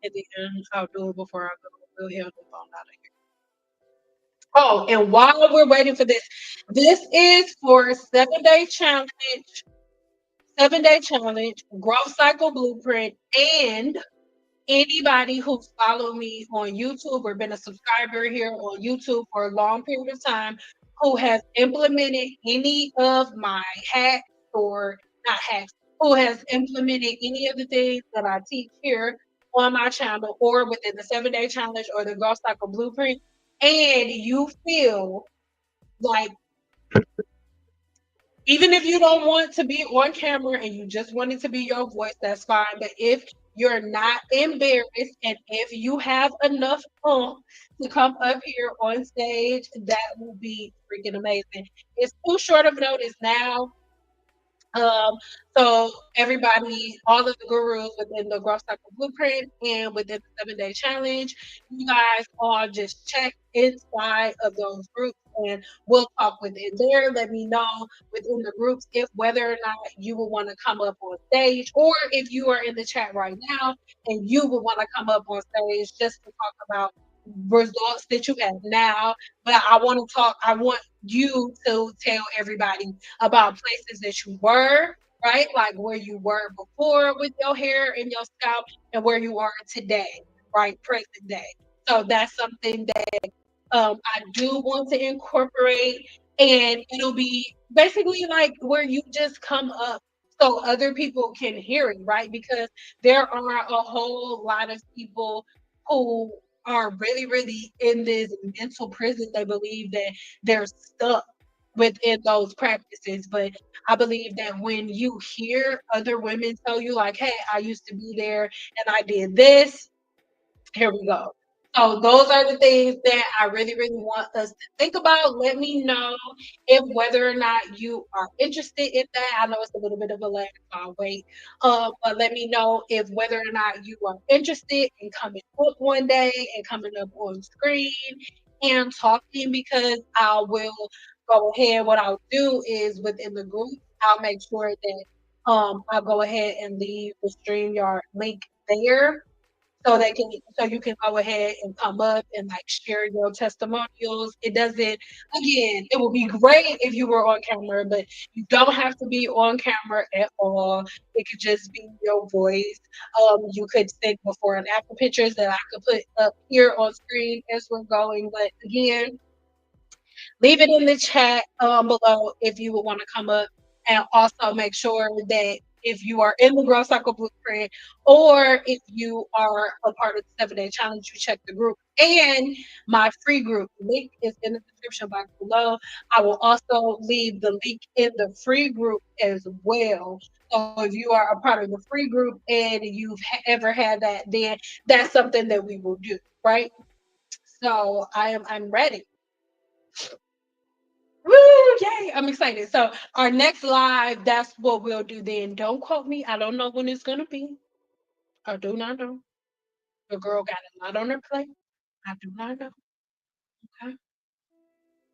At the end, I'll do it before I go. We'll hear the phone out of here. Oh, and while we're waiting for this, this is for 7 day challenge, 7 day challenge, growth cycle blueprint, and anybody who's followed me on YouTube or been a subscriber here on YouTube for a long period of time who has implemented any of my hacks or not hacks, who has implemented any of the things that I teach here on my channel or within the 7 day challenge or the Growth Cycle Blueprint, and you feel like even if you don't want to be on camera and you just want it to be your voice, that's fine. But if you're not embarrassed and if you have enough to come up here on stage, that will be freaking amazing. It's too short of notice now, um, so everybody, all of the gurus within the Growth Cycle Blueprint and within the 7 day challenge, you guys all just check inside of those groups and we'll talk within there. Let me know within the groups if whether or not you will want to come up on stage or if you are in the chat right now and you will want to come up on stage just to talk about results that you have now. But I want you to tell everybody about places that you were, right? Like where you were before with your hair and your scalp and where you are today, right? Present day. So that's something that I do want to incorporate, and it'll be basically like where you just come up so other people can hear it, right? Because there are a whole lot of people who are really, really in this mental prison. They believe that they're stuck within those practices. But I believe that when you hear other women tell you, like, hey, I used to be there and I did this, here we go. So those are the things that I really, really want us to think about. Let me know if whether or not you are interested in that. I know it's a little bit of a lag, so I'll wait. But let me know if whether or not you are interested in coming up one day and coming up on screen and talking because I will go ahead. What I'll do is within the group, I'll make sure that I'll go ahead and leave the StreamYard link there so they can so you can go ahead and come up and like share your testimonials. It doesn't again, it would be great if you were on camera, but you don't have to be on camera at all. It could just be your voice. You could send before and after pictures that I could put up here on screen as we're going. But again, leave it in the chat below if you would want to come up, and also make sure that if you are in the Growth Cycle Blueprint or if you are a part of the 7 day challenge, you check the group and my free group. Link is in the description box below. I will also leave the link in the free group as well. So if you are a part of the free group and you've ever had that, then that's something that we will do, right? So I'm ready. Woo! Yay! I'm excited. So our next live, that's what we'll do then. Don't quote me. I don't know when it's gonna be. I do not know. The girl got a lot on her plate. I do not know. Okay.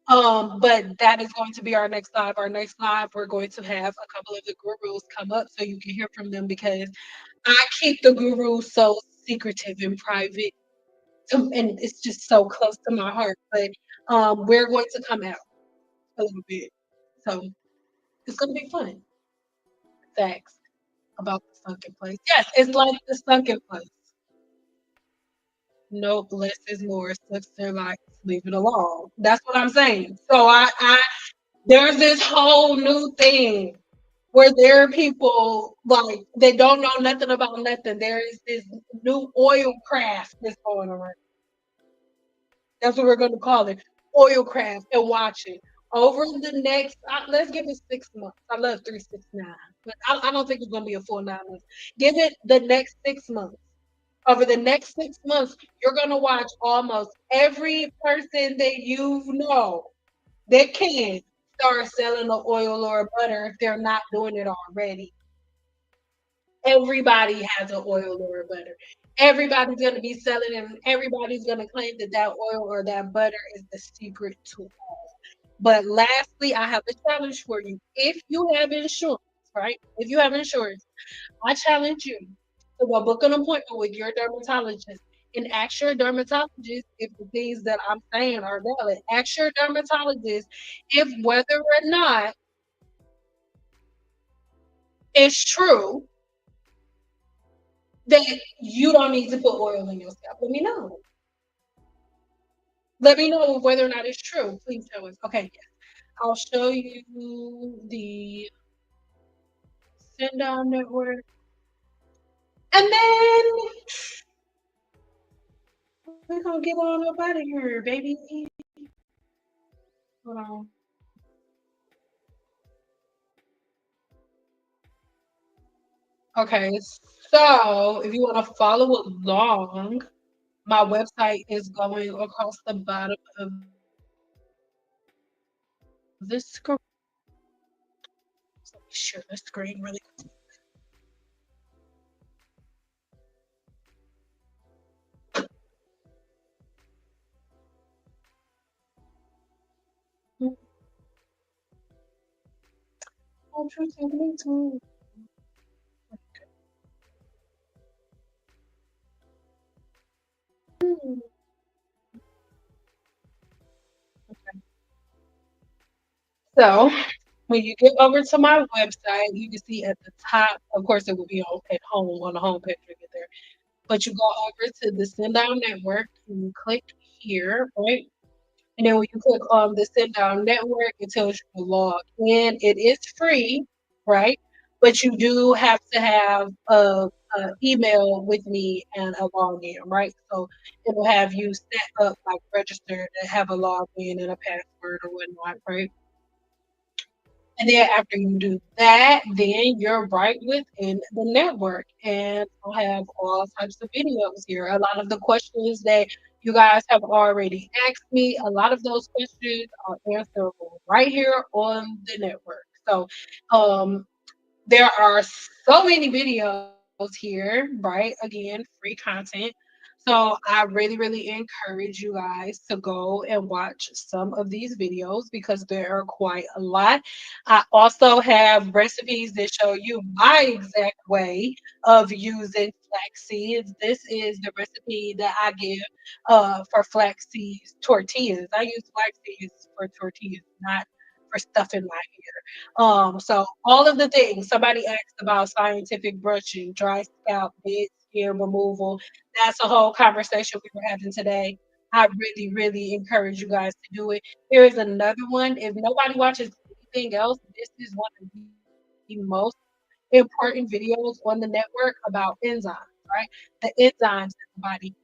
But that is going to be our next live. Our next live, we're going to have a couple of the gurus come up so you can hear from them because I keep the gurus so secretive and private, and it's just so close to my heart. But we're going to come out a little bit, so it's gonna be fun. Thanks. About the sunken place. Yes, it's like the sunken place. Nope, less is more. Sucks their life. Leave it alone. That's what I'm saying. So there's this whole new thing where there are people like they don't know nothing about nothing. There is this new oil craft that's going around. That's what we're going to call it, oil craft, and watch it over the next. Let's give it 6 months. I love 369, but I don't think it's going to be a full 9 months. Give it the next 6 months. Over the next 6 months, you're gonna watch almost every person that you know that can start selling the oil or butter if they're not doing it already. Everybody has an oil or a butter. Everybody's gonna be selling it, and everybody's gonna claim that that oil or that butter is the secret to all. But lastly, I have a challenge for you. If you have insurance, right? If you have insurance, I challenge you to go book an appointment with your dermatologist and ask your dermatologist if the things that I'm saying are valid. Ask your dermatologist if whether or not it's true that you don't need to put oil in your scalp? Let me know. Let me know whether or not it's true. Please tell us. Okay, yes. I'll show you the send down network. And then we're gonna get on up out of here, baby. Hold on. Okay, so if you want to follow along, my website is going across the bottom of the screen. So let me share the screen really quick. Oh, true, take me too. Hmm. So when you get over to my website, you can see at the top, of course, it will be at home on the home page when you get there. But you go over to the Send Down Network and you click here, right? And then when you click on the Send Down Network, it tells you to log in. It is free, right? But you do have to have a email with me and a login, right? So it'll have you set up like registered to have a login and a password or whatnot, right? And then after you do that, then you're right within the network, and I'll have all types of videos here. A lot of the questions that you guys have already asked me, a lot of those questions are answerable right here on the network. So, um, there are so many videos here, right? Again, free content. So I really, really encourage you guys to go and watch some of these videos because there are quite a lot. I also have recipes that show you my exact way of using flax seeds. This is the recipe that I give for flax seeds tortillas. I use flax seeds for tortillas, not for stuffing my hair. So all of the things somebody asked about scientific brushing, dry scalp, dead skin removal. That's a whole conversation we were having today. I really, really encourage you guys to do it. Here is another one. If nobody watches anything else, this is one of the most important videos on the network about enzymes, right? The enzymes in the body.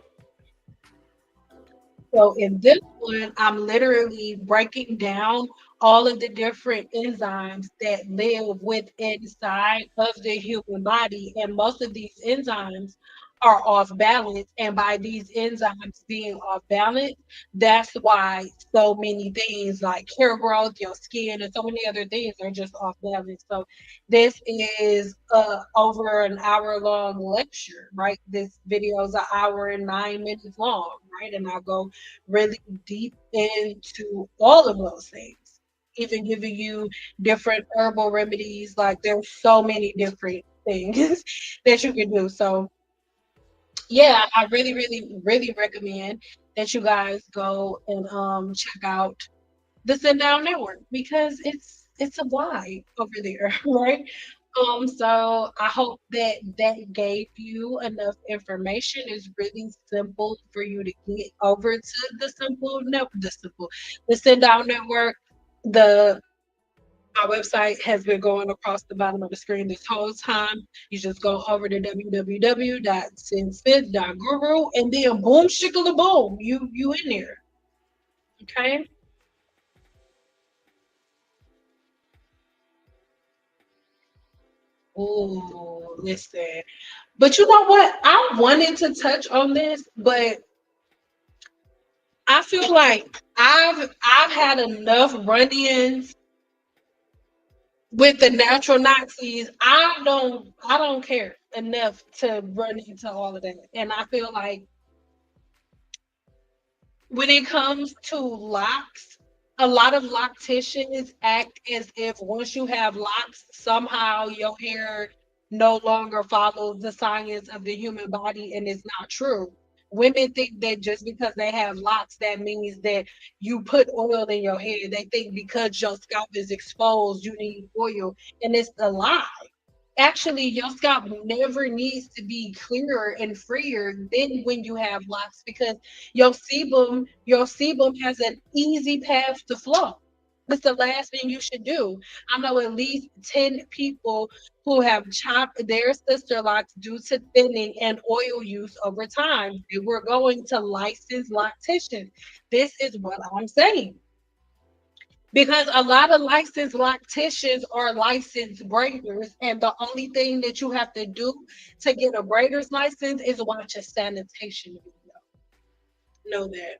So in this one, I'm literally breaking down all of the different enzymes that live with inside of the human body. And most of these enzymes are off balance. And by these enzymes being off balance, that's why so many things like hair growth, your skin, and so many other things are just off balance. So this is over an hour long lecture, right? This video is an hour and 9 minutes long, right? And I go really deep into all of those things, even giving you different herbal remedies. Like there's so many different things that you can do. So yeah, I really, really, really recommend that you guys go and check out the Sit Down Network because it's a vibe over there, right? So I hope that that gave you enough information. It's really simple for you to get over to the Sit Down Network. The My website has been going across the bottom of the screen this whole time. You just go over to www.sinsfit.guru and then boom shickle boom, you in there. Okay. Oh, listen. But you know what? I wanted to touch on this, but I feel like I've had enough run-ins with the natural Nazis. I don't care enough to run into all of that. And I feel like when it comes to locks, a lot of locticians act as if once you have locks, somehow your hair no longer follows the science of the human body, and it's not true. Women think that just because they have locks, that means that you put oil in your hair. They think because your scalp is exposed, you need oil, and it's a lie. actually your scalp never needs to be clearer and freer than when you have locks because your sebum has an easy path to flow. That's the last thing you should do. I know at least 10 people who have chopped their sister locks due to thinning and oil use over time. They were going to licensed locticians. This is what I'm saying. Because a lot of licensed locticians are licensed braiders, and the only thing that you have to do to get a braider's license is watch a sanitation video. Know that.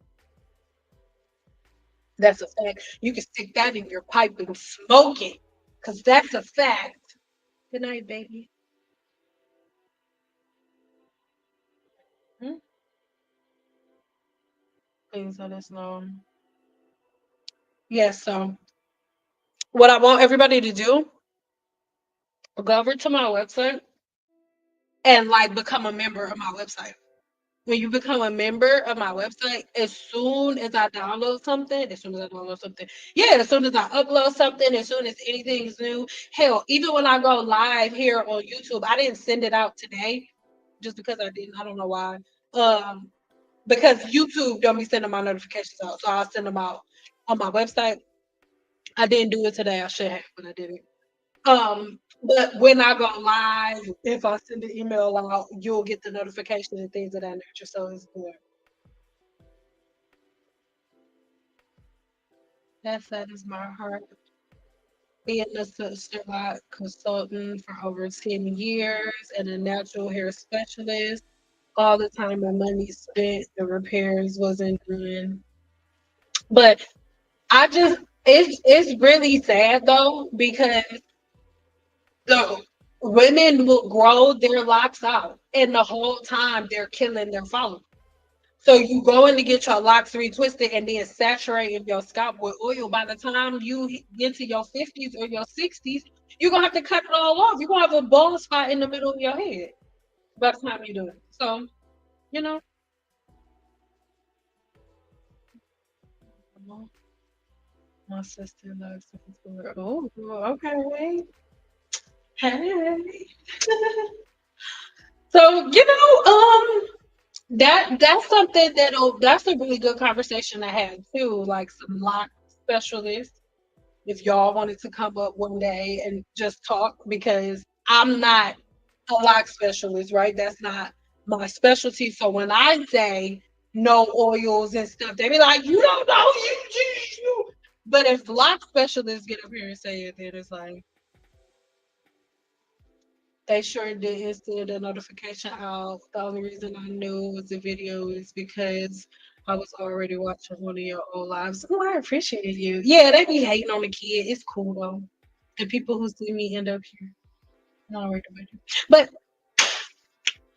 That's a fact. You can stick that in your pipe and smoke it, because that's a fact. Good night, baby. Hmm? Please let us know. Yes, so what I want everybody to do, go over to my website and like become a member of my website. When you become a member of my website, as soon as I download something, as soon as I download something, yeah, as soon as I upload something, as soon as anything's new, hell, even when I go live here on YouTube, I didn't send it out today just because I didn't. I don't know why. Um, because YouTube don't be sending my notifications out, so I'll send them out on my website. I didn't do it today. I should have, but I didn't. But when I go live, if I send an email out, you'll get the notification and things of that nature. So it's good. That is my heart. Being a certified consultant for over 10 years and a natural hair specialist, all the time and money spent, the repairs wasn't done. But it's really sad though because the women will grow their locks out, and the whole time they're killing their follicles. So you going to get your locks retwisted and then saturating your scalp with oil. By the time you get to your 50s or your 60s, you're gonna have to cut it all off. You're gonna have a bald spot in the middle of your head by the time you do it. So, you know, my sister loves to. Oh, okay. Hey. So, that's something that's a really good conversation to have too, like some lock specialists if y'all wanted to come up one day and just talk because I'm not a lock specialist, right? That's not my specialty. So when I say no oils and stuff, they be like, you don't know, you. But if lock specialists get up here and say it, then it's like, they sure didn't send a notification out. The only reason I knew it was a video is because I was already watching one of your old lives. Oh, I appreciate you. Yeah, they be hating on the kid. It's cool though. The people who see me end up here. Not worried about it. But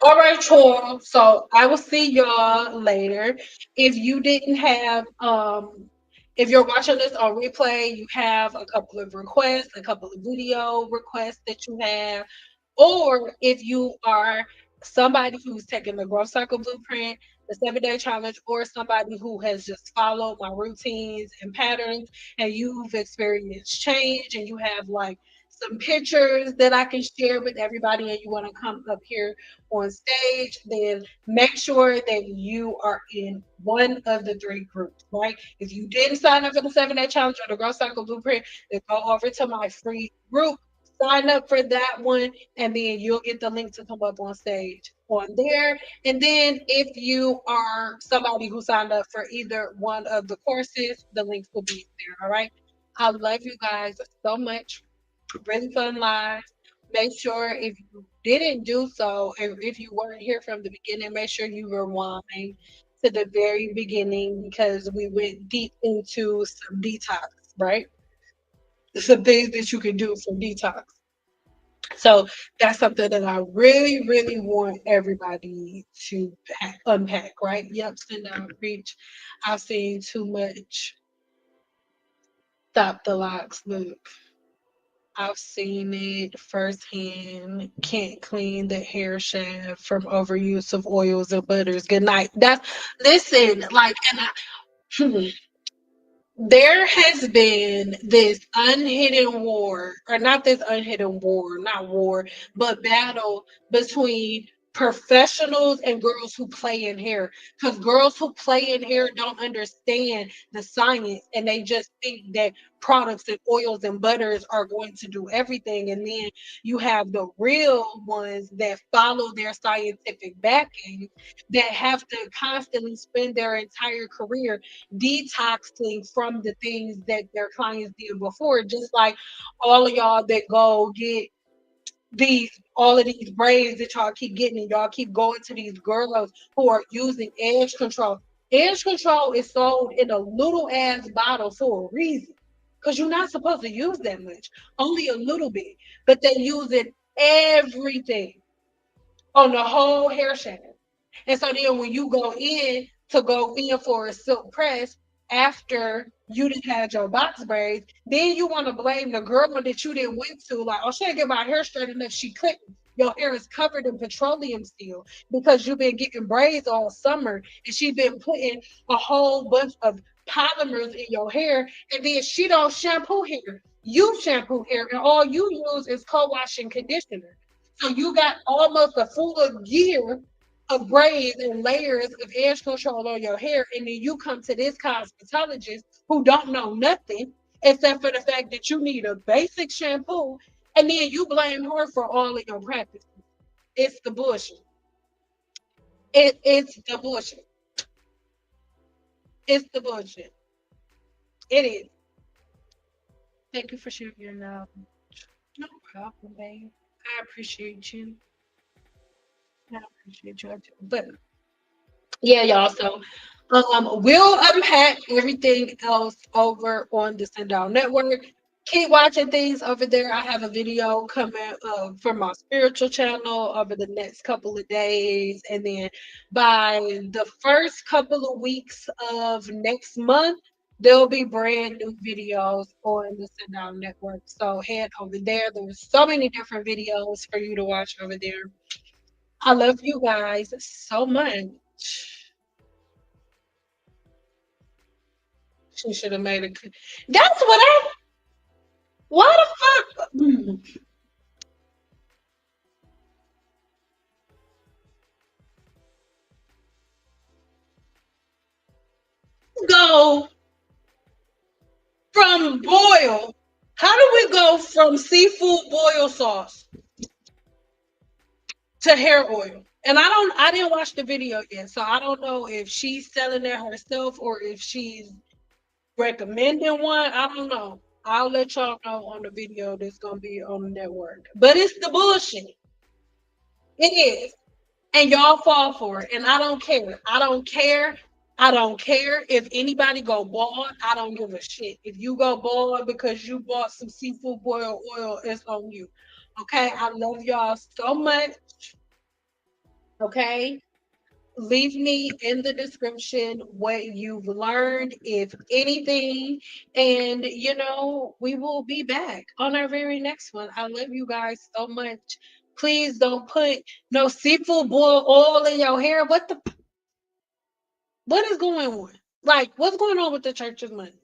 all right, y'all. So I will see y'all later. If you didn't have if you're watching this on replay, you have a couple of requests, a couple of video requests that you have, or if you are somebody who's taking the growth cycle blueprint, the 7 day challenge, or somebody who has just followed my routines and patterns and you've experienced change and you have like some pictures that I can share with everybody and you want to come up here on stage, then make sure that you are in one of the three groups, right? If you didn't sign up for the 7 day challenge or the growth cycle blueprint, then go over to my free group, sign up for that one, and then you'll get the link to come up on stage on there. And then if you are somebody who signed up for either one of the courses, the links will be there. All right. I love you guys so much. Really fun live. Make sure if you didn't do so, if you weren't here from the beginning, make sure you rewind to the very beginning because we went deep into some detox, right? Some things that you can do for detox. So that's something that I really, really want everybody to unpack, right? Yep, send out, reach. I've seen too much. Stop the locks. Look, I've seen it firsthand. Can't clean the hair shaft from overuse of oils and butters. Good night. That's listen, like, and I, There has been this unhidden war, or not this unhidden war, not war, but battle between professionals and girls who play in hair. Because girls who play in hair don't understand the science and they just think that products and oils and butters are going to do everything. And then you have the real ones that follow their scientific backing that have to constantly spend their entire career detoxing from the things that their clients did before. Just like all of y'all that go get these all of these braids that y'all keep getting, and y'all keep going to these girls who are using edge control. Edge control is sold in a little ass bottle for a reason. Because you're not supposed to use that much, only a little bit. But they use it everything on the whole hair shaft. And so then when you go in for a silk press after you didn't had your box braids, then you want to blame the girl that you didn't went to, like, oh, she didn't get my hair straight enough. She couldn't. Your hair is covered in petroleum still because you've been getting braids all summer and she's been putting a whole bunch of polymers in your hair, and then she don't shampoo hair. You shampoo hair, and all you use is co-wash and conditioner. So you got almost a full of gear of braids and layers of edge control on your hair, and then you come to this cosmetologist who don't know nothing except for the fact that you need a basic shampoo, and then you blame her for all of your practices. It's the bullshit. It's the bullshit. It's the bullshit. It is. Thank you for sharing your knowledge. No problem, babe. I appreciate you. I appreciate you. But yeah, y'all. So we'll unpack everything else over on the Sundown Network. Keep watching things over there. I have a video coming from my spiritual channel over the next couple of days. And then by the first couple of weeks of next month, there'll be brand new videos on the Sundown Network. So head over there. There's so many different videos for you to watch over there. I love you guys so much. She should have made a. That's what I. Why the fuck? Go from boil. How do we go from seafood boil sauce to hair oil? And I didn't watch the video yet, so I don't know if she's selling it herself or if she's recommending one. I don't know. I'll let y'all know on the video that's gonna be on the network. But it's the bullshit. It is. And y'all fall for it. And I don't care. I don't care. I don't care if anybody go bald. I don't give a shit. If you go bald because you bought some seafood boil oil, it's on you. Okay. I love y'all so much. Okay. Leave me in the description what you've learned, if anything. And, we will be back on our very next one. I love you guys so much. Please don't put no seafood boil oil in your hair. What is going on? Like, what's going on with the church's money?